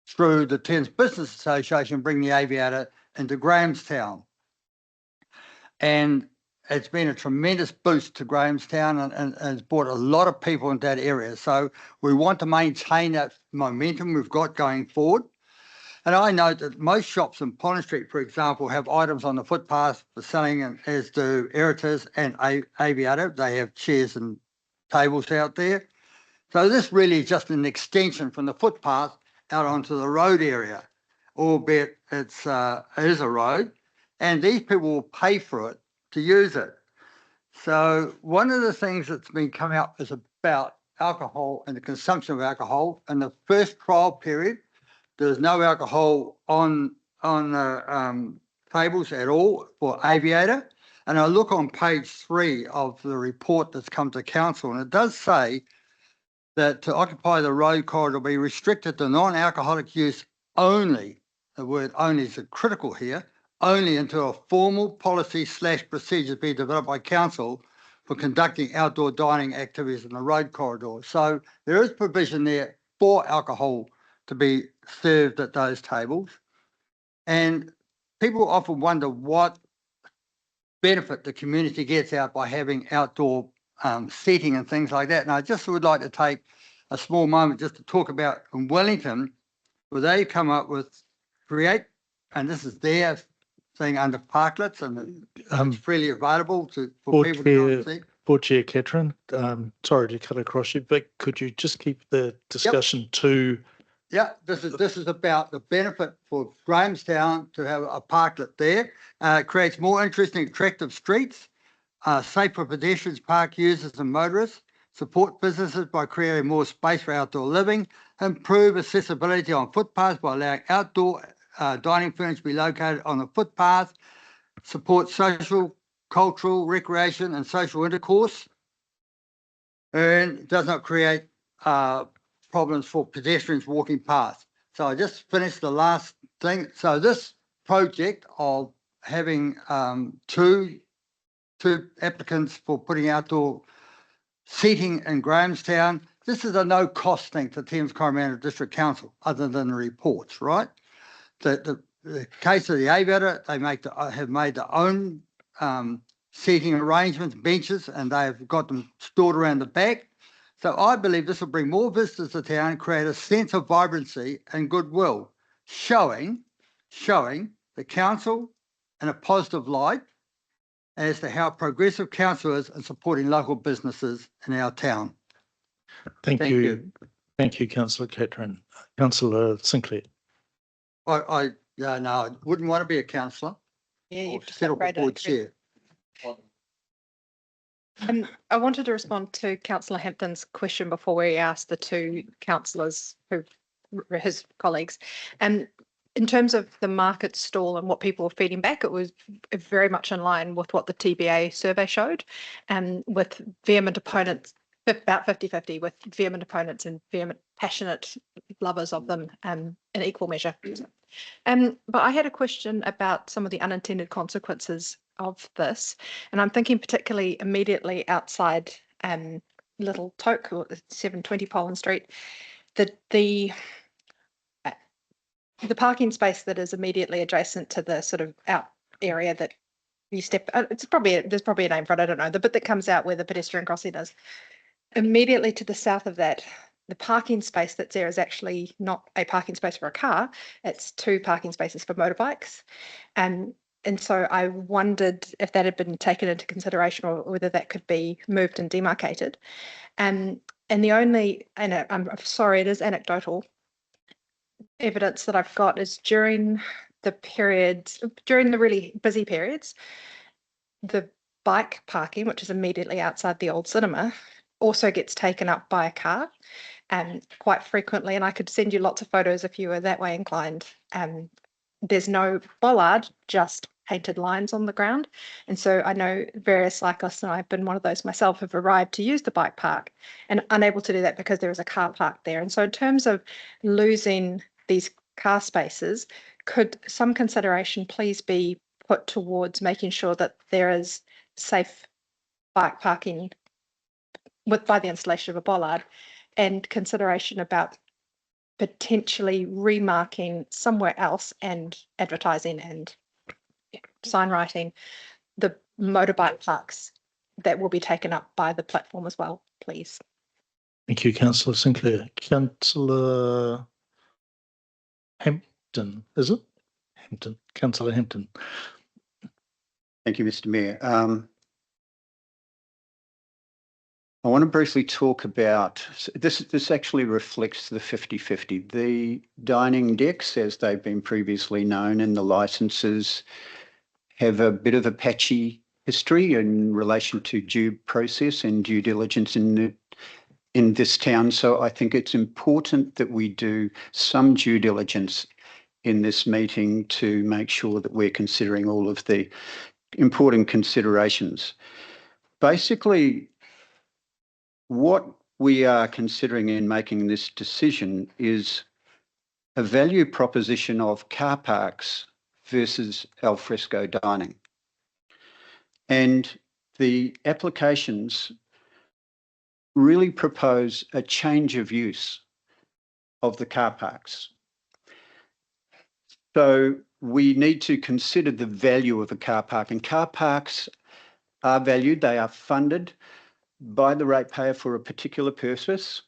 through the Thames Business Association, bringing the aviator into Grahamstown. And it's been a tremendous boost to Grahamstown, and it's brought a lot of people into that area. So we want to maintain that momentum we've got going forward. And I know that most shops in Pollen Street, for example, have items on the footpath for selling, and as do Eritas and Aviator. They have chairs and tables out there. So this really is just an extension from the footpath out onto the road area, albeit it is a road, and these people will pay for it to use it. So one of the things that's been coming up is about alcohol and the consumption of alcohol. In the first trial period, there's no alcohol on the tables at all for Aviator. And I look on page 3 of the report that's come to council, and it does say that to occupy the road corridor be restricted to non-alcoholic use only. The word only is critical here. Only until a formal policy/procedure be developed by council for conducting outdoor dining activities in the road corridor. So there is provision there for alcohol to be served at those tables. And people often wonder what benefit the community gets out by having outdoor seating and things like that. And I just would like to take a small moment just to talk about in Wellington, where they come up with and this is their thing under parklets, and it's freely available for people to come and see. Board Chair Catherine, sorry to cut across you, but could you just keep the discussion to... Yeah, this is about the benefit for Grahamstown to have a parklet there. It creates more interesting, attractive streets, safe for pedestrians, park users and motorists, support businesses by creating more space for outdoor living, improve accessibility on footpaths by allowing outdoor dining furniture to be located on the footpath, support social, cultural, recreation and social intercourse, and does not create problems for pedestrians walking past. So I just finished the last thing. So this project of having two applicants for putting outdoor seating in Grahamstown, this is a no cost thing to Thames-Coromandel District Council other than the reports, right? The case of the Aviator, they have made their own seating arrangements, benches, and they've got them stored around the back. So I believe this will bring more visitors to town, create a sense of vibrancy and goodwill, showing the council in a positive light as to how progressive council is in supporting local businesses in our town. Thank you. Thank you, Councillor Catherine. Councillor Sinclair. I wouldn't want to be a councillor. Yeah, you've just settle for board chair. I wanted to respond to Councillor Hampton's question before we asked the 2 councillors who his colleagues. And in terms of the market stall and what people were feeding back, it was very much in line with what the TBA survey showed, and with vehement opponents, about 50-50, with vehement opponents and vehement passionate lovers of them in equal measure. But I had a question about some of the unintended consequences of this, and I'm thinking particularly immediately outside Little Toke, or 720 Pollen Street, the parking space that is immediately adjacent to the sort of out area that you step. There's probably a name for it. I don't know, the bit that comes out where the pedestrian crossing is. Immediately to the south of that, the parking space that's there is actually not a parking space for a car, it's 2 parking spaces for motorbikes. And so I wondered if that had been taken into consideration or whether that could be moved and demarcated. And I'm sorry, it is anecdotal evidence that I've got is during the really busy periods, the bike parking, which is immediately outside the old cinema, also gets taken up by a car quite frequently. And I could send you lots of photos if you were that way inclined. There's no bollard, just painted lines on the ground. And so I know various cyclists, and I've been one of those myself, have arrived to use the bike park and unable to do that because there is a car park there. And so in terms of losing these car spaces, could some consideration please be put towards making sure that there is safe bike parking by the installation of a bollard, and consideration about potentially remarking somewhere else and advertising and sign writing the motorbike parks that will be taken up by the platform as well, please. Thank you, Councillor Sinclair. Councillor Hampton, is it? Hampton, Councillor Hampton. Thank you, Mr. Mayor. I want to briefly talk about this actually reflects the 50-50. The dining decks, as they've been previously known, and the licenses have a bit of a patchy history in relation to due process and due diligence in this town. So I think it's important that we do some due diligence in this meeting to make sure that we're considering all of the important considerations. Basically, what we are considering in making this decision is a value proposition of car parks versus alfresco dining. And the applications really propose a change of use of the car parks. So we need to consider the value of a car park, and car parks are valued, they are funded by the ratepayer for a particular purpose.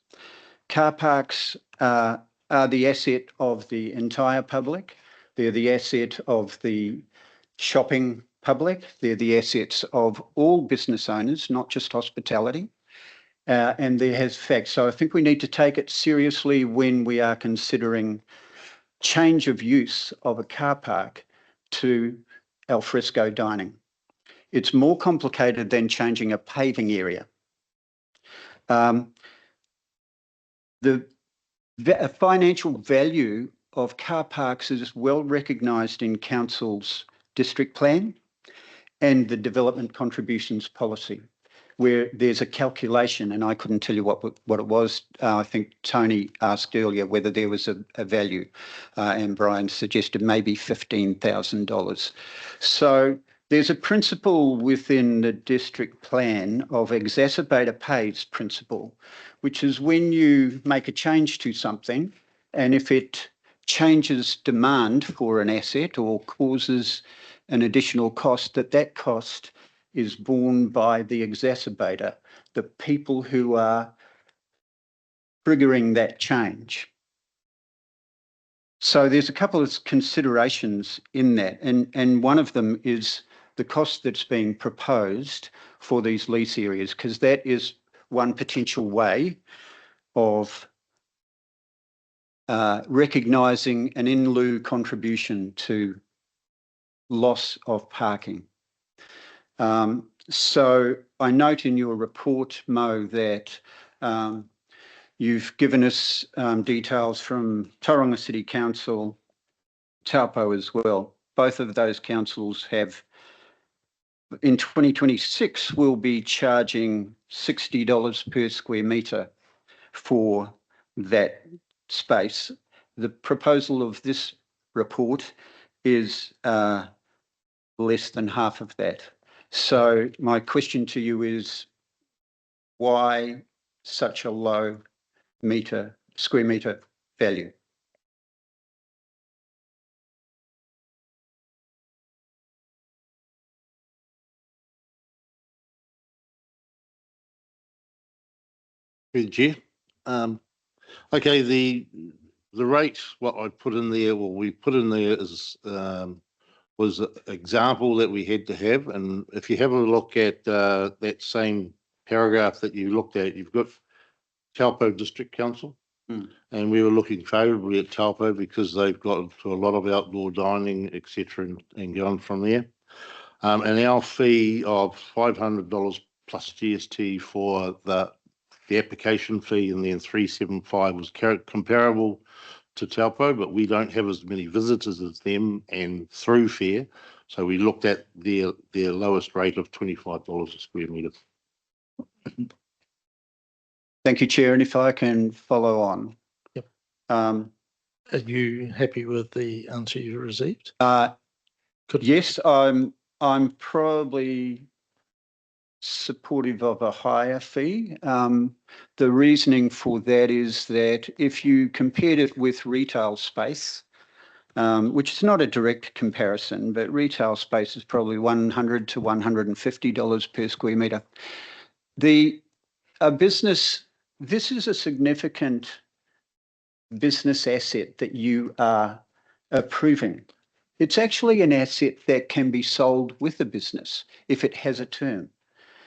Car parks are the asset of the entire public. They're the asset of the shopping public. They're the assets of all business owners, not just hospitality. And there has facts. So I think we need to take it seriously when we are considering change of use of a car park to alfresco dining. It's more complicated than changing a paving area. The financial value of car parks is well recognised in Council's district plan and the development contributions policy, where there's a calculation, and I couldn't tell you what it was. I think Tony asked earlier whether there was a value, and Brian suggested maybe $15,000. So there's a principle within the district plan of exacerbator pays principle, which is when you make a change to something, and if it changes demand for an asset or causes an additional cost, that cost is borne by the exacerbator, the people who are triggering that change. So there's a couple of considerations in that, and one of them is the cost that's being proposed for these lease areas, because that is one potential way of recognising an in lieu contribution to loss of parking. So I note in your report, Mo, that you've given us details from Tauranga City Council, Taupo as well. Both of those councils have, in 2026, will be charging $60 per square metre for that space. The proposal of this report is less than half of that. So my question to you is, why such a low square metre value? Through the chair. Okay, the rate, what I put in there, well, we put in there is, was an example that we had to have. And if you have a look at that same paragraph that you looked at, you've got Taupo District Council. And we were looking favourably at Taupo because they've got to a lot of outdoor dining, etc., and going from there. And our fee of $500 plus GST for the application fee, and then 375 was comparable to Taupo, but we don't have as many visitors as them and through fare. So we looked at their lowest rate of $25 a square metre. Thank you, Chair. And if I can follow on. Yep. Are you happy with the answer you received? Yes, I'm probably supportive of a higher fee. The reasoning for that is that if you compared it with retail space, which is not a direct comparison, but retail space is probably $100 to $150 per square metre. This is a significant business asset that you are approving. It's actually an asset that can be sold with a business if it has a term.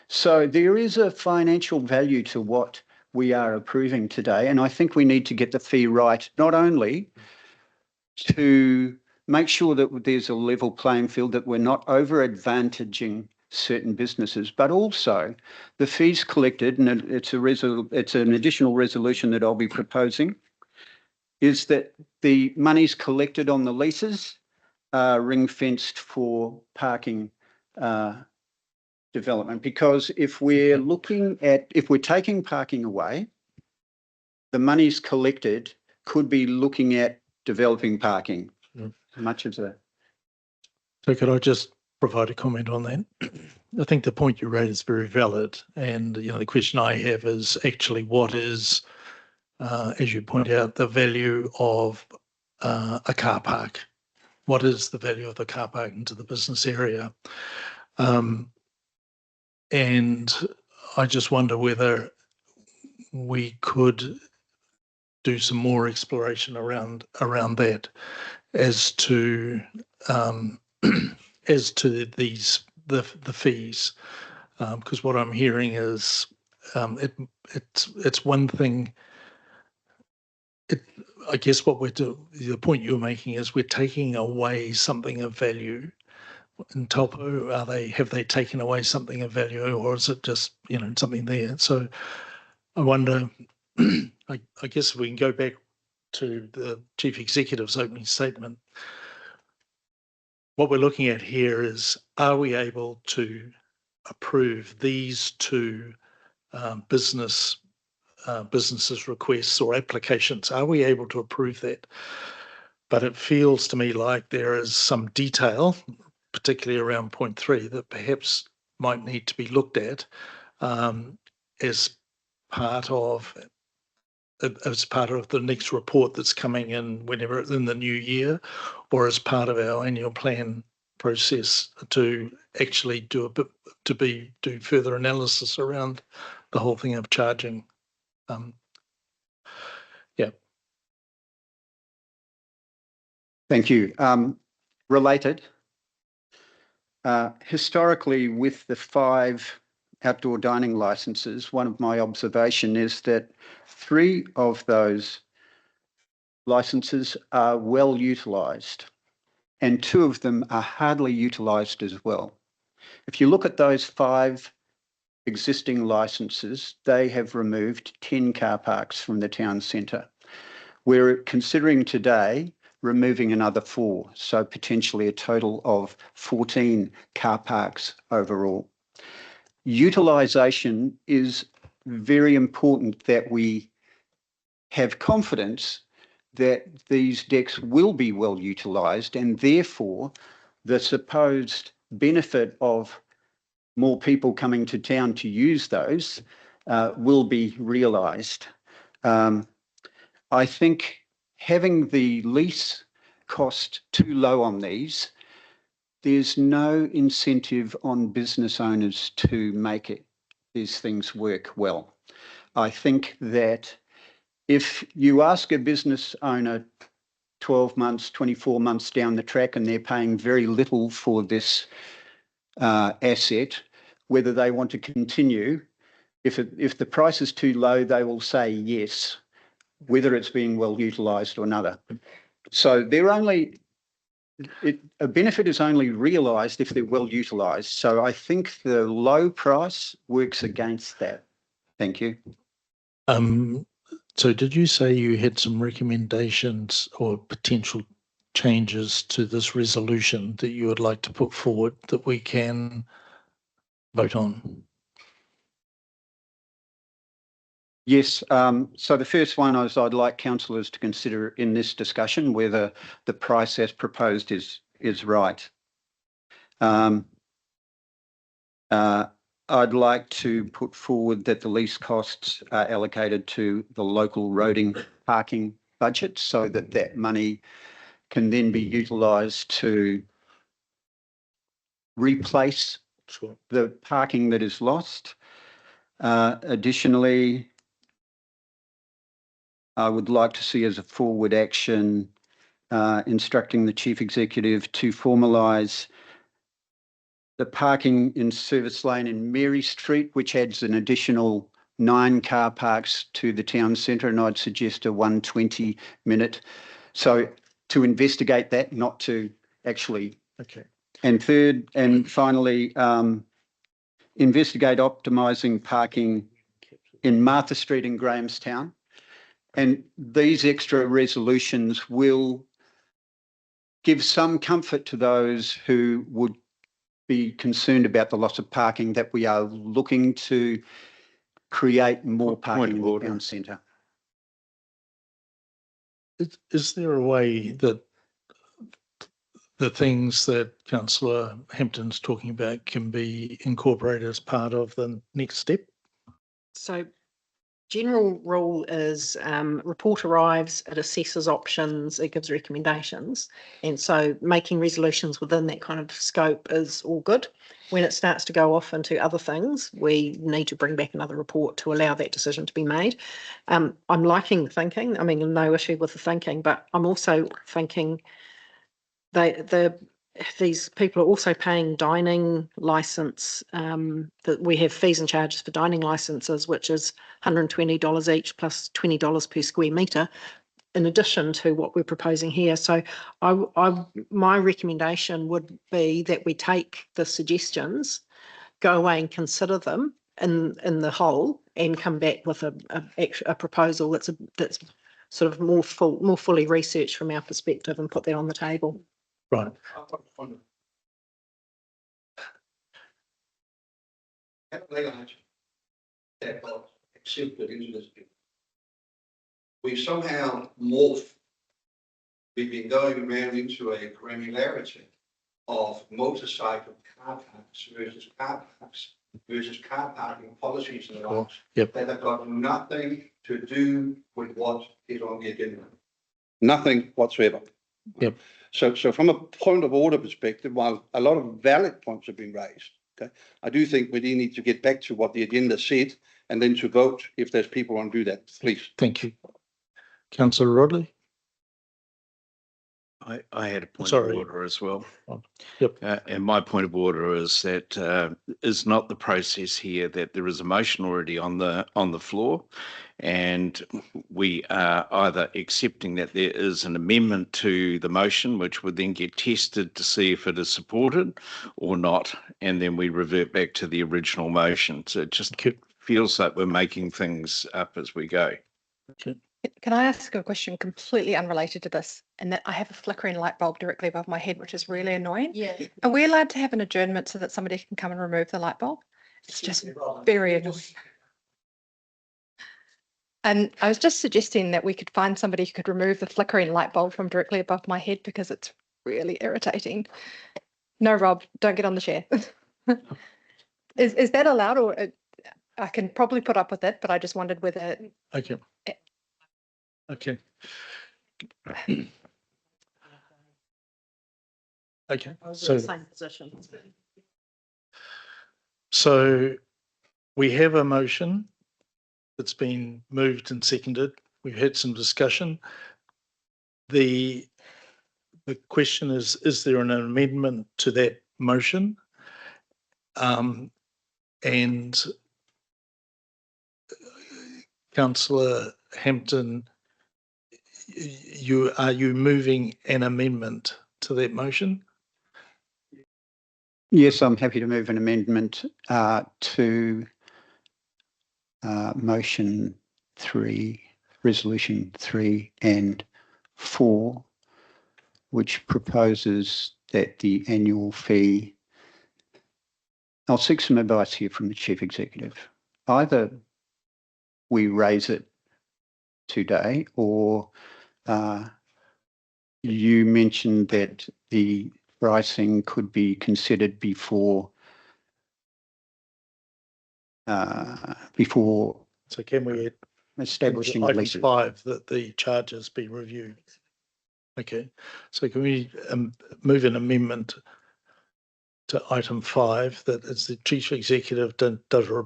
So there is a financial value to what we are approving today, and I think we need to get the fee right, not only to make sure that there's a level playing field, that we're not over-advantaging certain businesses, but also the fees collected, and it's an additional resolution that I'll be proposing, is that the monies collected on the leases are ring-fenced for parking development, because if we're taking parking away, the monies collected could be looking at developing parking. Much of that. So could I just provide a comment on that? I think the point you raised is very valid, and the question I have is actually what is, as you point out, the value of a car park? What is the value of the car park into the business area? And I just wonder whether we could do some more exploration around that as to the fees, because what I'm hearing is it's one thing. I guess the point you're making is we're taking away something of value. In Taupo, have they taken away something of value, or is it just something there? So I wonder. I guess we can go back to the Chief Executive's opening statement. What we're looking at here is, are we able to approve these two businesses' requests or applications? Are we able to approve that? But it feels to me like there is some detail, particularly around point 3, that perhaps might need to be looked at as part of the next report that's coming in whenever in the new year, or as part of our annual plan process, to actually do further analysis around the whole thing of charging. Yeah. Thank you. Related, historically, with the 5 outdoor dining licenses, one of my observations is that 3 of those licenses are well utilised, and 2 of them are hardly utilised as well. If you look at those 5 existing licenses, they have removed 10 car parks from the town centre. We're considering today removing another 4, so potentially a total of 14 car parks overall. Utilisation is very important, that we have confidence that these decks will be well utilised, and therefore the supposed benefit of more people coming to town to use those will be realised. I think having the lease cost too low on there's no incentive on business owners to make these things work well. I think that if you ask a business owner 12 months, 24 months down the track, and they're paying very little for this asset, whether they want to continue, if the price is too low, they will say yes, whether it's being well utilised or another. So they're only, a benefit is only realised if they're well utilised. So I think the low price works against that. Thank you. So did you say you had some recommendations or potential changes to this resolution that you would like to put forward that we can vote on? Yes, so the first one is I'd like councillors to consider in this discussion whether the price as proposed is right. I'd like to put forward that the lease costs are allocated to the local roading parking budget so that that money can then be utilised to replace the parking that is lost. Additionally, I would like to see as a forward action instructing the Chief Executive to formalise the parking in Service Lane in Mary Street, which adds an additional 9 car parks to the town centre, and I'd suggest a 120-minute. So to investigate that, not to actually. Okay. And third and finally, investigate optimising parking in Martha Street in Grahamstown. And these extra resolutions will give some comfort to those who would be concerned about the loss of parking, that we are looking to create more parking in the town centre. Is there a way that the things that Councillor Hampton's talking about can be incorporated as part of the next step? So general rule is report arrives, it assesses options, it gives recommendations. And so making resolutions within that kind of scope is all good. When it starts to go off into other things, we need to bring back another report to allow that decision to be made. I'm liking the thinking. I mean, no issue with the thinking, but I'm also thinking these people are also paying dining licence, that we have fees and charges for dining licences, which is $120 each plus $20 per square metre, in addition to what we're proposing here. So my recommendation would be that we take the suggestions, go away and consider them in the whole, and come back with a proposal that's sort of more fully researched from our perspective, and put that on the table. Right. Accepted into this. We somehow morphed. We've been going around into a granularity of motorcycle car parks versus car parking policies and the likes that have got nothing to do with what is on the agenda. Nothing whatsoever. Yep. So from a point of order perspective, while a lot of valid points have been raised, okay, I do think we do need to get back to what the agenda said, and then to vote if there's people want to do that, please. Thank you. Councillor Rodley? I had a point of order as well. Yep. And my point of order is that is not the process here, that there is a motion already on the floor, and we are either accepting that there is an amendment to the motion, which would then get tested to see if it is supported or not, and then we revert back to the original motion. So it just feels like we're making things up as we go. Okay. Can I ask a question completely unrelated to this? And that I have a flickering light bulb directly above my head, which is really annoying. Yeah. Are we allowed to have an adjournment so that somebody can come and remove the light bulb? It's just very annoying. And I was just suggesting that we could find somebody who could remove the flickering light bulb from directly above my head, because it's really irritating. No, Rob, don't get on the chair. Is that allowed, or I can probably put up with it, but I just wondered whether. Okay. Okay. Okay. Same position. So we have a motion that's been moved and seconded we've had some discussion. The question is there an amendment to that motion? And Councillor Hampton, are you moving an amendment to that motion? Yes, I'm happy to move an amendment to motion 3, resolution 3 and 4, which proposes that the annual fee, I'll seek some advice here from the Chief Executive. Either we raise it today, or you mentioned that the pricing could be considered before So can we establishing item leases. 5 that the charges be reviewed? Okay, so can we move an amendment to item 5 that as the Chief Executive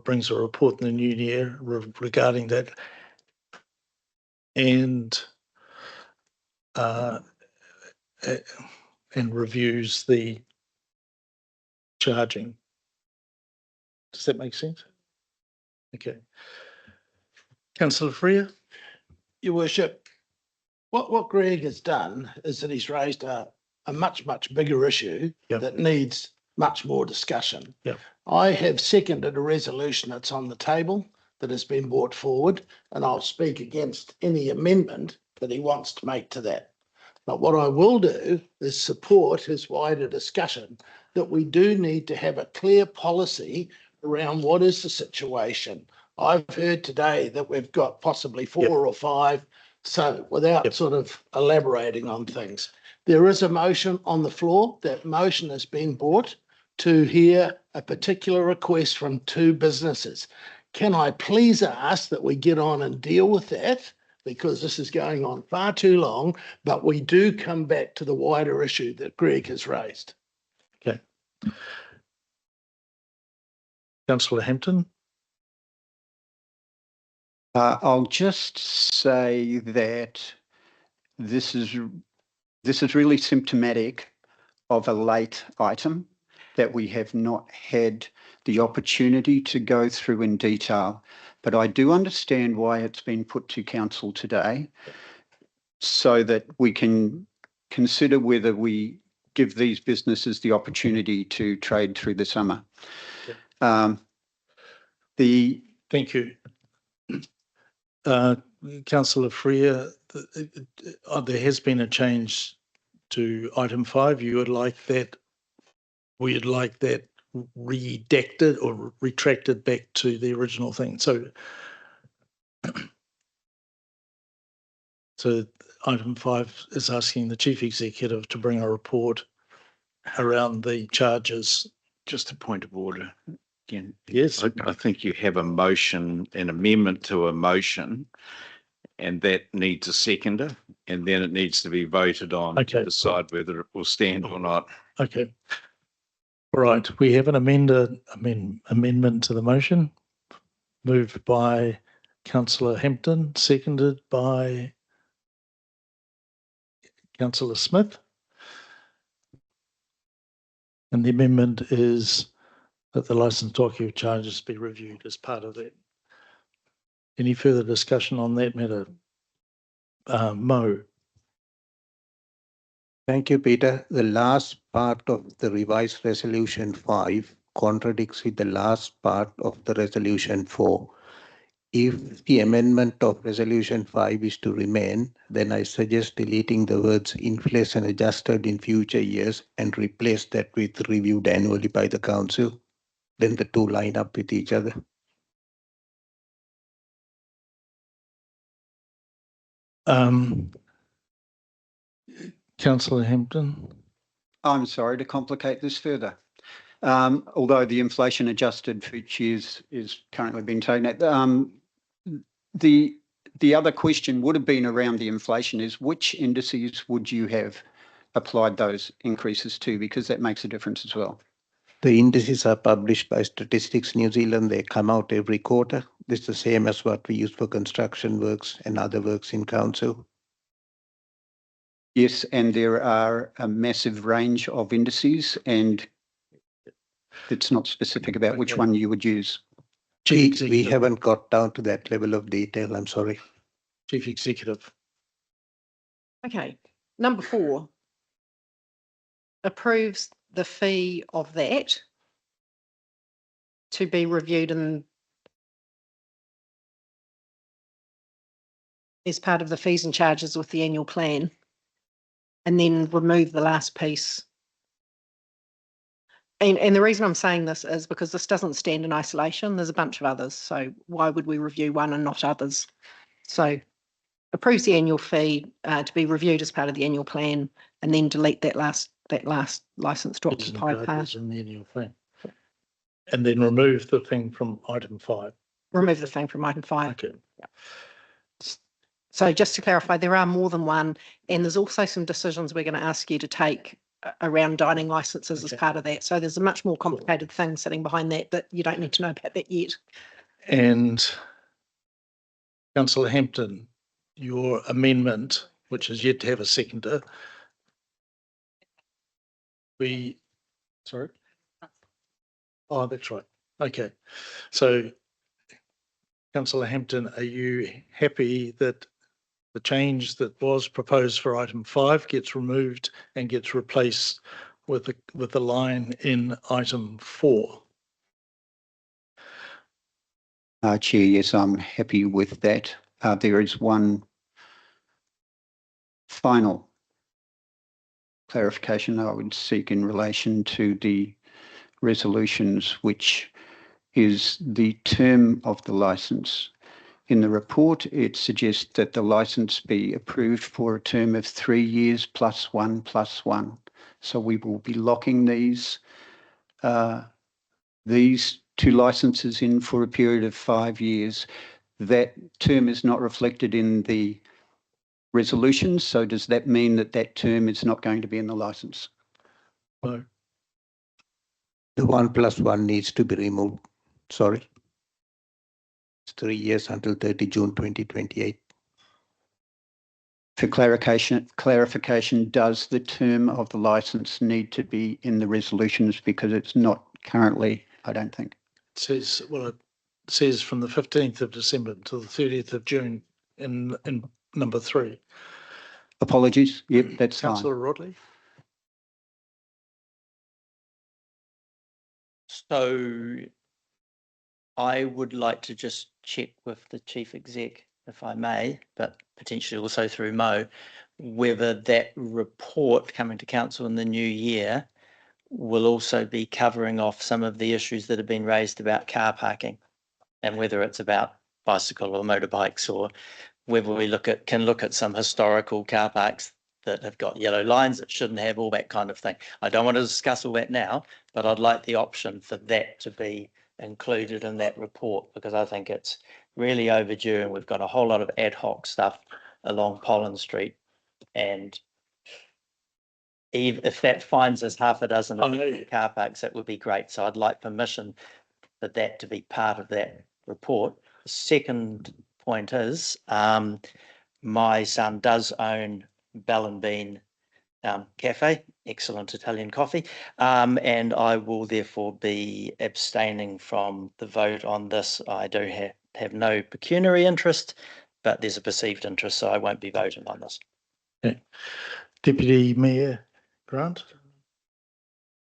brings a report in the new year regarding that, and reviews the charging. Does that make sense? Okay. Councillor Freer? Your Worship, what Greg has done is that he's raised a much bigger issue that needs much more discussion. Yep. I have seconded a resolution that's on the table that has been brought forward, and I'll speak against any amendment that he wants to make to that. But what I will do is support his wider discussion that we do need to have a clear policy around what is the situation. I've heard today that we've got possibly 4 or 5. So without sort of elaborating on things, there is a motion on the floor. That motion has been brought to hear a particular request from 2 businesses. Can I please ask that we get on and deal with that? Because this is going on far too long, but we do come back to the wider issue that Greg has raised. Okay. Councillor Hampton? I'll just say that this is really symptomatic of a late item that we have not had the opportunity to go through in detail. But I do understand why it's been put to council today, so that we can consider whether we give these businesses the opportunity to trade through the summer. Thank you. Councillor Freer, there has been a change to item 5. You would like that, we'd like that redacted or retracted back to the original thing. So item 5 is asking the Chief Executive to bring a report around the charges. Just a point of order. Again, yes, I think you have a motion, an amendment to a motion, and that needs a seconder, and then it needs to be voted on to decide whether it will stand or not. Okay. All right. We have an amendment to the motion, moved by Councillor Hampton, seconded by Councillor Smith. And the amendment is that the licence document charges be reviewed as part of that. Any further discussion on that matter? Mo? Thank you, Peter. The last part of the revised resolution 5 contradicts with the last part of the resolution 4. If the amendment of resolution 5 is to remain, then I suggest deleting the words inflation adjusted in future years and replace that with reviewed annually by the council. Then the two line up with each other. Councillor Hampton? I'm sorry to complicate this further. Although the inflation adjusted for each year is currently being taken at, the other question would have been around the inflation is which indices would you have applied those increases to, because that makes a difference as well. The indices are published by Statistics New Zealand. They come out every quarter. this the same as what we use for construction works and other works in council? Yes, and there are a massive range of indices, and it's not specific about which Okay. one you would use. Chief We Executive. haven't got down to that level of detail, I'm sorry. Chief Executive. Okay, number 4. Approves the fee of that to be reviewed and as part of the fees and charges with the annual plan, and then remove the last piece. And the reason I'm saying this is because this doesn't stand in isolation. There's a bunch of others. So why would we review one and not others? So approves the annual fee to be reviewed as part of the annual plan, and then delete that last license to occupy part. In the annual plan. And then remove the thing from item 5. Remove the thing from item 5. Okay. So just to clarify, there are more than one, and there's also some decisions we're going to ask you to take around dining licenses as part of that. So there's a much more complicated thing sitting behind that you don't need to know about that yet. And Councillor Hampton, your amendment, which is yet to have a seconder. Sorry? Oh, that's right. Okay. So Councillor Hampton, are you happy that the change that was proposed for item 5 gets removed and gets replaced with the line in item 4? Chair, yes, I'm happy with that. There is one final clarification I would seek in relation to the resolutions, which is the term of the licence. In the report, it suggests that the licence be approved for a term of 3 years plus 1 plus 1. So we will be locking these 2 licences in for a period of 5 years. That term is not reflected in the resolution. So does that mean that that term is not going to be in the licence? No. The 1 plus 1 needs to be removed. Sorry. It's 3 years until 30 June 2028. For clarification, does the term of the licence need to be in the resolutions, because it's not currently, I don't think. It says, well, it says from the 15th of December to the 30th of June in number 3. Apologies. Yep, that's fine. Councillor Rodley. So I would like to just check with the chief exec, if I may, but potentially also through Mo, whether that report coming to council in the new year will also be covering off some of the issues that have been raised about car parking, and whether it's about bicycle or motorbikes, or whether we can look at some historical car parks that have got yellow lines that shouldn't have, all that kind of thing. I don't want to discuss all that now, but I'd like the option for that to be included in that report, because I think it's really overdue, and we've got a whole lot of ad hoc stuff along Pollen Street. And if that finds us half a dozen car parks, that would be great. So I'd like permission for that to be part of that report. The second point is, my son does own Bell and Bean Cafe, excellent Italian coffee, and I will therefore be abstaining from the vote on this. I do have no pecuniary interest, but there's a perceived interest, so I won't be voting on this. Okay. Deputy Mayor Grant.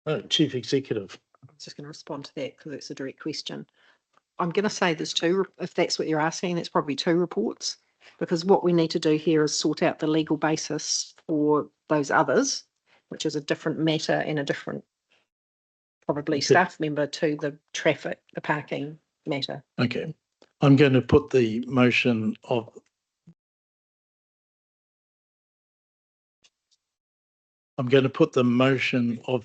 Oh, Chief Executive. I was just going to respond to that because it's a direct question. I'm going to say there's 2, if that's what you're asking, that's probably 2 reports, because what we need to do here is sort out the legal basis for those others, which is a different matter and a different probably staff member to the parking matter. Okay. I'm going to put the motion of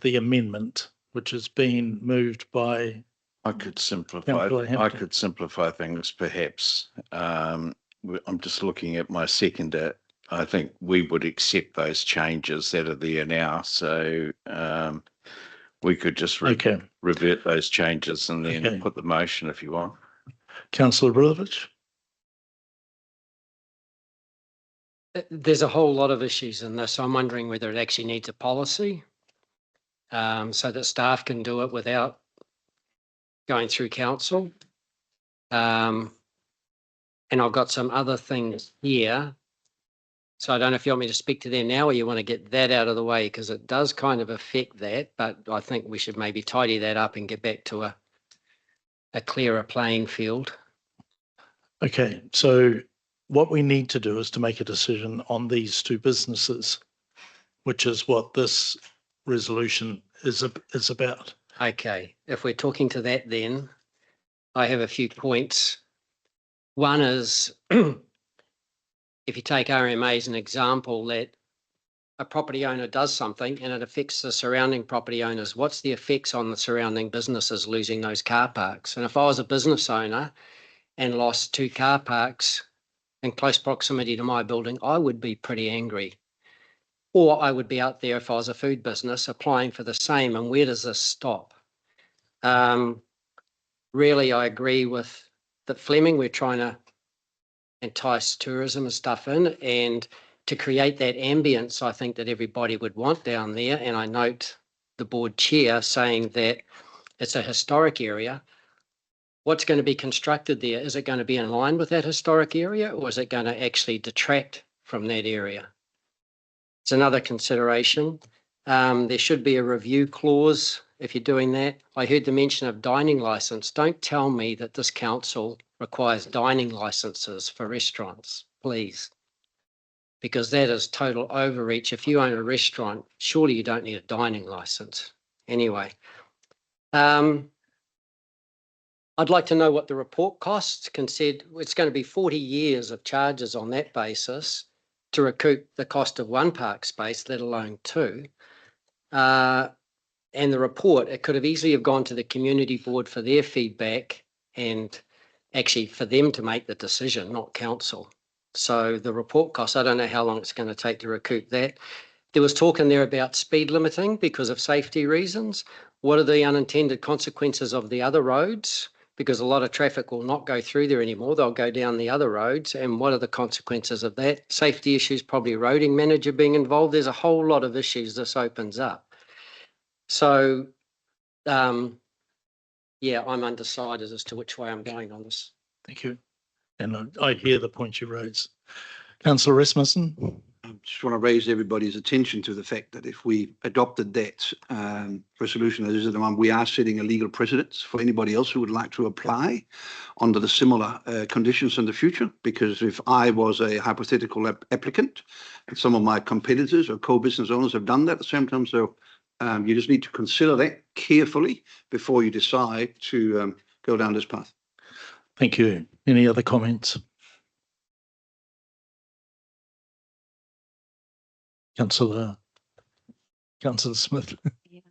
the amendment, which has been moved by. I could simplify things perhaps. I'm just looking at my seconder. I think we would accept those changes that are there now. So we could just revert those changes and then put the motion if you want. Councillor Brilovich. There's a whole lot of issues in this. I'm wondering whether it actually needs a policy so that staff can do it without going through council. And I've got some other things here. So I don't know if you want me to speak to them now or you want to get that out of the way, because it does kind of affect that, but I think we should maybe tidy that up and get back to a clearer playing field. Okay, so what we need to do is to make a decision on these two businesses, which is what this resolution is about. Okay, if we're talking to that, then I have a few points. One is, if you take RMA as an example, that a property owner does something and it affects the surrounding property owners, what's the effects on the surrounding businesses losing those car parks? And if I was a business owner and lost 2 car parks in close proximity to my building, I would be pretty angry. Or I would be out there, if I was a food business, applying for the same. And where does this stop? Really, I agree with the Fleming. We're trying to entice tourism and stuff in, and to create that ambience, I think that everybody would want down there. And I note the board chair saying that it's a historic area. What's going to be constructed there? Is it going to be in line with that historic area, or is it going to actually detract from that area? It's another consideration. There should be a review clause if you're doing that. I heard the mention of dining license. Don't tell me that this council requires dining licenses for restaurants, please, because that is total overreach. If you own a restaurant, surely you don't need a dining license. Anyway, I'd like to know what the report costs. Consider it's going to be 40 years of charges on that basis to recoup the cost of 1 park space, let alone 2. And the report, it could have easily have gone to the community board for their feedback and actually for them to make the decision, not council. So the report costs, I don't know how long it's going to take to recoup that. There was talk in there about speed limiting because of safety reasons. What are the unintended consequences of the other roads? Because a lot of traffic will not go through there anymore. They'll go down the other roads. And what are the consequences of that? Safety issues, probably roading manager being involved. There's a whole lot of issues this opens up. So, yeah, I'm undecided as to which way I'm going on this. Thank you. And I hear the point you raise. Councillor Rasmussen. I just want to raise everybody's attention to the fact that if we adopted that resolution as is the one, we are setting a legal precedent for anybody else who would like to apply under the similar conditions in the future. Because if I was a hypothetical applicant and some of my competitors or co-business owners have done that at the same time, so you just need to consider that carefully before you decide to go down this path. Thank you. Any other comments? Councillor Smith. Yeah.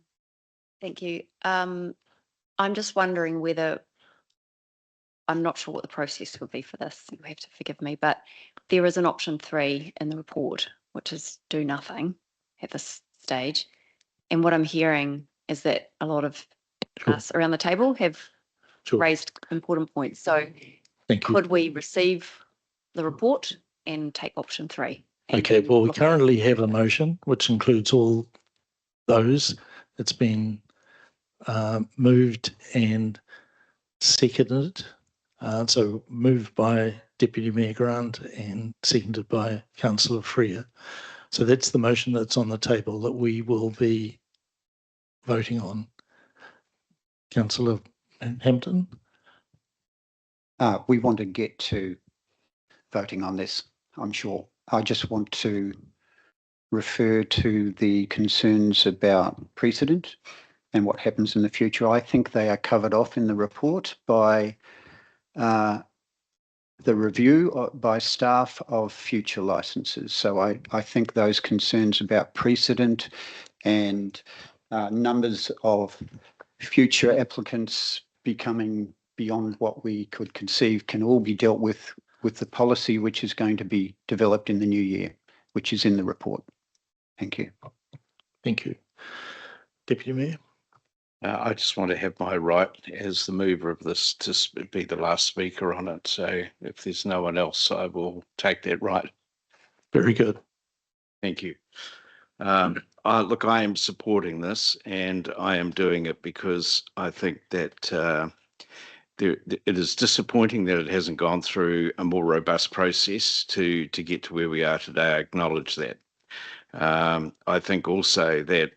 Thank you. I'm just wondering whether, I'm not sure what the process would be for this. You have to forgive me, but there is an option 3 in the report, which is do nothing at this stage. And what I'm hearing is that a lot of us around the table have raised important points. So could we receive the report and take option 3? Okay, well, we currently have a motion which includes all those. It's been moved and seconded. So moved by Deputy Mayor Grant and seconded by Councillor Freer. So that's the motion that's on the table that we will be voting on. Councillor Hampton? We want to get to voting on this, I'm sure. I just want to refer to the concerns about precedent and what happens in the future. I think they are covered off in the report by the review by staff of future licenses. So I think those concerns about precedent and numbers of future applicants becoming beyond what we could conceive can all be dealt with the policy which is going to be developed in the new year, which is in the report. Thank you. Thank you. Deputy Mayor? I just want to have my right as the mover of this to be the last speaker on it. So if there's no one else, I will take that right. Very good. Thank you. Look, I am supporting this, and I am doing it because I think that it is disappointing that it hasn't gone through a more robust process to get to where we are today. I acknowledge that. I think also that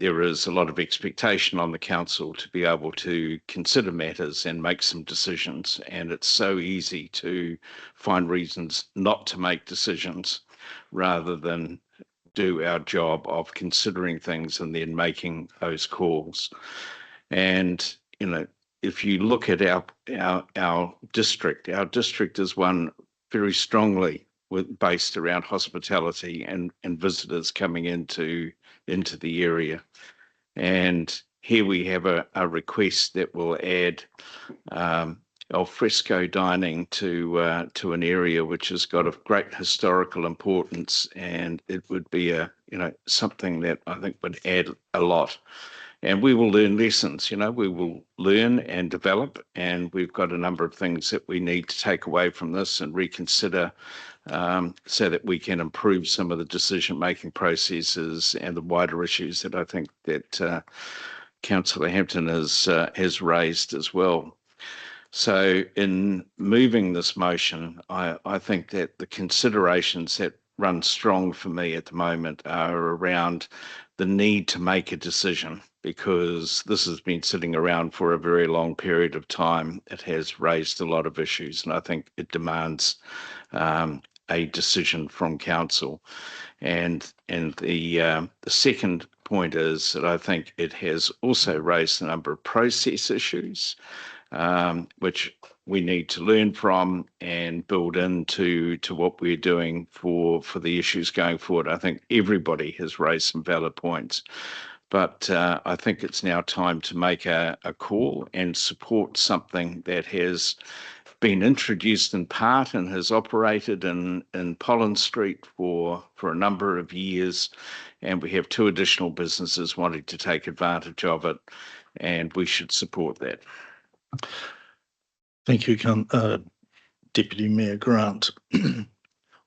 there is a lot of expectation on the council to be able to consider matters and make some decisions, and it's so easy to find reasons not to make decisions rather than do our job of considering things and then making those calls. And, if you look at our district is one very strongly based around hospitality and visitors coming into the area. And here we have a request that will add Alfresco dining to an area which has got a great historical importance, and it would be something that I think would add a lot. And we will learn lessons, we will learn and develop, and we've got a number of things that we need to take away from this and reconsider so that we can improve some of the decision-making processes and the wider issues that I think that Councillor Hampton has raised as well. So in moving this motion, I think that the considerations that run strong for me at the moment are around the need to make a decision, because this has been sitting around for a very long period of time. It has raised a lot of issues, and I think it demands a decision from council. And the second point is that I think it has also raised a number of process issues, which we need to learn from and build into what we're doing for the issues going forward. I think everybody has raised some valid points, but I think it's now time to make a call and support something that has been introduced in part and has operated in Pollen Street for a number of years, and we have 2 additional businesses wanting to take advantage of it, and we should support that. Thank you, Deputy Mayor Grant.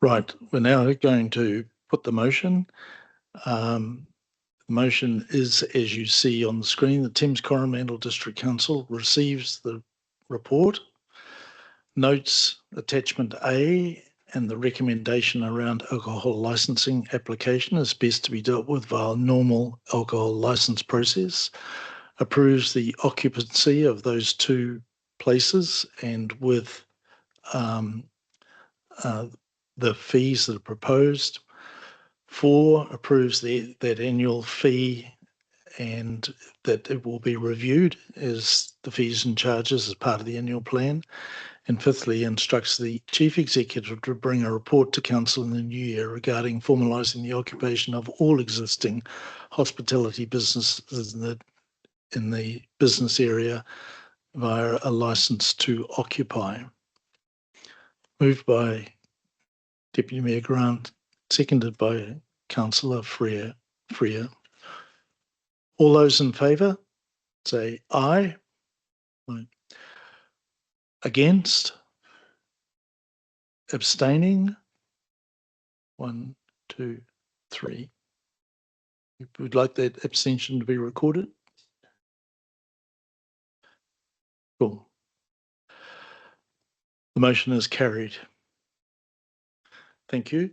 Right, we're now going to put the motion. The motion is, as you see on the screen, the Thames-Coromandel District Council receives the report, notes attachment A and the recommendation around alcohol licensing application is best to be dealt with via normal alcohol license process, approves the occupancy of those 2 places and with the fees that are proposed. 4, approves that annual fee and that it will be reviewed as the fees and charges as part of the annual plan. And 5thly, instructs the Chief Executive to bring a report to Council in the new year regarding formalising the occupation of all existing hospitality businesses in the business area via a licence to occupy. Moved by Deputy Mayor Grant, seconded by Councillor Freer. All those in favour, say aye. Aye. Against? Abstaining? 1, 2, 3. We'd like that abstention to be recorded. Cool. The motion is carried. Thank you.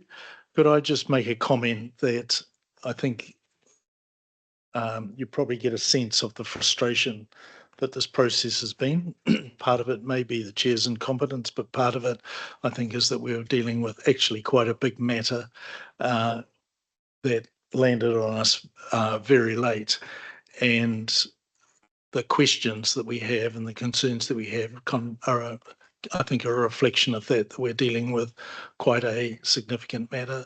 Could I just make a comment that I think you probably get a sense of the frustration that this process has been. Part of it may be the chair's incompetence, but part of it, I think, is that we're dealing with actually quite a big matter that landed on us very late. And the questions that we have and the concerns that we have are, I think, a reflection of that we're dealing with quite a significant matter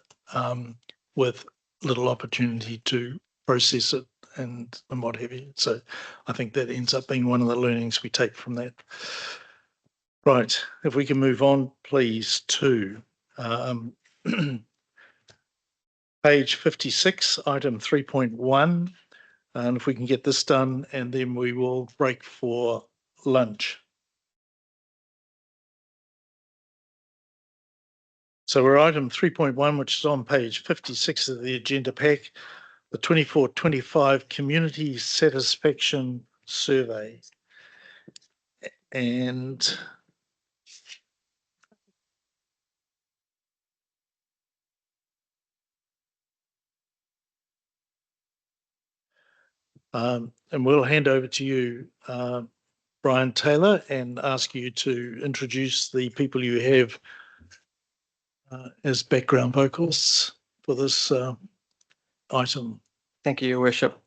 with little opportunity to process it and what have you. So I think that ends up being one of the learnings we take from that. Right, if we can move on, please, to page 56, item 3.1, And if we can get this done, and then we will break for lunch. So we're item 3.1, which is on page 56 of the agenda pack, the 24-25 Community Satisfaction Survey. And we'll hand over to you, Brian Taylor, and ask you to introduce the people you have as background vocalists for this item. Thank you, Your Worship.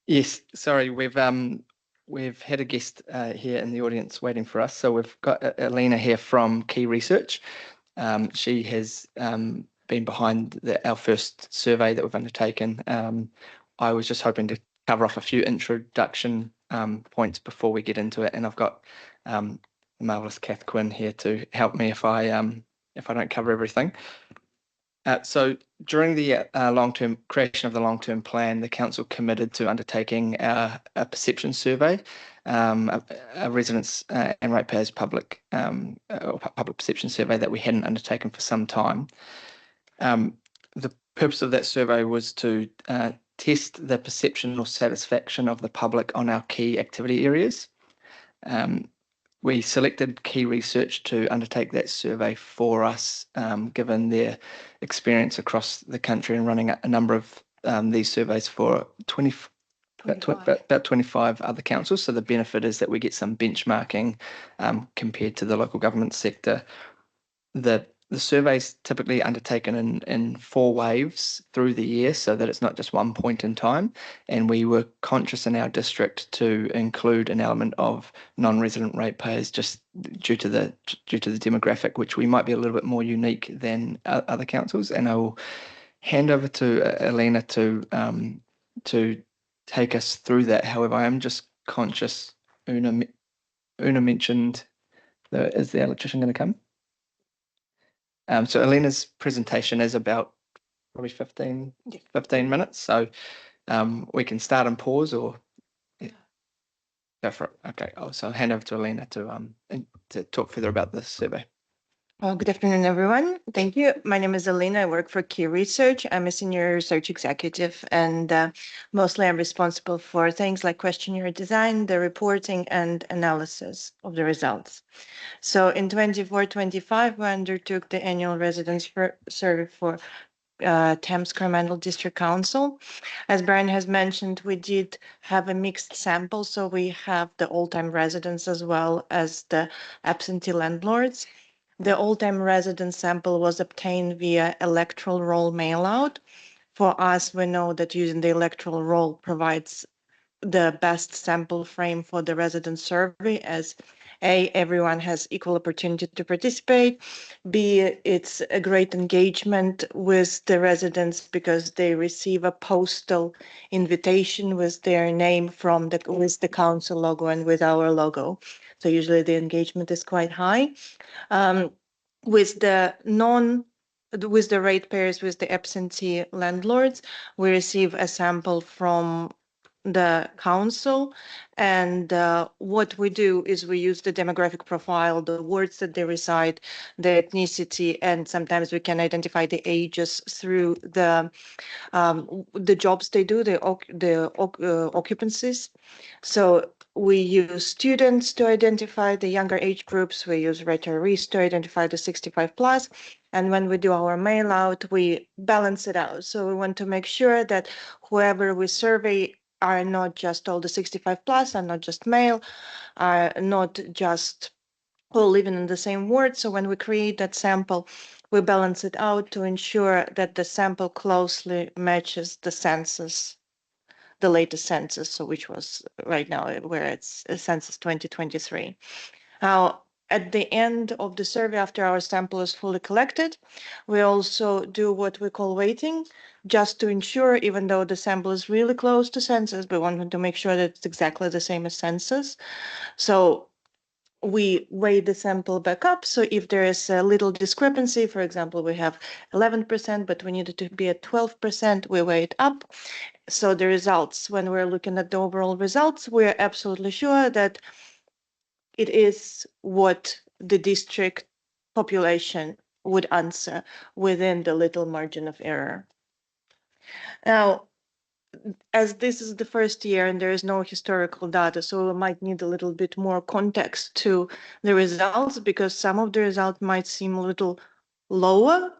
Yes, sorry, we've had a guest here in the audience waiting for us. So we've got Alina here from Key Research. She has been behind our first survey that we've undertaken. I was just hoping to cover off a few introduction points before we get into it, and I've got the marvelous Kath Quinn here to help me if I don't cover everything. So during the long-term creation of the long-term plan, the council committed to undertaking a perception survey, a residents and ratepayers public perception survey that we hadn't undertaken for some time. The purpose of that survey was to test the perception or satisfaction of the public on our key activity areas. We selected Key Research to undertake that survey for us, given their experience across the country and running a number of these surveys for about 25 other councils. So the benefit is that we get some benchmarking compared to the local government sector. The survey's typically undertaken in 4 waves through the year, so that it's not just one point in time. And we were conscious in our district to include an element of non-resident ratepayers, just due to the demographic, which we might be a little bit more unique than other councils. And I will hand over to Alina to take us through that. However, I am just conscious. Una mentioned, is the electrician going to come? So Alina's presentation is about probably 15 minutes. So we can start and pause, or go for it. Okay. So I'll hand over to Alina to talk further about this survey. Well, good afternoon, everyone. Thank you. My name is Alina. I work for Key Research. I'm a senior research executive, and mostly I'm responsible for things like questionnaire design, the reporting, and analysis of the results. So in 24-25, we undertook the annual residence survey for Thames-Coromandel District Council. As Brian has mentioned, we did have a mixed sample, so we have the old-time residents as well as the absentee landlords. The old-time resident sample was obtained via electoral roll mail-out. For us, we know that using the electoral roll provides the best sample frame for the resident survey, as A, everyone has equal opportunity to participate. B, it's a great engagement with the residents because they receive a postal invitation with their name with the council logo and with our logo. So usually the engagement is quite high. With the ratepayers, with the absentee landlords, we receive a sample from the council, and what we do is we use the demographic profile, the wards that they reside, the ethnicity, and sometimes we can identify the ages through the jobs they do, the occupancies. So we use students to identify the younger age groups. We use retirees to identify the 65 plus. And when we do our mail out, we balance it out. So we want to make sure that whoever we survey are not just all the 65 plus, are not just male, are not just all living in the same ward. So when we create that sample, we balance it out to ensure that the sample closely matches the census, the latest census, so which was right now where it's census 2023. Now, at the end of the survey, after our sample is fully collected, we also do what we call weighting, just to ensure, even though the sample is really close to census, we wanted to make sure that it's exactly the same as census. So we weigh the sample back up. So if there is a little discrepancy, for example, we have 11%, but we needed to be at 12%, we weigh it up. So the results, when we're looking at the overall results, we're absolutely sure that it is what the district population would answer within the little margin of error. Now, as this is the first year and there is no historical data, so we might need a little bit more context to the results, because some of the results might seem a little lower,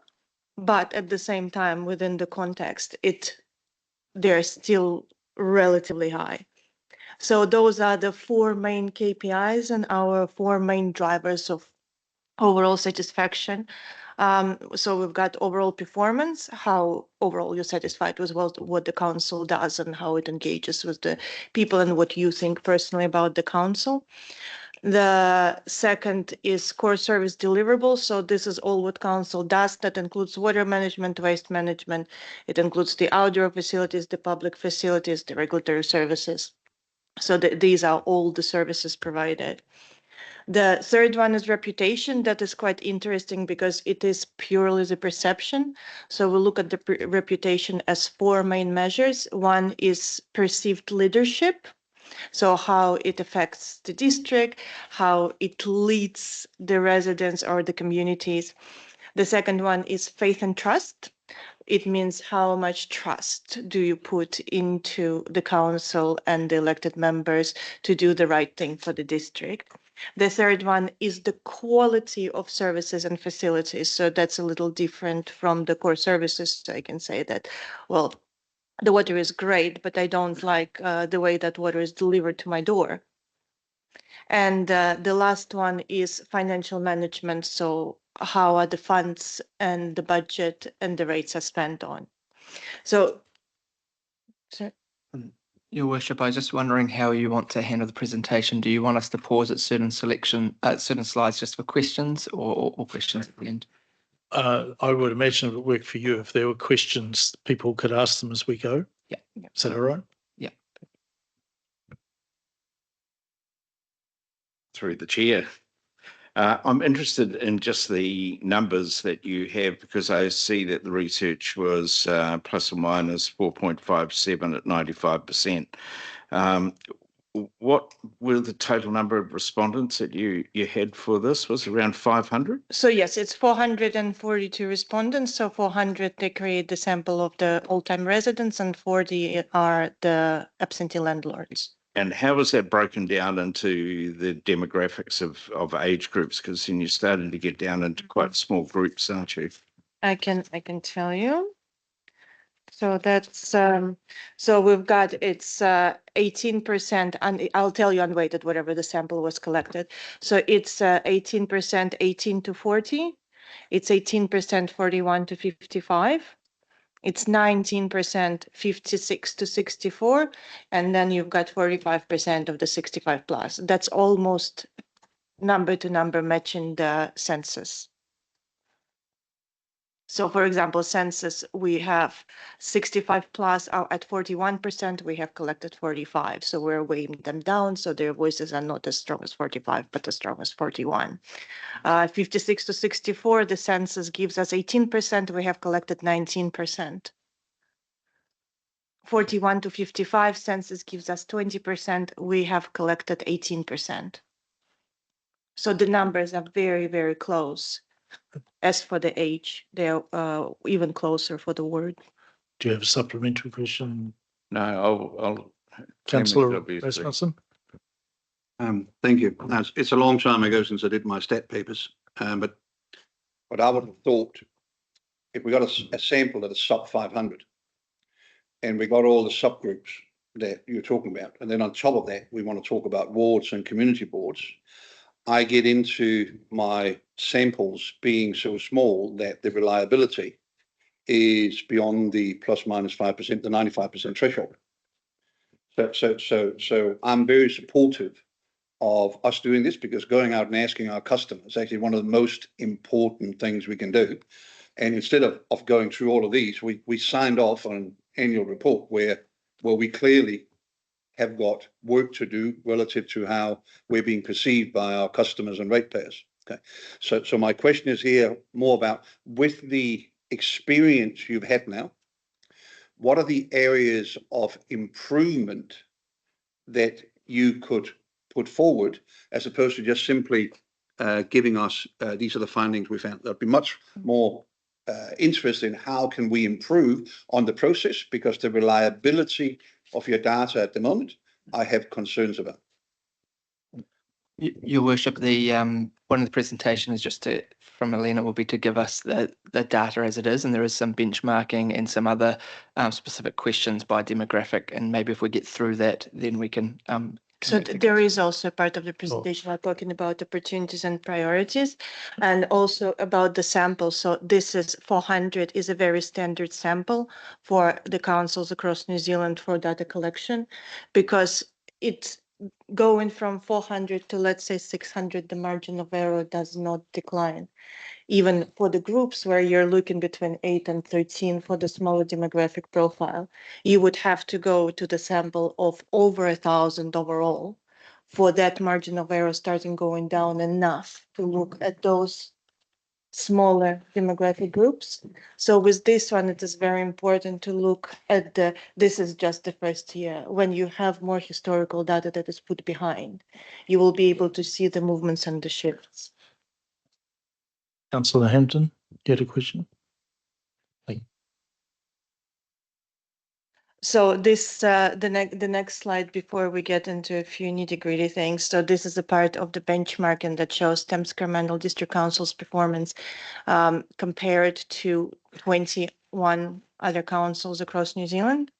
but at the same time, within the context, they're still relatively high. So those are the 4 main KPIs and our 4 main drivers of overall satisfaction. So we've got overall performance, how overall you're satisfied with what the council does and how it engages with the people and what you think personally about the council. The second is core service deliverables. So this is all what council does. That includes water management, waste management. It includes the outdoor facilities, the public facilities, the regulatory services. So these are all the services provided. The third one is reputation. That is quite interesting because it is purely the perception. So we look at the reputation as 4 main measures. One is perceived leadership. So how it affects the district, how it leads the residents or the communities. The second one is faith and trust. It means how much trust do you put into the council and the elected members to do the right thing for the district. The third one is the quality of services and facilities. So that's a little different from the core services. So I can say that, well, the water is great, but I don't like the way that water is delivered to my door. And the last one is financial management. So how are the funds and the budget and the rates are spent on? So, Your Worship, I was just wondering how you want to handle the presentation. Do you want us to pause at certain slides just for questions or questions at the end? I would imagine it would work for you if there were questions, people could ask them as we go. Yeah. Is that all right? Yeah. Through the chair. I'm interested in just the numbers that you have, because I see that the research was plus or minus 4.57 at 95%. What were the total number of respondents that you had for this? Was it around 500? So yes, it's 442 respondents. So 400, they create the sample of the all-time residents and 40 are the absentee landlords. And how was that broken down into the demographics of age groups? Because then you're starting to get down into quite small groups, aren't you? I can tell you. So that's so we've got it's 18%, and I'll tell you unweighted whatever the sample was collected. So it's 18% 18 to 40, it's 18% 41 to 55, it's 19% 56 to 64, and then you've got 45% of the 65 plus. That's almost number to number matching the census. So for example, census, we have 65 plus at 41%, we have collected 45. So we're weighing them down. So their voices are not as strong as 45, but as strong as 41. 56 to 64, the census gives us 18%, we have collected 19%. 41 to 55, census gives us 20%, we have collected 18%. So the numbers are very, very close. As for the age, they're even closer for the word. Do you have a supplementary question? No, I'll Councillor Rasmussen? Thank you. Now, it's a long time ago since I did my stat papers, but what I would have thought, if we got a sample that is sub 500 and we got all the subgroups that you're talking about, and then on top of that, we want to talk about wards and community boards, I get into my samples being so small that the reliability is beyond the plus minus 5%, the 95% threshold. So I'm very supportive of us doing this, because going out and asking our customers is actually one of the most important things we can do. And instead of going through all of these, we signed off on an annual report where we clearly have got work to do relative to how we're being perceived by our customers and ratepayers. Okay, so my question is here more about, with the experience you've had now, what are the areas of improvement that you could put forward, as opposed to just simply giving us these are the findings we found? I'd be much more interested in how can we improve on the process, because the reliability of your data at the moment, I have concerns about. Your worship, the one of the presentation is just to, from Elena, will be to give us the data as it is, and there is some benchmarking and some other specific questions by demographic, and maybe if we get through that, then we can. So there is also part of the presentation talking about opportunities and priorities, and also about the sample. So this is 400 is a very standard sample for the councils across New Zealand for data collection, because it's going from 400 to, let's say, 600, the margin of error does not decline. Even for the groups where you're looking between 8 and 13 for the smaller demographic profile, you would have to go to the sample of over 1,000 overall for that margin of error starting going down enough to look at those smaller demographic groups. So with this one, it is very important to look at this is just the first year. When you have more historical data that is put behind, you will be able to see the movements and the shifts. Councillor Hampton, you had a question? So this, the next slide before we get into a few nitty-gritty things. So this is a part of the benchmarking that shows Thames-Coromandel District Council's performance compared to 21 other councils across New Zealand.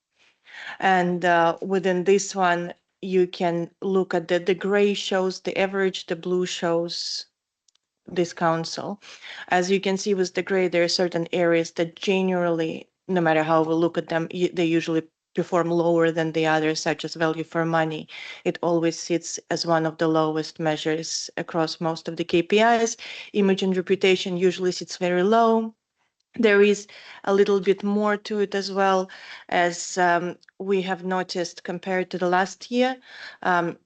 And within this one, you can look at the gray shows the average, the blue shows this council. As you can see with the gray, there are certain areas that generally, no matter how we look at them, they usually perform lower than the others, such as value for money. It always sits as one of the lowest measures across most of the KPIs. Image and reputation usually sits very low. There is a little bit more to it as well, as we have noticed compared to the last year.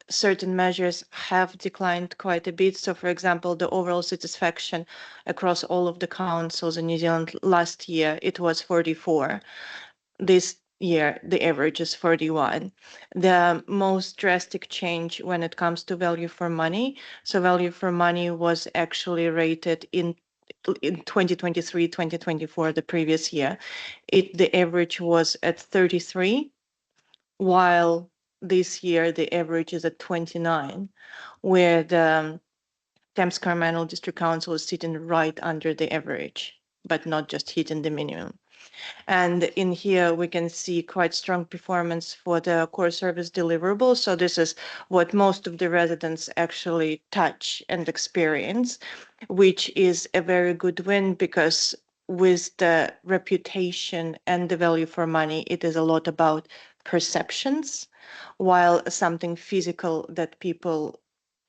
Certain measures have declined quite a bit. So, for example, the overall satisfaction across all of the councils in New Zealand last year, it was 44. This year, the average is 41. The most drastic change when it comes to value for money. So value for money was actually rated in 2023, 2024, the previous year. The average was at 33, while this year the average is at 29, where the Thames-Coromandel District Council is sitting right under the average, but not just hitting the minimum. And in here, we can see quite strong performance for the core service deliverables. So this is what most of the residents actually touch and experience, which is a very good win, because with the reputation and the value for money, it is a lot about perceptions, while something physical that people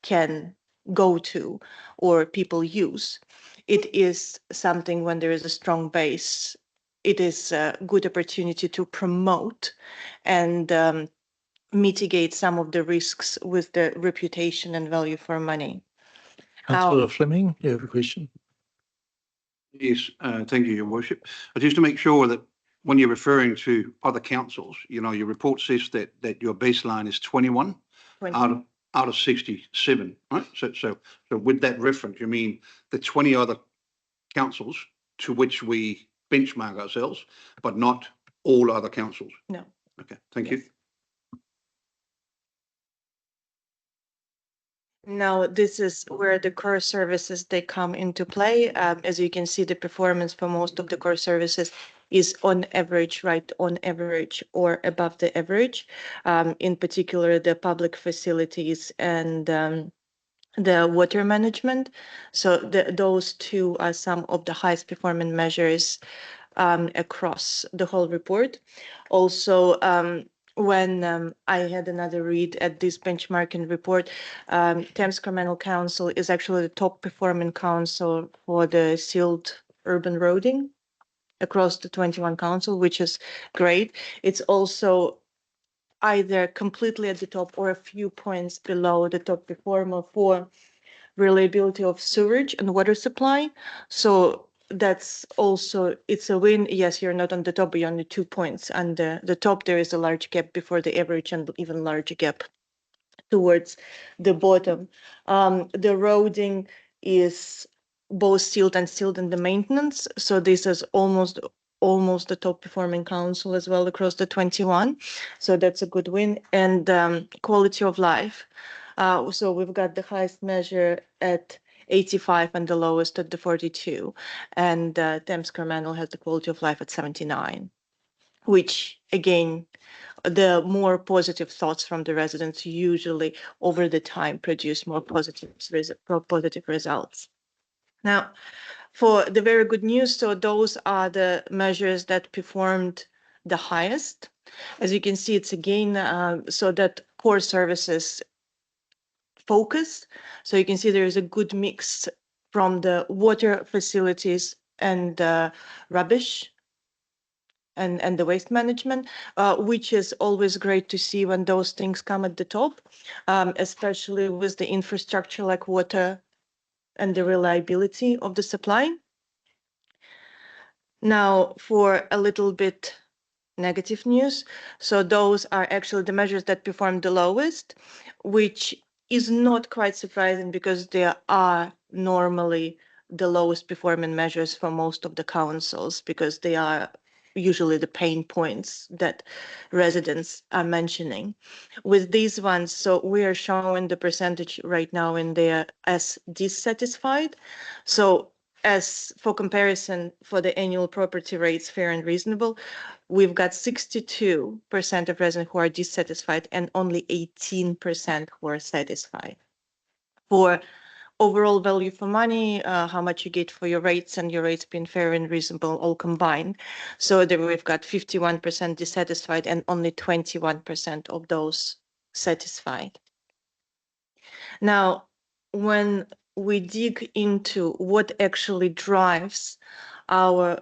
can go to or people use. It is something when there is a strong base, it is a good opportunity to promote and mitigate some of the risks with the reputation and value for money. Councillor Fleming, you have a question? Yes, thank you, Your Worship. Just to make sure that when you're referring to other councils, your report says that your baseline is 21 out of 67, right? So with that reference, you mean the 20 other councils to which we benchmark ourselves, but not all other councils? No. Okay, thank you. Now, this is where the core services, they come into play. As you can see, the performance for most of the core services is on average, right on average or above the average. In particular, the public facilities and the water management. So those two are some of the highest performing measures across the whole report. Also, when I had another read at this benchmarking report, Thames-Coromandel Council is actually the top performing council for the sealed urban roading across the 21 council, which is great. It's also either completely at the top or a few points below the top performer for reliability of sewage and water supply. So that's also, it's a win. Yes, you're not on the top, but you're only 2 points. And the top, there is a large gap before the average and even larger gap towards the bottom. The roading is both sealed and sealed in the maintenance. So this is almost the top performing council as well across the 21. So that's a good win. And quality of life. So we've got the highest measure at 85 and the lowest at the 42. And Thames-Coromandel has the quality of life at 79, which again, the more positive thoughts from the residents usually over the time produce more positive results. Now, for the very good news, so those are the measures that performed the highest. As you can see, it's again, so that core services focus. So you can see there is a good mix from the water facilities and rubbish and the waste management, which is always great to see when those things come at the top, especially with the infrastructure like water and the reliability of the supply. Now, for a little bit negative news. So those are actually the measures that perform the lowest, which is not quite surprising because they are normally the lowest performing measures for most of the councils because they are usually the pain points that residents are mentioning. With these ones, so we are showing the percentage right now in there as dissatisfied. So as for comparison, for the annual property rates, fair and reasonable, we've got 62% of residents who are dissatisfied and only 18% who are satisfied. For overall value for money, how much you get for your rates and your rates being fair and reasonable all combined. So there we've got 51% dissatisfied and only 21% of those satisfied. Now, when we dig into what actually drives our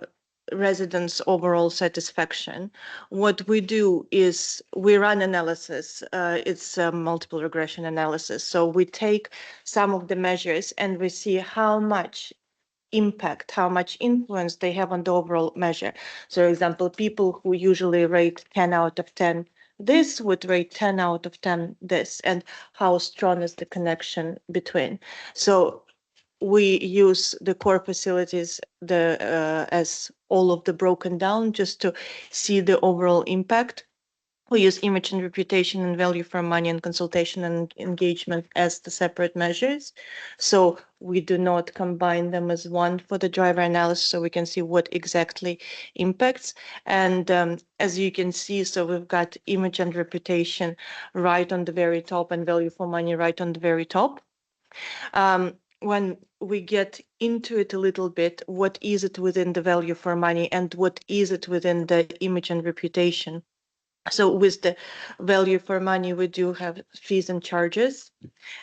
residents' overall satisfaction, what we do is we run analysis. It's a multiple regression analysis. So we take some of the measures and we see how much impact, how much influence they have on the overall measure. So, for example, people who usually rate 10 out of 10 this would rate 10 out of 10 this, and how strong is the connection between. So we use the core facilities as all of the broken down just to see the overall impact. We use image and reputation and value for money and consultation and engagement as the separate measures. So we do not combine them as one for the driver analysis so we can see what exactly impacts. And as you can see, so we've got image and reputation right on the very top and value for money right on the very top. When we get into it a little bit, what is it within the value for money and what is it within the image and reputation? So with the value for money, we do have fees and charges.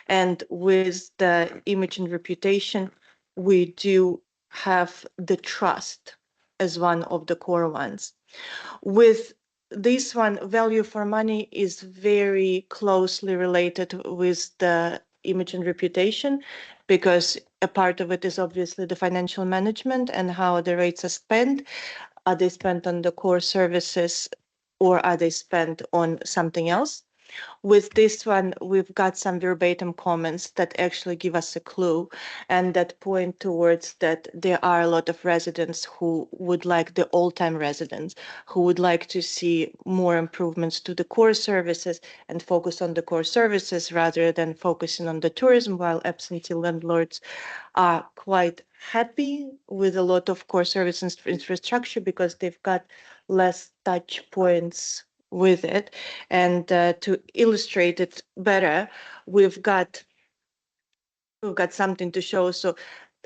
And with the image and reputation, we do have the trust as one of the core ones. With this one, value for money is very closely related with the image and reputation because a part of it is obviously the financial management and how the rates are spent. Are they spent on the core services or are they spent on something else? With this one, we've got some verbatim comments that actually give us a clue and that point towards that there are a lot of residents who would like the all-time residents, who would like to see more improvements to the core services and focus on the core services rather than focusing on the tourism, while absentee landlords are quite happy with a lot of core service infrastructure because they've got less touch points with it. And to illustrate it better, we've got something to show. So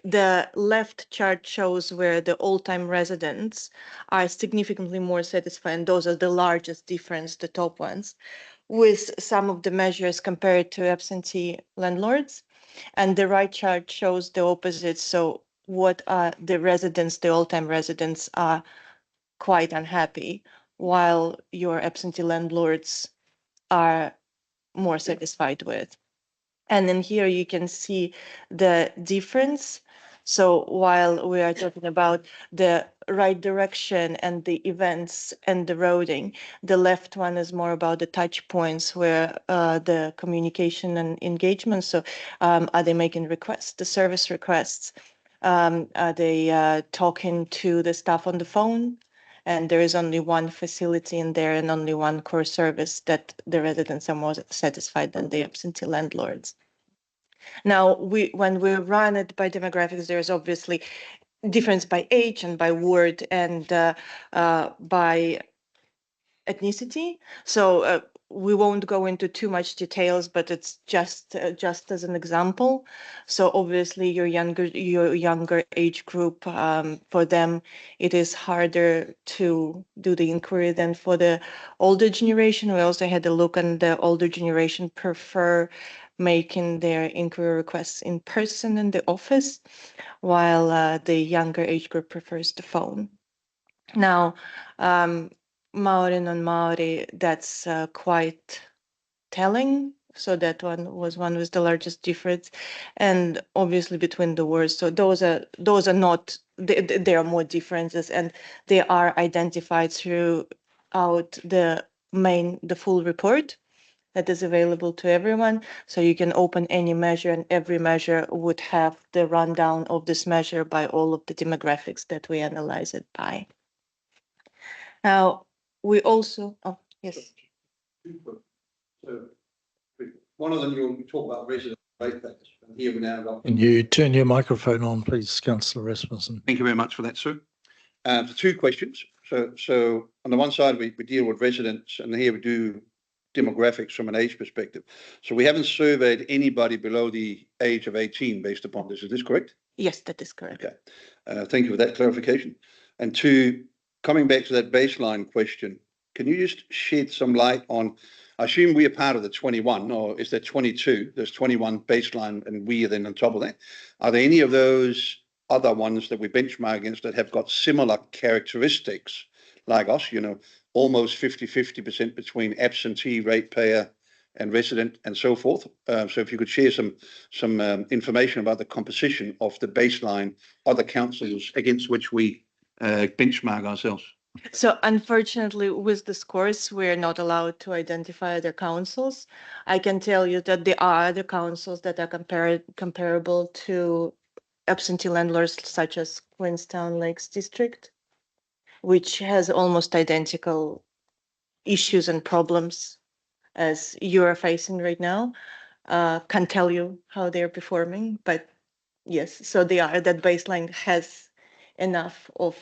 the left chart shows where the all-time residents are significantly more satisfied, and those are the largest difference, the top ones, with some of the measures compared to absentee landlords. And the right chart shows the opposite. So what are the residents, the all-time residents are quite unhappy, while your absentee landlords are more satisfied with. And then here you can see the difference. So while we are talking about the right direction and the events and the routing, the left one is more about the touch points where the communication and engagement. So are they making requests, the service requests? Are they talking to the staff on the phone? And there is only one facility in there and only one core service that the residents are more satisfied than the absentee landlords. Now, when we run it by demographics, there's obviously difference by age and by ward and by ethnicity. So we won't go into too much details, but it's just as an example. So obviously your younger age group, for them, it is harder to do the inquiry than for the older generation. We also had a look, and the older generation prefer making their inquiry requests in person in the office, while the younger age group prefers the phone. Now, Maori, non-Maori, that's quite telling. So that one was one with the largest difference, and obviously between the words. So those are not. There are more differences, and they are identified throughout the full report that is available to everyone. So you can open any measure, and every measure would have the rundown of this measure by all of the demographics that we analyze it by. Now, we also, oh, yes. So, one of them, you talk about resident rate payers, and here we now got. Can you turn your microphone on, please, Councillor Rasmussen? Thank you very much for that, sir. Two questions. So on the one side, we deal with residents, and here we do demographics from an age perspective. So we haven't surveyed anybody below the age of 18 based upon this. Is this correct? Yes, that is correct. Okay. Thank you for that clarification. And two, coming back to that baseline question, can you just shed some light on, I assume we are part of the 21, or is there 22? There's 21 baseline, and we are then on top of that. Are there any of those other ones that we benchmark against that have got similar characteristics like us, almost 50% between absentee, ratepayer and resident and so forth? So if you could share some information about the composition of the baseline other councils against which we benchmark ourselves. So unfortunately, with the scores, we're not allowed to identify other councils. I can tell you that there are other councils that are comparable to absentee landlords, such as Queenstown Lakes District, which has almost identical issues and problems as you are facing right now. Can't tell you how they're performing, but yes, so they are. That baseline has enough of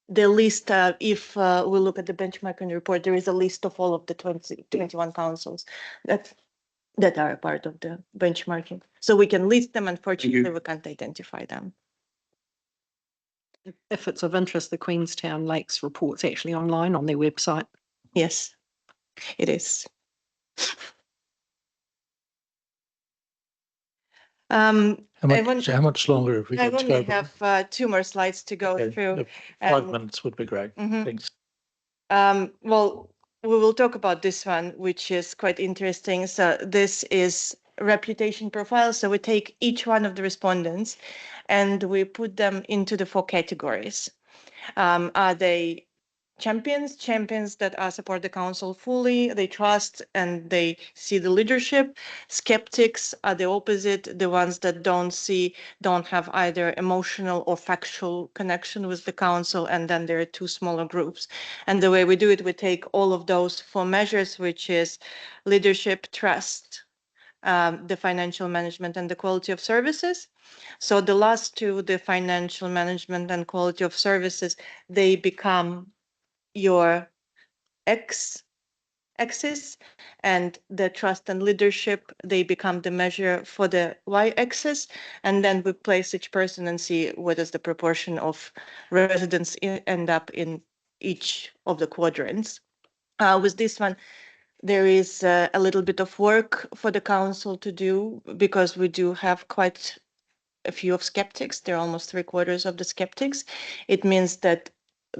the list. If we look at the benchmarking report, there is a list of all of the 21 councils that are a part of the benchmarking. So we can list them. Unfortunately, we can't identify them. If it's of interest, the Queenstown Lakes report's actually online on their website. Yes, it is. How much longer have we got to go? I only have 2 more slides to go through. 5 minutes would be great. Thanks. Well, we will talk about this one, which is quite interesting. So this is reputation profile. So we take each one of the respondents and we put them into the 4 categories. Are they champions that support the council fully, they trust and they see the leadership? Skeptics are the opposite, the ones that don't have either emotional or factual connection with the council, and then there are 2 smaller groups. And the way we do it, we take all of those 4 measures, which is leadership, trust, the financial management, and the quality of services. So the last 2, the financial management and quality of services, they become your x-axis, and the trust and leadership, they become the measure for the y-axis. And then we place each person and see what is the proportion of residents end up in each of the quadrants. With this one, there is a little bit of work for the council to do, because we do have quite a few of skeptics. They're almost 3/4 of the skeptics. It means that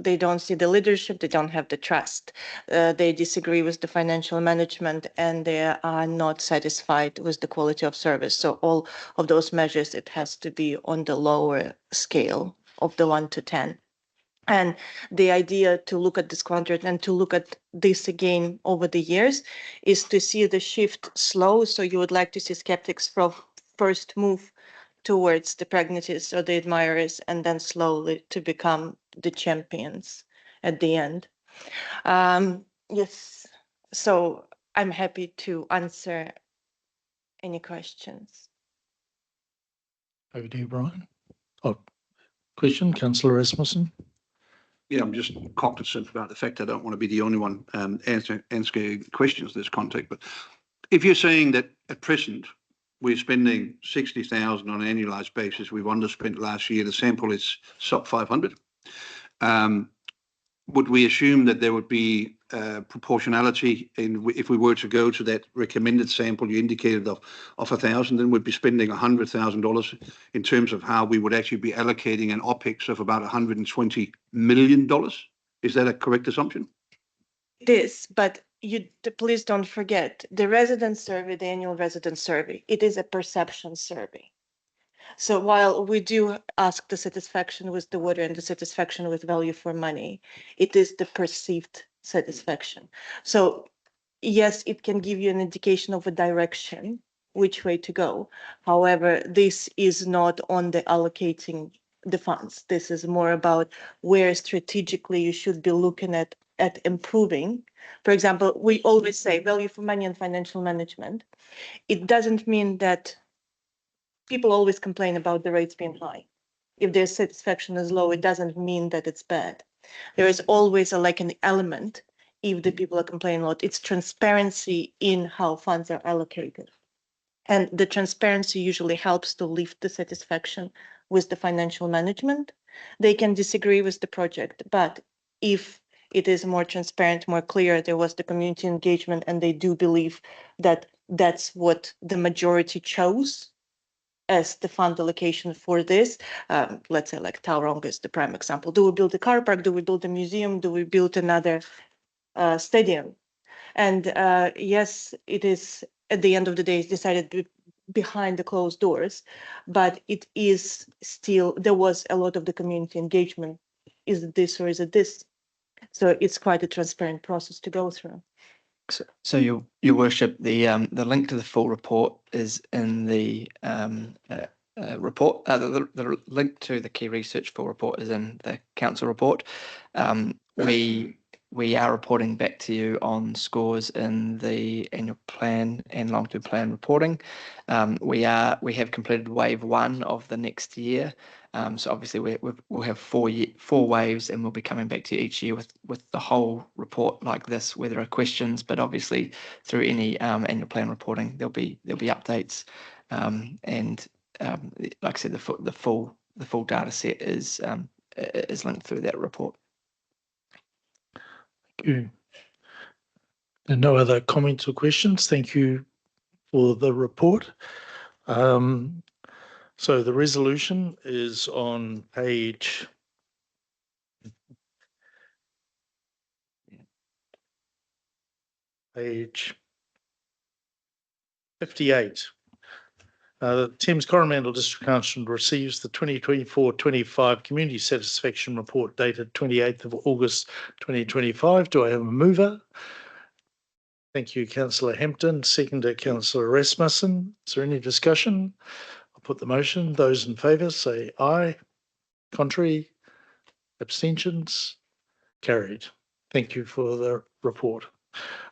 they don't see the leadership, they don't have the trust. They disagree with the financial management and they are not satisfied with the quality of service. So all of those measures, it has to be on the lower scale of the 1 to 10. And the idea to look at this quadrant and to look at this again over the years is to see the shift slow. So you would like to see skeptics from first move towards the pragmatists or the admirers and then slowly to become the champions at the end. Yes, so I'm happy to answer any questions. Over to you, Brian. Oh, question, Councillor Rasmussen. Yeah, I'm just cognizant about the fact I don't want to be the only one answering questions in this context. But if you're saying that at present we're spending 60,000 on an annualised basis, we've underspent last year, the sample is sub 500. Would we assume that there would be proportionality in if we were to go to that recommended sample you indicated of 1,000, then we'd be spending $100,000 in terms of how we would actually be allocating an OPEX of about $120 million? Is that a correct assumption? It is, but please don't forget the resident survey, the annual resident survey, it is a perception survey. So while we do ask the satisfaction with the water and the satisfaction with value for money, it is the perceived satisfaction. So yes, it can give you an indication of a direction, which way to go. However, this is not on the allocating the funds. This is more about where strategically you should be looking at improving. For example, we always say value for money and financial management. It doesn't mean that people always complain about the rates being high. If their satisfaction is low, it doesn't mean that it's bad. There is always an element if the people are complaining a lot. It's transparency in how funds are allocated. And the transparency usually helps to lift the satisfaction with the financial management. They can disagree with the project, but if it is more transparent, more clear, there was the community engagement and they do believe that that's what the majority chose as the fund allocation for this. Let's say like PÄRONGO is the prime example. Do we build a car park? Do we build a museum? Do we build another stadium? And yes, it is at the end of the day, it's decided behind the closed doors, but it is still, there was a lot of the community engagement. Is it this or is it this? So it's quite a transparent process to go through. So your worship, the link to the full report is in the report. The link to the key research full report is in the council report. We are reporting back to you on scores in the annual plan and long-term plan reporting. We have completed wave 1 of the next year. So obviously we'll have 4 waves, and we'll be coming back to you each year with the whole report like this, where there are questions, but obviously through any annual plan reporting there'll be updates, and like I said, the full data set is linked through that report. Thank you. And no other comments or questions. Thank you for the report. So the resolution is on page 58. The Thames-Coromandel District Council receives the 2024-25 Community Satisfaction Report dated 28th of August 2025. Do I have a mover? Thank you, Councillor Hampton. Seconder, Councillor Rasmussen. Is there any discussion? I'll put the motion. Those in favour say aye. Contrary? Abstentions? Carried. Thank you for the report.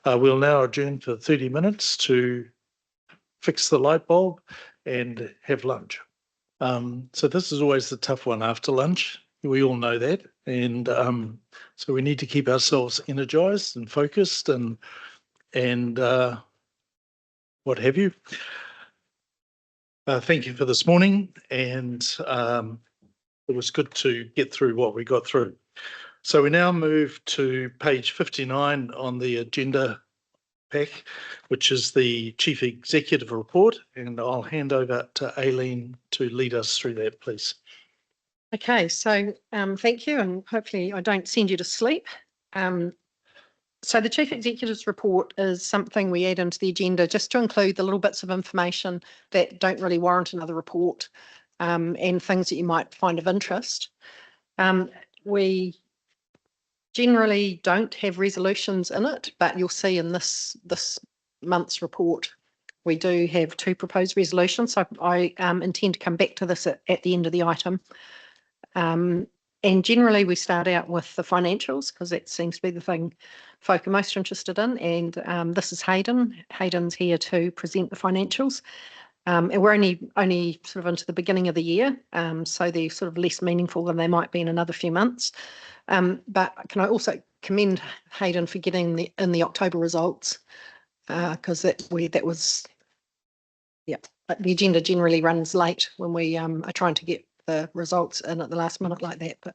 We'll now adjourn for 30 minutes to fix the light bulb and have lunch. So this is always the tough one after lunch. We all know that. And so we need to keep ourselves energized and focused and what have you. Thank you for this morning. And it was good to get through what we got through. So we now move to page 59 on the agenda pack, which is the Chief Executive Report, and I'll hand over to Aileen to lead us through that, please. Okay, so thank you, and hopefully I don't send you to sleep. So the Chief Executive's report is something we add into the agenda just to include the little bits of information that don't really warrant another report, and things that you might find of interest. We generally don't have resolutions in it, but you'll see in this month's report we do have 2 proposed resolutions. So I intend to come back to this at the end of the item. And generally we start out with the financials because that seems to be the thing folk are most interested in. And this is Hayden. Hayden's here to present the financials. And we're only sort of into the beginning of the year, so they're sort of less meaningful than they might be in another few months. But can I also commend Hayden for getting in the October results, because that was, yeah, the agenda generally runs late when we are trying to get the results in at the last minute like that. But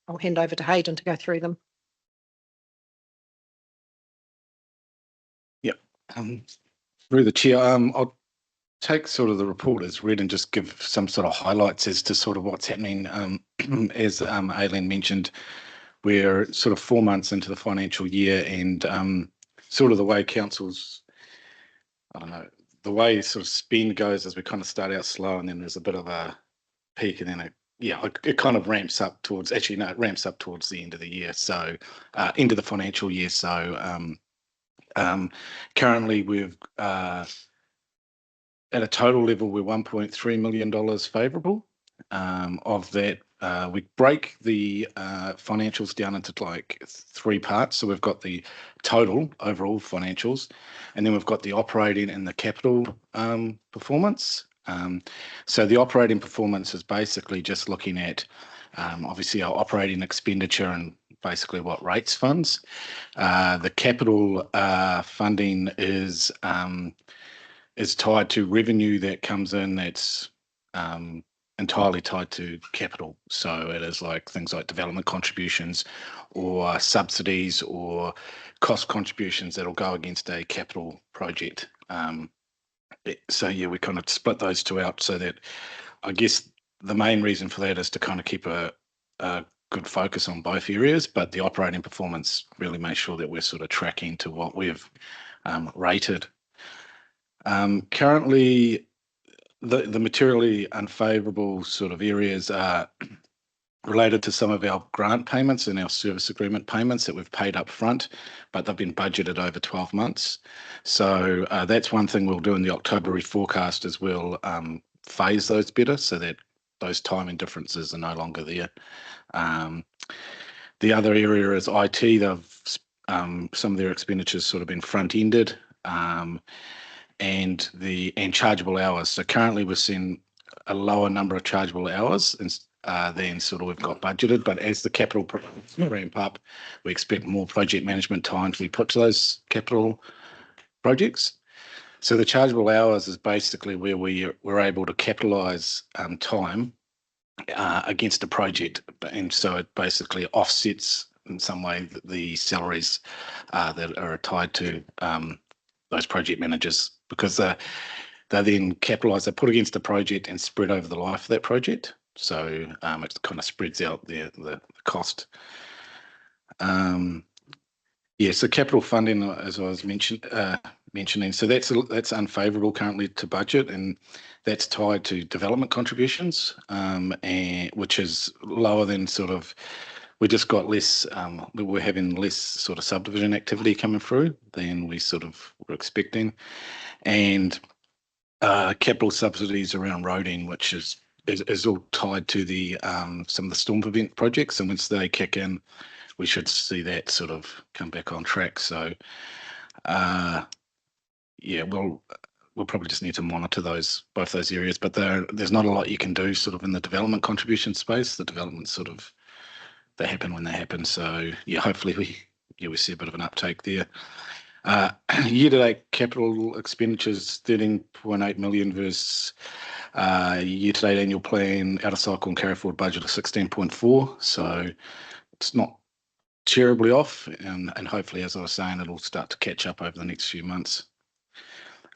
I'll hand over to Hayden to go through them. Yeah, through the chair, I'll take sort of the report as read and just give some sort of highlights as to sort of what's happening. As Aileen mentioned, we're sort of 4 months into the financial year, and sort of the way councils, I don't know, the way sort of spend goes is we kind of start out slow and then there's a bit of a peak, and then it kind of ramps up towards, actually no, it ramps up towards the end of the year, so end of the financial year. So currently we've at a total level, we're $1.3 million favourable. Of that, we break the financials down into like 3 parts. So we've got the total overall financials, and then we've got the operating and the capital performance. So the operating performance is basically just looking at obviously our operating expenditure and basically what rates funds. The capital funding is tied to revenue that comes in that's entirely tied to capital. So it is like things like development contributions or subsidies or cost contributions that'll go against a capital project. So yeah, we kind of split those 2 out so that I guess the main reason for that is to kind of keep a good focus on both areas, but the operating performance really makes sure that we're sort of tracking to what we've rated. Currently, the materially unfavourable sort of areas are related to some of our grant payments and our service agreement payments that we've paid up front, but they've been budgeted over 12 months. So that's one thing we'll do in the October reforecast is we'll phase those better so that those timing differences are no longer there. The other area is IT. They've some of their expenditures sort of been front-ended. And chargeable hours. So currently we're seeing a lower number of chargeable hours than sort of we've got budgeted. But as the capital projects ramp up, we expect more project management time to be put to those capital projects. So the chargeable hours is basically where we're able to capitalise time against a project, and so it basically offsets in some way the salaries that are tied to those project managers, because they're then capitalised, they're put against the project and spread over the life of that project. So it kind of spreads out the cost. Yeah, so capital funding, as I was mentioning, so that's unfavourable currently to budget, and that's tied to development contributions, and which is lower than sort of, we just got less, we're having less sort of subdivision activity coming through than we sort of were expecting. And capital subsidies around roading, which is all tied to the some of the storm event projects. And once they kick in, we should see that sort of come back on track. So yeah, we'll probably just need to monitor both those areas, but there's not a lot you can do sort of in the development contribution space. The development sort of, they happen when they happen. So yeah, hopefully we see a bit of an uptake there. Year-to-date capital expenditures 13.8 million versus year-to-date annual plan out of cycle and carry forward budget of 16.4. So it's not terribly off, and hopefully, as I was saying, it'll start to catch up over the next few months.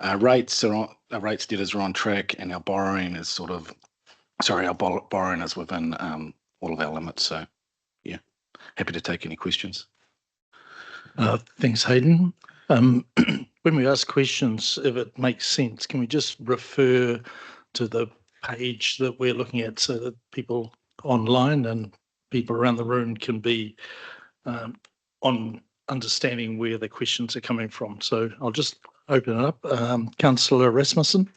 Our rates debtors are on track, and our borrowing is our borrowing is within all of our limits. So, yeah, happy to take any questions. Thanks, Hayden. When we ask questions, if it makes sense, can we just refer to the page that we're looking at so that people online and people around the room can be on understanding where the questions are coming from? So I'll just open it up. Councillor Rasmussen.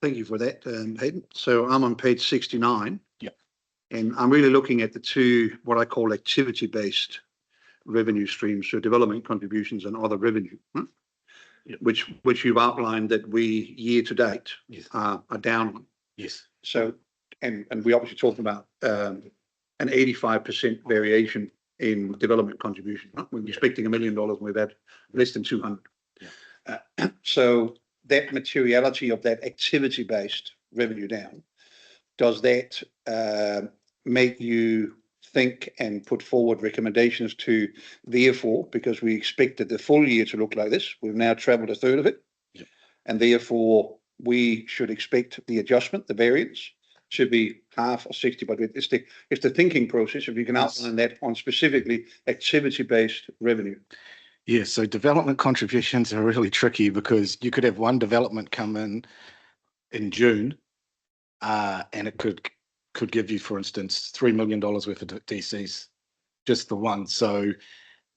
Thank you for that, Hayden. So I'm on page 69. Yeah. And I'm really looking at the two, what I call activity-based revenue streams, so development contributions and other revenue, Yeah. which you've outlined that we year to date Yes. are down on. Yes. So, and we obviously talked about an 85% variation in development contribution. Right? We're expecting $1 million and we've had less than 200. Yeah. So that materiality of that activity-based revenue down, does that make you think and put forward recommendations to, therefore, because we expected the full year to look like this, we've now travelled a third of it, yeah. And therefore we should expect the adjustment, the variance, should be half or 60, but it's the thinking process, if you can outline that on specifically activity-based revenue. Yeah, so development contributions are really tricky because you could have one development come in June, and it could give you, for instance, $3 million worth of DCs, just the one. So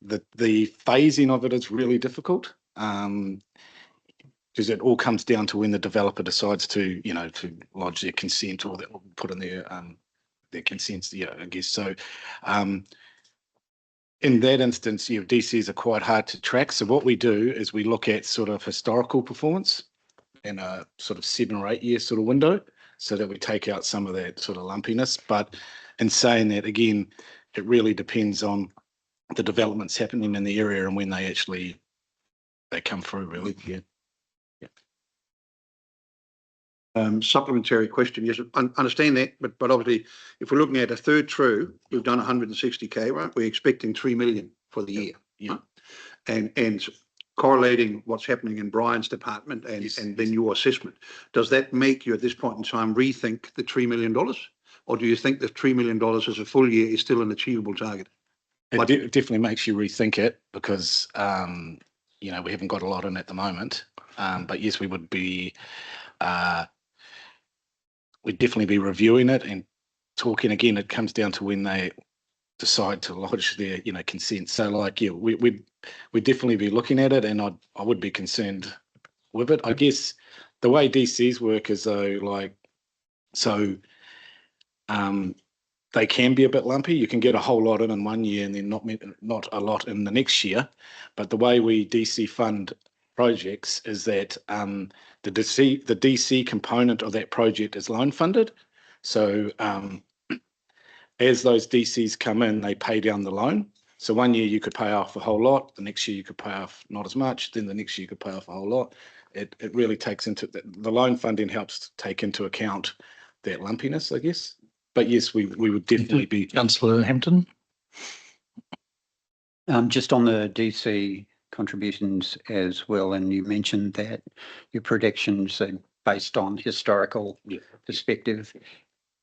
the phasing of it is really difficult, because it all comes down to when the developer decides to, to lodge their consent or put in their consents. Yeah, I guess so. In that instance, DCs are quite hard to track. So what we do is we look at sort of historical performance in a sort of 7 or 8 year sort of window, so that we take out some of that sort of lumpiness. But in saying that, again, it really depends on the developments happening in the area and when they come through, really. Yeah. Supplementary question. Yes, I understand that, but obviously, if we're looking at a third true, we've done 160K, right? We're expecting 3 million for the year. Yeah. Right? And correlating what's happening in Brian's department and then your assessment, does that make you at this point in time rethink the $3 million? Or do you think that $3 million as a full year is still an achievable target? It definitely makes you rethink it because, we haven't got a lot in at the moment. But yes, we would be, we'd definitely be reviewing it and talking again. It comes down to when they decide to lodge their, consent. So we'd definitely be looking at it, and I would be concerned with it. I guess the way DCs work is though, they can be a bit lumpy. You can get a whole lot in 1 year and then not a lot in the next year. But the way we DC fund projects is that the DC component of that project is loan funded. So as those DCs come in, they pay down the loan. So 1 year you could pay off a whole lot, the next year you could pay off not as much, then the next year you could pay off a whole lot. It really takes into the loan funding helps take into account that lumpiness, I guess. But yes, we would definitely be. Councillor Hampton. Just on the DC contributions as well, and you mentioned that your predictions are based on historical perspective.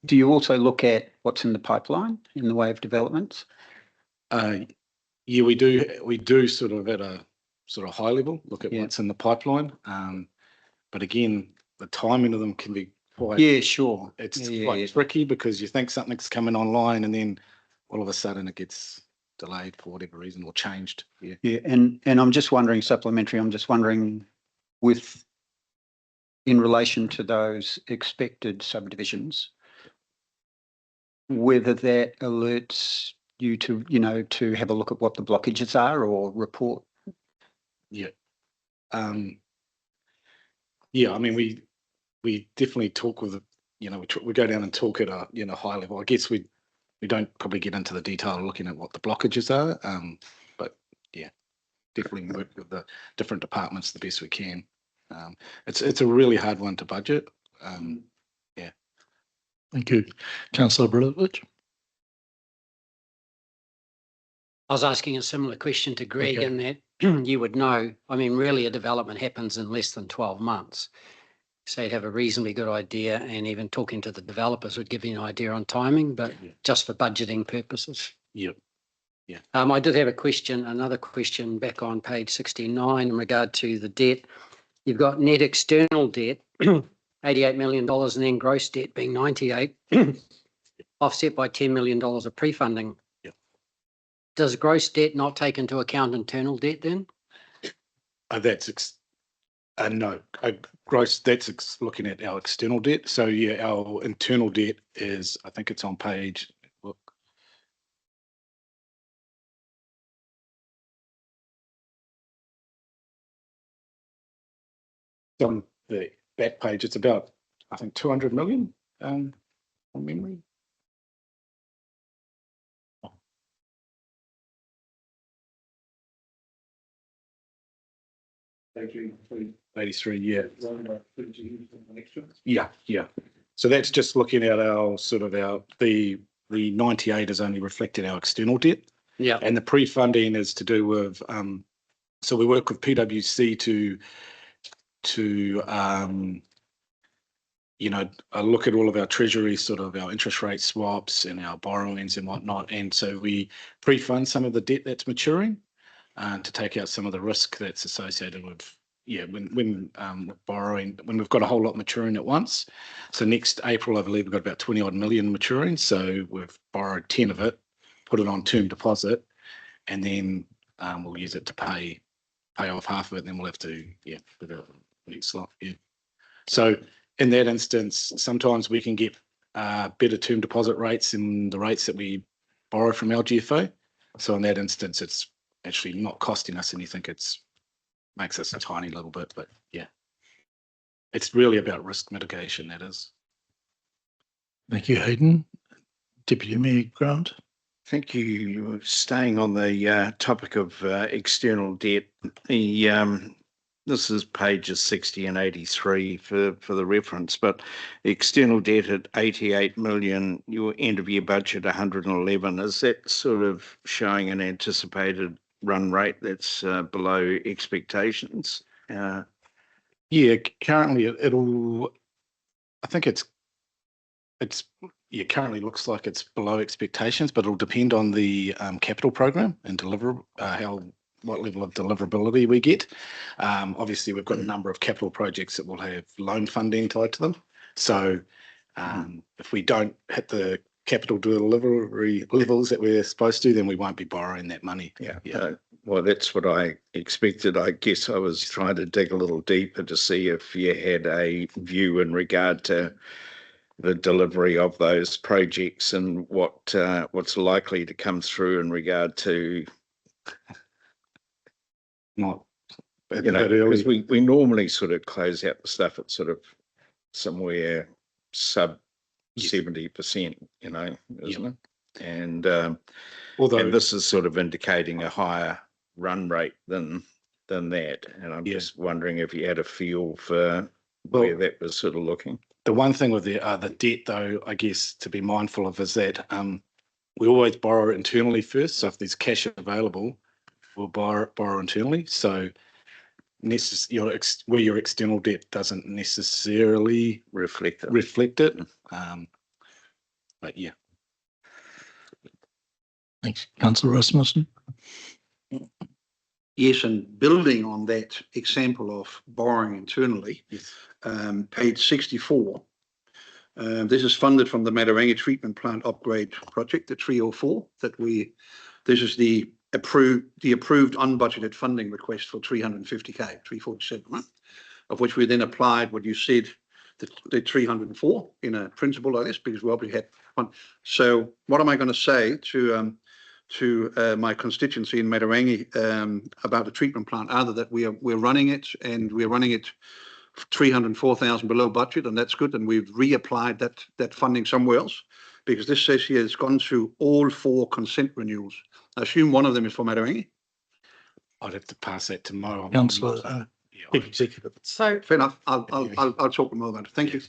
Do you also look at what's in the pipeline in the way of developments? Yeah, we do sort of at a sort of high level look at what's in the pipeline. But again, the timing of them can be quite. Yeah, sure. It's quite tricky because you think something's coming online and then all of a sudden it gets delayed for whatever reason or changed. Yeah. Yeah, and I'm just wondering, supplementary, I'm just wondering in relation to those expected subdivisions, whether that alerts you to, to have a look at what the blockages are or report. Yeah. Yeah, I mean, we definitely talk with, we go down and talk at a, high level. I guess we don't probably get into the detail of looking at what the blockages are. But yeah, definitely work with the different departments the best we can. It's a really hard one to budget. Yeah. Thank you. Councillor Brilovich. I was asking a similar question to Greg in that you would know, I mean, really a development happens in less than 12 months. say, have a reasonably good idea, and even talking to the developers would give you an idea on timing, but just for budgeting purposes. Yep. Yeah. I did have a question, another question back on page 69 in regard to the debt. You've got net external debt, $88 million, and then gross debt being 98, offset by $10 million of pre-funding. Yep. Does gross debt not take into account internal debt then? No, gross, that's looking at our external debt. So yeah, our internal debt is, I think it's on page, look. On the back page, it's about, I think, 200 million, from memory. $83, yeah. Yeah. So that's just looking at our the 98 is only reflecting our external debt. Yeah. And the pre-funding is to do with, so we work with PwC to look at all of our treasury, our interest rate swaps and our borrowings and whatnot. And so we pre-fund some of the debt that's maturing, to take out some of the risk that's associated with, when borrowing, when we've got a whole lot maturing at once. So next April, I believe we've got about 20 odd million maturing. So we've borrowed 10 of it, put it on term deposit, and then we'll use it to pay off half of it. And then we'll have to, for the next lot. Yeah. So in that instance, sometimes we can get better term deposit rates than the rates that we borrow from LGFO. So in that instance, it's actually not costing us anything. It's makes us a tiny little bit, but yeah, it's really about risk mitigation. That is. Thank you, Hayden. Deputy Mayor Grant. Thank you. Staying on the topic of external debt, this is pages 60 and 83 for the reference, but external debt at 88 million, your end of year budget 111. Is that sort of showing an anticipated run rate that's below expectations? Yeah, currently I think it's currently looks like it's below expectations, but it'll depend on the capital program and what level of deliverability we get. Obviously, we've got a number of capital projects that will have loan funding tied to them. So if we don't hit the capital delivery levels that we're supposed to, then we won't be borrowing that money. Yeah. Well, that's what I expected. I guess I was trying to dig a little deeper to see if you had a view in regard to the delivery of those projects and what's likely to come through in regard to, because we normally sort of close out the stuff at sort of somewhere sub 70%, isn't it? And although this is sort of indicating a higher run rate than that, and I'm just wondering if you had a feel for where that was sort of looking. The one thing with the debt, though, I guess to be mindful of is that we always borrow internally first. So if there's cash available, we'll borrow internally. So where your external debt doesn't necessarily reflect it. But yeah. Thanks, Councillor Rasmussen. Yes, and building on that example of borrowing internally, page 64, this is funded from the Matarangi treatment plant upgrade project, the 304, this is the approved unbudgeted funding request for 350k, 347, right? Of which we then applied what you said, the 304 in a principle like this, because we obviously had one. So what am I going to say to my constituency in Matarangi about the treatment plant, other that we're running it, and we're running it 304,000 below budget, and that's good, and we've reapplied that funding somewhere else, because this says here it's gone through all 4 consent renewals. I assume one of them is for Matarangi. I'd have to pass that to Mo. Councillor Executive. So fair enough. I'll talk to Mo about it. Thank you.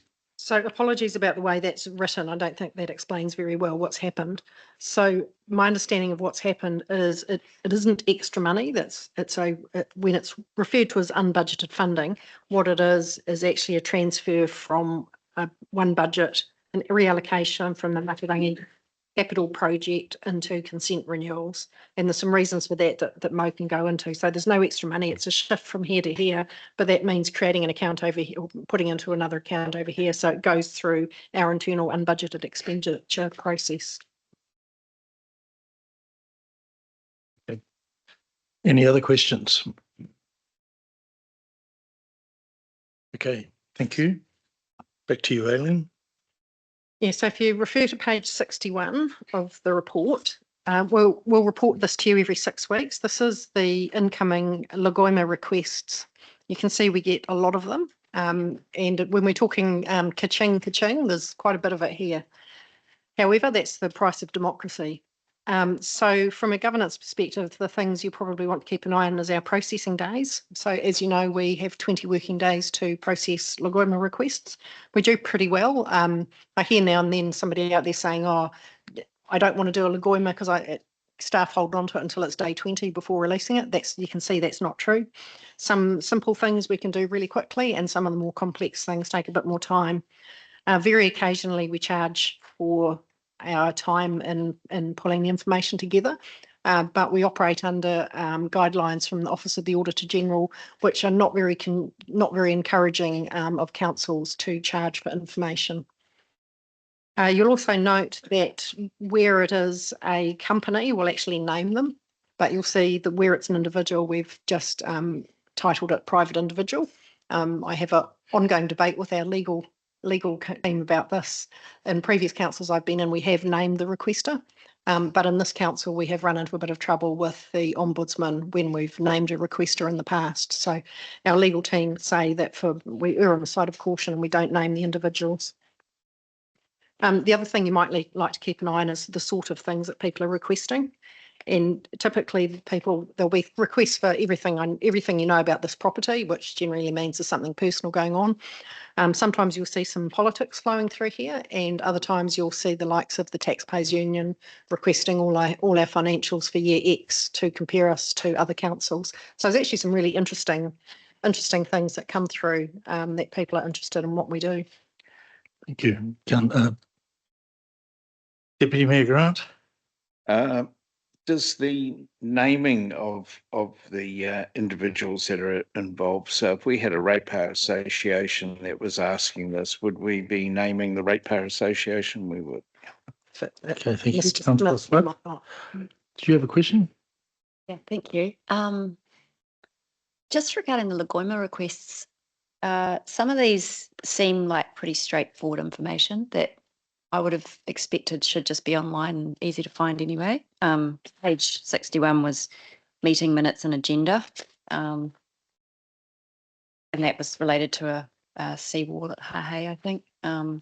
So apologies about the way that's written. I don't think that explains very well what's happened. So my understanding of what's happened is it isn't extra money. When it's referred to as unbudgeted funding, what it is actually a transfer from one budget, an reallocation from the Matarangi capital project into consent renewals. And there's some reasons for that Mo can go into. So there's no extra money. It's a shift from here to here, but that means creating an account over here, or putting into another account over here. So it goes through our internal unbudgeted expenditure process. Okay. Any other questions? Okay, thank you. Back to you, Aileen. Yeah, so if you refer to page 61 of the report, we'll report this to you every 6 weeks. This is the incoming Lagoima requests. You can see we get a lot of them. And when we're talking ka-ching, there's quite a bit of it here. However, that's the price of democracy. So from a governance perspective, the things you probably want to keep an eye on is our processing days. So as you know, we have 20 working days to process Lagoima requests. We do pretty well. I hear now and then somebody out there saying, oh, I don't want to do a Lagoima because staff hold on to it until it's day 20 before releasing it. You can see that's not true. Some simple things we can do really quickly, and some of the more complex things take a bit more time. Very occasionally we charge for our time in pulling the information together, but we operate under guidelines from the Office of the Auditor General, which are not very encouraging of councils to charge for information. You'll also note that where it is a company, we'll actually name them, but you'll see that where it's an individual, we've just titled it private individual. I have an ongoing debate with our legal team about this. In previous councils I've been in, we have named the requester, but in this council we have run into a bit of trouble with the Ombudsman when we've named a requester in the past. So our legal team say that we err on the side of caution and we don't name the individuals. The other thing you might like to keep an eye on is the sort of things that people are requesting. And typically there'll be requests for everything you know about this property, which generally means there's something personal going on. Sometimes you'll see some politics flowing through here, and other times you'll see the likes of the Taxpayers Union requesting all our financials for year X to compare us to other councils. So there's actually some really interesting things that come through that people are interested in what we do. Thank you. Deputy Mayor Grant. Does the naming of the individuals that are involved, so if we had a ratepayer association that was asking this, would we be naming the ratepayer association? We would. Okay, thank you. Councillor Smith, do you have a question? Yeah, thank you. Just regarding the Lagoima requests, some of these seem like pretty straightforward information that I would have expected should just be online and easy to find anyway. Page 61 was meeting minutes and agenda. And that was related to a seawall at Hahei, I think. I'm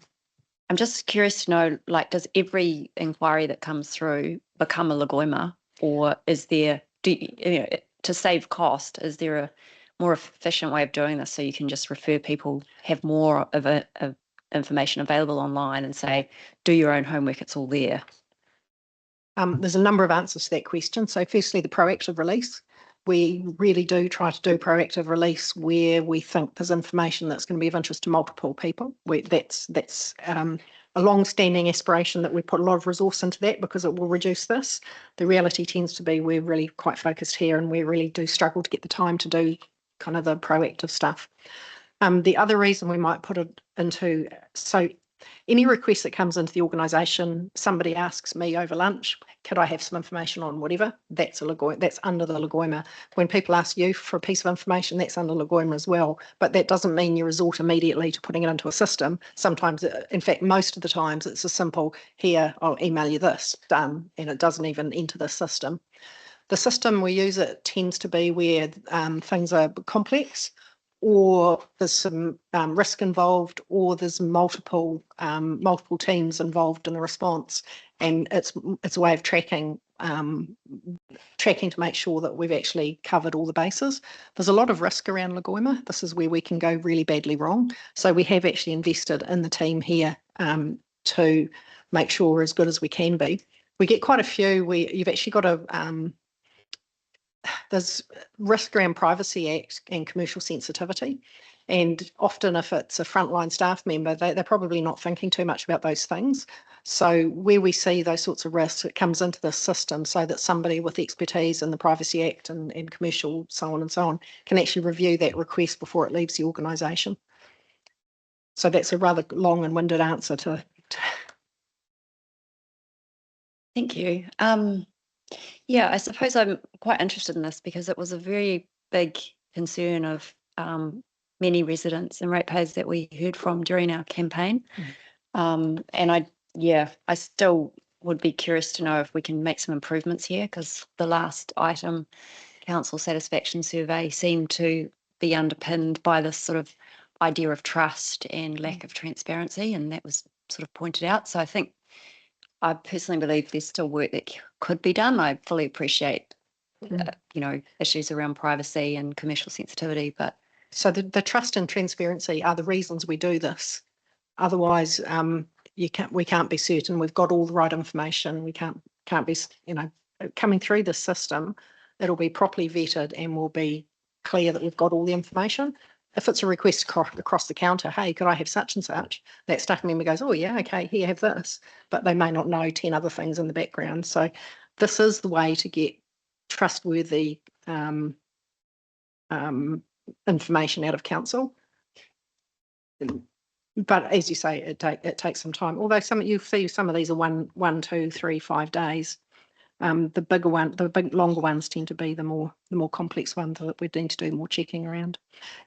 just curious to know, like, does every inquiry that comes through become a Lagoima, or is there, to save cost, is there a more efficient way of doing this so you can just refer people, have more of information available online and say, do your own homework, it's all there? There's a number of answers to that question. So firstly, the proactive release. We really do try to do proactive release where we think there's information that's going to be of interest to multiple people. That's a long-standing aspiration that we put a lot of resource into that because it will reduce this. The reality tends to be we're really quite focused here and we really do struggle to get the time to do kind of the proactive stuff. The other reason we might put it into, so any request that comes into the organisation, somebody asks me over lunch, could I have some information on whatever? That's under the Lagoima. When people ask you for a piece of information, that's under Lagoima as well. But that doesn't mean you resort immediately to putting it into a system. Sometimes, in fact, most of the times, it's a simple, here, I'll email you this, done, and it doesn't even enter the system. The system we use, it tends to be where things are complex, or there's some risk involved, or there's multiple teams involved in the response, and it's a way of tracking tracking to make sure that we've actually covered all the bases. There's a lot of risk around Lagoima. This is where we can go really badly wrong. So we have actually invested in the team here to make sure we're as good as we can be. We get quite a few where you've actually got to, there's risk around Privacy Act and commercial sensitivity. And often if it's a frontline staff member, they're probably not thinking too much about those things. So where we see those sorts of risks, it comes into the system so that somebody with expertise in the Privacy Act and commercial so on and so on can actually review that request before it leaves the organisation. So that's a rather long and winded answer to. Thank you. Yeah, I suppose I'm quite interested in this because it was a very big concern of many residents and ratepayers that we heard from during our campaign. And I still would be curious to know if we can make some improvements here, because the last item, council satisfaction survey, seemed to be underpinned by this sort of idea of trust and lack of transparency, and that was sort of pointed out. So I personally believe there's still work that could be done. I fully appreciate, issues around privacy and commercial sensitivity, but. So the trust and transparency are the reasons we do this. Otherwise, we can't be certain we've got all the right information. We can't be, coming through the system, it'll be properly vetted and we'll be clear that we've got all the information. If it's a request across the counter, hey, could I have such and such? That staff member goes, oh yeah, okay, here, have this. But they may not know 10 other things in the background. So this is the way to get trustworthy information out of council. But as you say, it takes some time. Although you see some of these are 1, 2, 3, 5 days. The big longer ones tend to be the more complex ones that we need to do more checking around.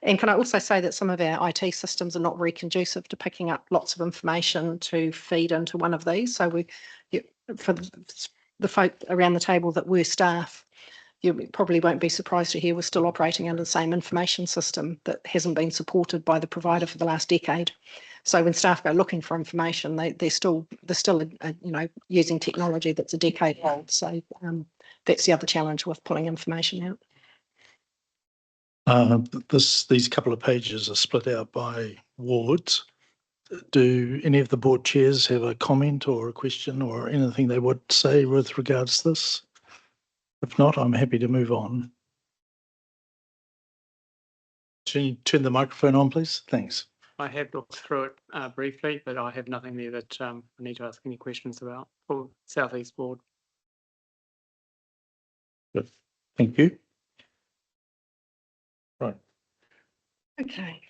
And can I also say that some of our IT systems are not very conducive to picking up lots of information to feed into one of these. So for the folk around the table that were staff, you probably won't be surprised to hear we're still operating under the same information system that hasn't been supported by the provider for the last decade. So when staff go looking for information, they're still using technology that's a decade old. So that's the other challenge with pulling information out. These couple of pages are split out by wards. Do any of the board chairs have a comment or a question or anything they would say with regards to this? If not, I'm happy to move on. Can you turn the microphone on, please? Thanks. I have looked through it briefly, but I have nothing there that I need to ask any questions about for South East Board. Good. Thank you. Right. Okay.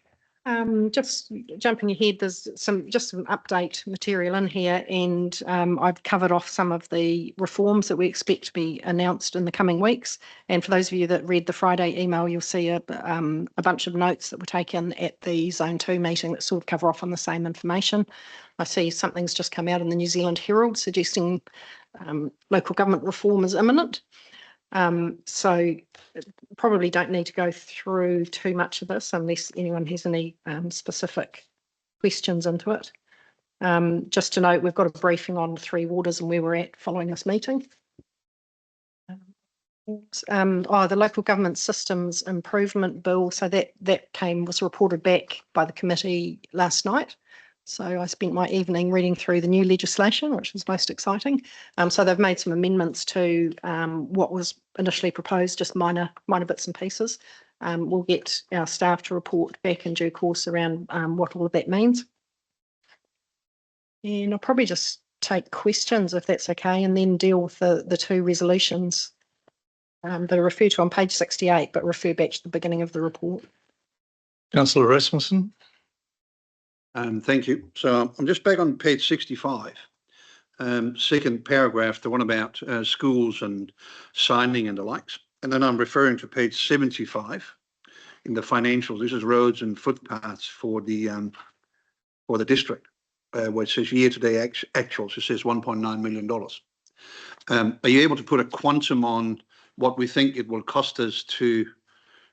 Just jumping ahead, there's some update material in here, and I've covered off some of the reforms that we expect to be announced in the coming weeks. And for those of you that read the Friday email, you'll see a bunch of notes that were taken at the Zone 2 meeting that sort of cover off on the same information. I see something's just come out in the New Zealand Herald suggesting local government reform is imminent. So probably don't need to go through too much of this unless anyone has any specific questions into it. Just to note, we've got a briefing on Three Waters and where we're at following this meeting. The Local Government Systems Improvement Bill, so that was reported back by the committee last night. So I spent my evening reading through the new legislation, which was most exciting. So they've made some amendments to what was initially proposed, just minor bits and pieces. We'll get our staff to report back in due course around what all of that means. And I'll probably just take questions if that's okay, and then deal with the two resolutions that are referred to on page 68, but refer back to the beginning of the report. Councillor Rasmussen. Thank you. So I'm just back on page 65, second paragraph, the one about schools and signing and the likes. And then I'm referring to page 75 in the financials. This is roads and footpaths for the district, where it says year-to-date actuals. It says $1.9 million. Are you able to put a quantum on what we think it will cost us to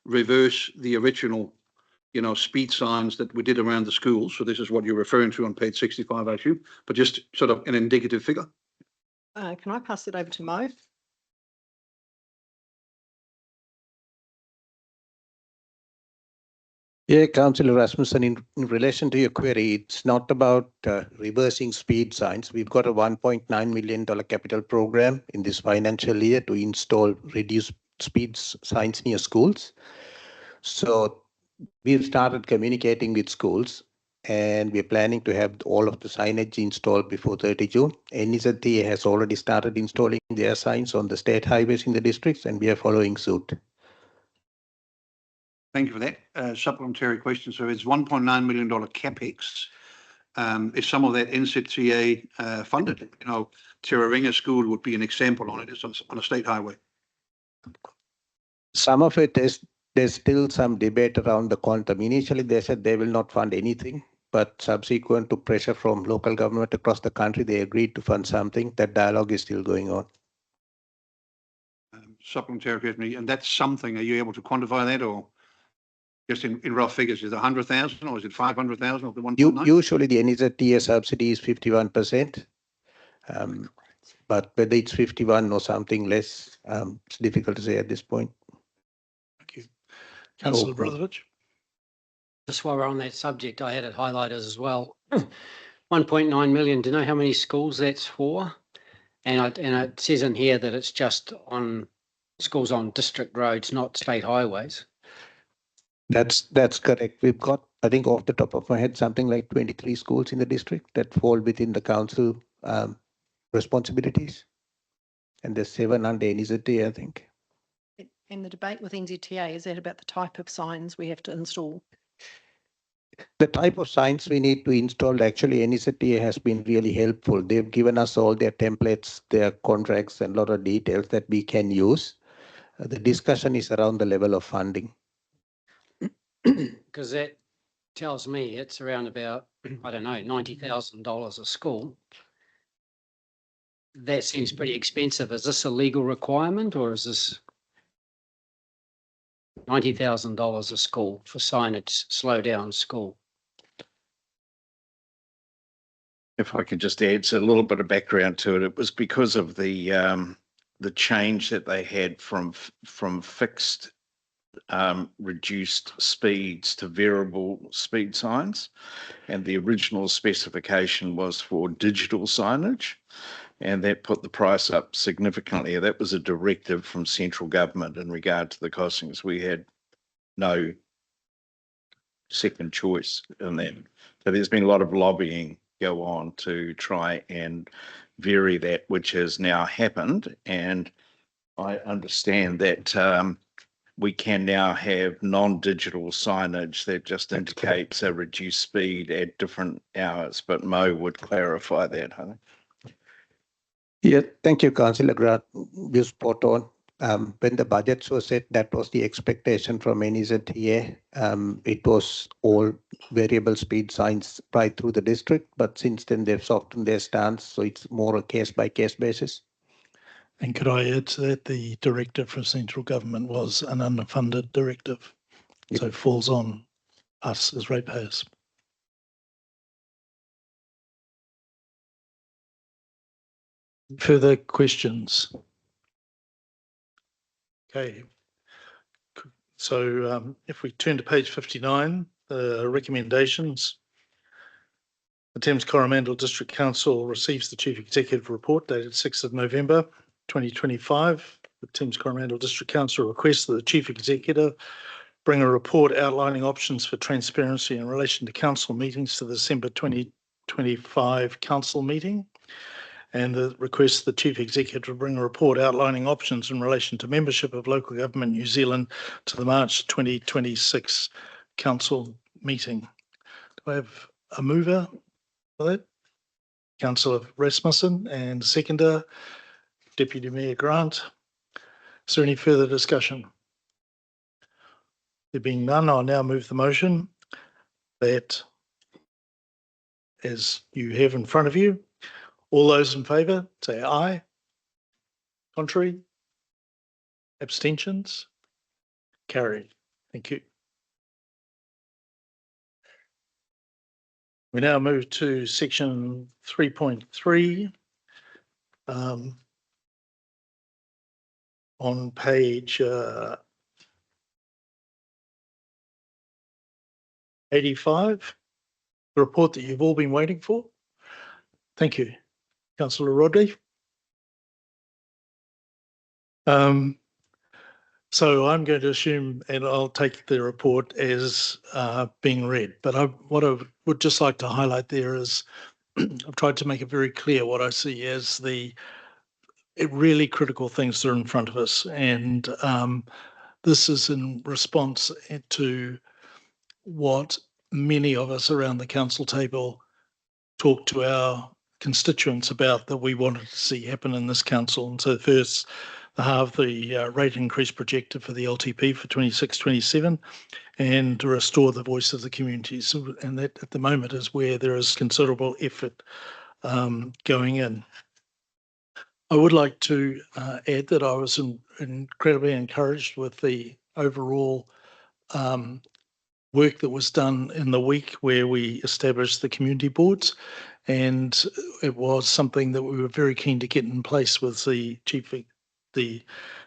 reverse the original speed signs that we did around the schools? So this is what you're referring to on page 65, I assume, but just sort of an indicative figure. Can I pass it over to Mo? Yeah, Councillor Rasmussen, in relation to your query, it's not about reversing speed signs. We've got a $1.9 million capital program in this financial year to install reduced speed signs near schools. So we've started communicating with schools and we're planning to have all of the signage installed before 30 June. NZTA has already started installing their signs on the state highways in the districts and we are following suit. Thank you for that. Supplementary question. So it's $1.9 million capex. Is some of that NZTA funded? You know, Tiraringa School would be an example on it. It's on a state highway. Some of it is, there's still some debate around the quantum. Initially, they said they will not fund anything, but subsequent to pressure from local government across the country, they agreed to fund something. That dialogue is still going on. Supplementary question, and that's something. Are you able to quantify that, or just in rough figures? Is it 100,000 or is it 500,000 of the 1.9? Usually, the NZTA subsidy is 51%. But whether it's 51 or something less, it's difficult to say at this point. Thank you. Councillor Brozovic. Just while we're on that subject, I had it highlighted as well. 1.9 million. Do you know how many schools that's for? And it says in here that it's just on schools on district roads, not state highways. That's correct. We've got, I think off the top of my head, something like 23 schools in the district that fall within the council responsibilities. And there's 7 under NZTA, I think. And the debate with NZTA, is that about the type of signs we have to install? The type of signs we need to install, actually, NZTA has been really helpful. They've given us all their templates, their contracts, and a lot of details that we can use. The discussion is around the level of funding. Because that tells me it's around about, I don't know, $90,000 a school. That seems pretty expensive. Is this a legal requirement or is this $90,000 a school for signage, slow down school? If I could just add a little bit of background to it, it was because of the change that they had from fixed reduced speeds to variable speed signs, and the original specification was for digital signage, and that put the price up significantly. That was a directive from central government in regard to the costings. We had no second choice in that. So there's been a lot of lobbying go on to try and vary that, which has now happened. And I understand that we can now have non-digital signage that just indicates a reduced speed at different hours, but Mo would clarify that, I think. Yeah, thank you, Councillor Grant. You're spot on. When the budgets were set, that was the expectation from NZTA. It was all variable speed signs right through the district, but since then they've softened their stance, so it's more a case-by-case basis. And could I add to that, the directive from central government was an underfunded directive, so it falls on us as ratepayers. Further questions? Okay. So if we turn to page 59, the recommendations. The Thames-Coromandel District Council receives the Chief Executive Report dated 6th of November 2025. The Thames-Coromandel District Council requests that the Chief Executive bring a report outlining options for transparency in relation to council meetings to the December 2025 council meeting, and the request the Chief Executive bring a report outlining options in relation to membership of Local Government New Zealand to the March 2026 council meeting. Do I have a mover for that? Councillor Rasmussen, and seconder, Deputy Mayor Grant. Is there any further discussion? There being none, I'll now move the motion that, as you have in front of you, all those in favour say aye. Contrary? Abstentions? Carried. Thank you. We now move to section 3.3 on page 85, the report that you've all been waiting for. Thank you, Councillor Rodley. So I'm going to assume, and I'll take the report as being read, but what I would just like to highlight there is I've tried to make it very clear what I see as the really critical things that are in front of us. And this is in response to what many of us around the council table talked to our constituents about that we wanted to see happen in this council. And so first, the half the rate increase projected for the LTP for 26-27 and to restore the voice of the communities. And that at the moment is where there is considerable effort going in. I would like to add that I was incredibly encouraged with the overall work that was done in the week where we established the community boards, and it was something that we were very keen to get in place with the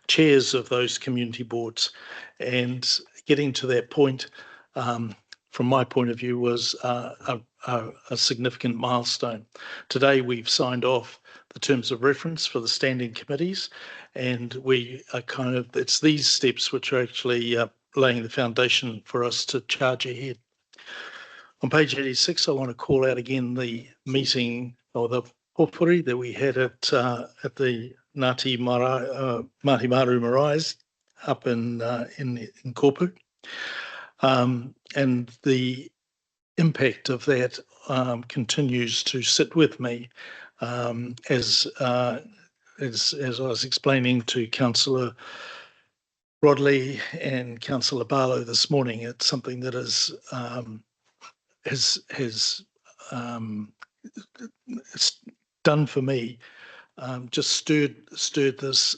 chairs of those community boards. And getting to that point, from my point of view, was a significant milestone. Today, we've signed off the terms of reference for the standing committees, and we are it's these steps which are actually laying the foundation for us to charge ahead. On page 86, I want to call out again the meeting or the pōwhiri that we had at the Ngāti Maru Marais up in Kopu. And the impact of that continues to sit with me as I was explaining to Councillor Rodley and Councillor Barlow this morning. It's something that has done for me, just stirred this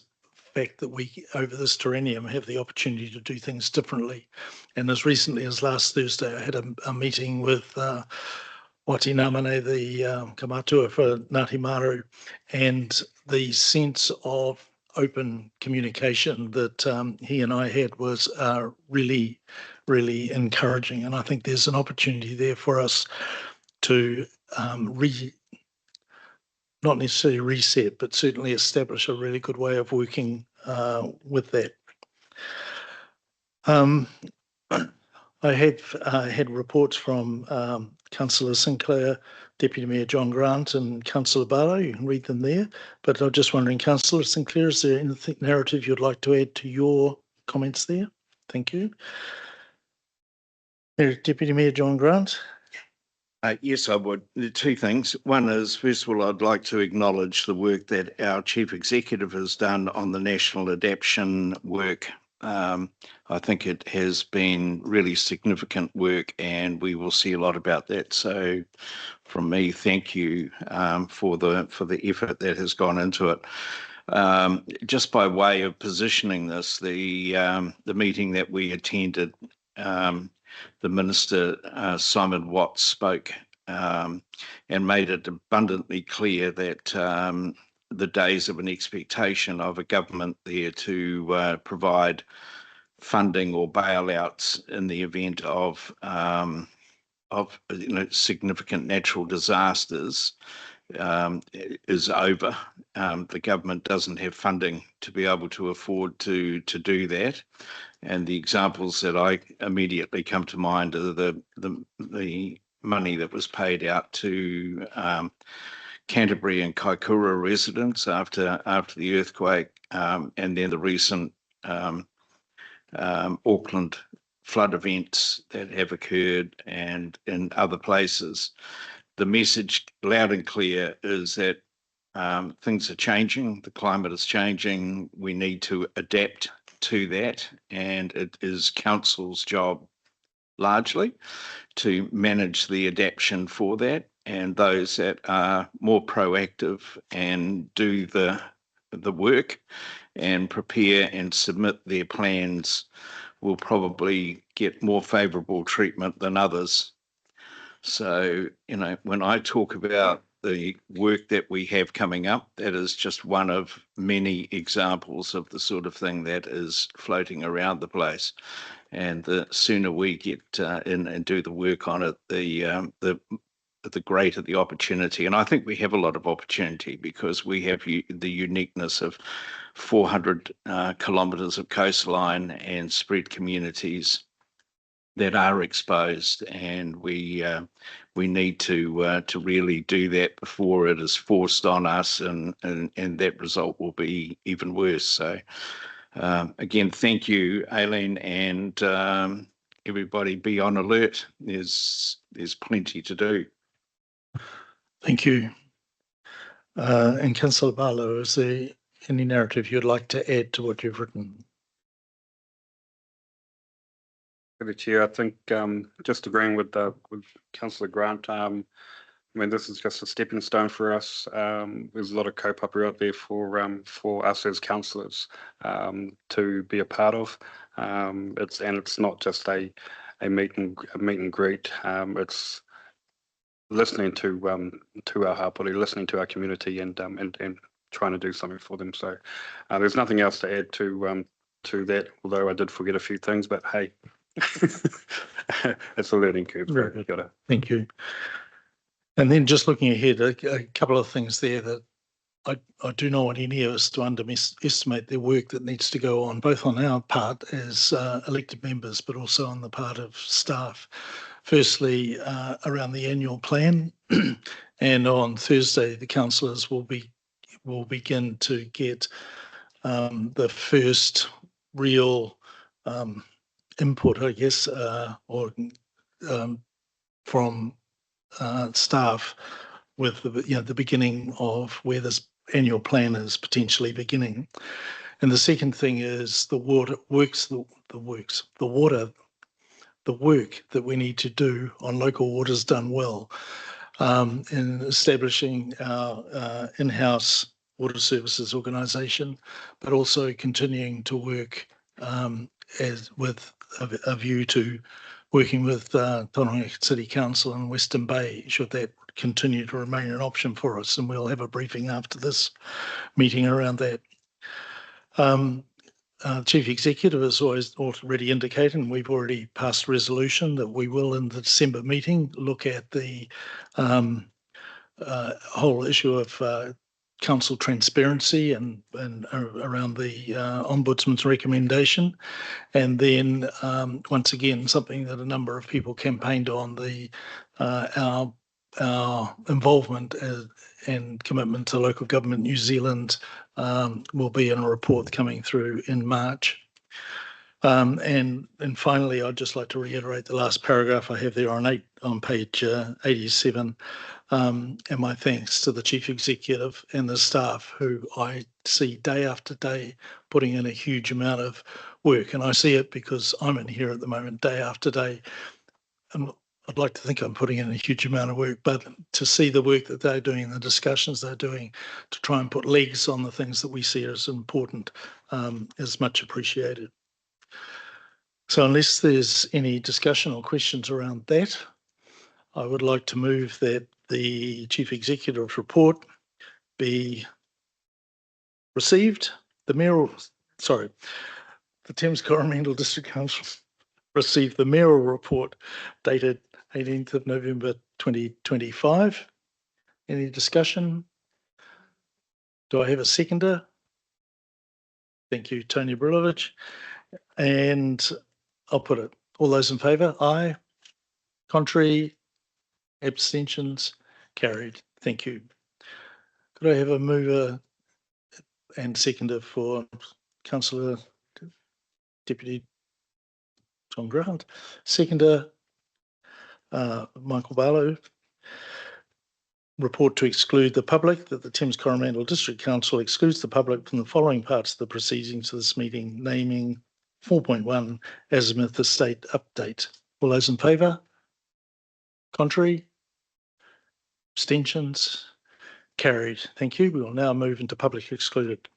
fact that we, over this terraneum, have the opportunity to do things differently. And as recently as last Thursday, I had a meeting with Wati Namane, the kamatua for Ngāti Maru, and the sense of open communication that he and I had was really, really encouraging. And I think there's an opportunity there for us to not necessarily reset, but certainly establish a really good way of working with that. I have had reports from Councillor Sinclair, Deputy Mayor John Grant and Councillor Barlow. You can read them there. But I'm just wondering, Councillor Sinclair, is there anything narrative you'd like to add to your comments there? Thank you. Deputy Mayor John Grant. Yes, I would. Two things. One is, first of all, I'd like to acknowledge the work that our Chief Executive has done on the national adaptation work. I think it has been really significant work, and we will see a lot about that. So from me, thank you for the effort that has gone into it. Just by way of positioning this, the meeting that we attended, the Minister, Simon Watts, spoke and made it abundantly clear that the days of an expectation of a government there to provide funding or bailouts in the event of significant natural disasters is over. The government doesn't have funding to be able to afford to do that. And the examples that I immediately come to mind are the money that was paid out to Canterbury and Kaikoura residents after the earthquake, and then the recent Auckland flood events that have occurred and in other places. The message loud and clear is that things are changing, the climate is changing, we need to adapt to that, and it is council's job largely to manage the adaptation for that, and those that are more proactive and do the work and prepare and submit their plans will probably get more favourable treatment than others. So, when I talk about the work that we have coming up. That is just one of many examples of the sort of thing that is floating around the place. And the sooner we get in and do the work on it, the greater the opportunity. And I think we have a lot of opportunity because we have the uniqueness of 400 kilometres of coastline and spread communities that are exposed, and we need to really do that before it is forced on us, and that result will be even worse. So again, thank you, Aileen, and everybody be on alert. There's plenty to do. Thank you. And Councillor Barlow, is there any narrative you'd like to add to what you've written? The Chair, I think just agreeing with Councillor Grant, I mean, this is just a stepping stone for us. There's a lot of kaupapa out there for us as councillors to be a part of. It's not just a meet and greet. It's listening to our hapori, listening to our community, and trying to do something for them. So there's nothing else to add to that. Although I did forget a few things, but hey. It's a learning curve. Very good. Thank you. And then just looking ahead, a couple of things there that I do not want any of us to underestimate the work that needs to go on, both on our part as elected members, but also on the part of staff. Firstly, around the annual plan, and on Thursday, the councillors will begin to get the first real input, I guess, from staff with the beginning of where this annual plan is potentially beginning. And the second thing is the work that we need to do on local waters done well, in establishing our in-house water services organisation, but also continuing to work with a view to working with Tauranga City Council and Western Bay, should that continue to remain an option for us. And we'll have a briefing after this meeting around that. Chief Executive has already indicated, and we've already passed a resolution that we will, in the December meeting, look at the whole issue of council transparency and around the Ombudsman's recommendation. And then once again, something that a number of people campaigned on, our involvement and commitment to local government New Zealand will be in a report coming through in March. And finally, I'd just like to reiterate the last paragraph I have there on page 87, and my thanks to the Chief Executive and the staff, who I see day after day putting in a huge amount of work. And I see it because I'm in here at the moment day after day. And I'd like to think I'm putting in a huge amount of work, but to see the work that they're doing, the discussions they're doing to try and put legs on the things that we see as important is much appreciated. So unless there's any discussion or questions around that, I would like to move that the Chief Executive's report be received. The Thames-Coromandel District Council received the Mayoral Report dated 18th of November 2025. Any discussion? Do I have a seconder? Thank you, Tony Brilovich. And I'll put it. All those in favour? Aye. Contrary? Abstentions? Carried. Thank you. Could I have a mover and seconder for Councillor Deputy John Grant? Seconder, Michael Barlow. Report to exclude the public, that the Thames-Coromandel District Council excludes the public from the following parts of the proceedings of this meeting, naming 4.1 Azimuth Estate Update. All those in favour? Contrary? Abstentions? Carried. Thank you. We will now move into public excluded.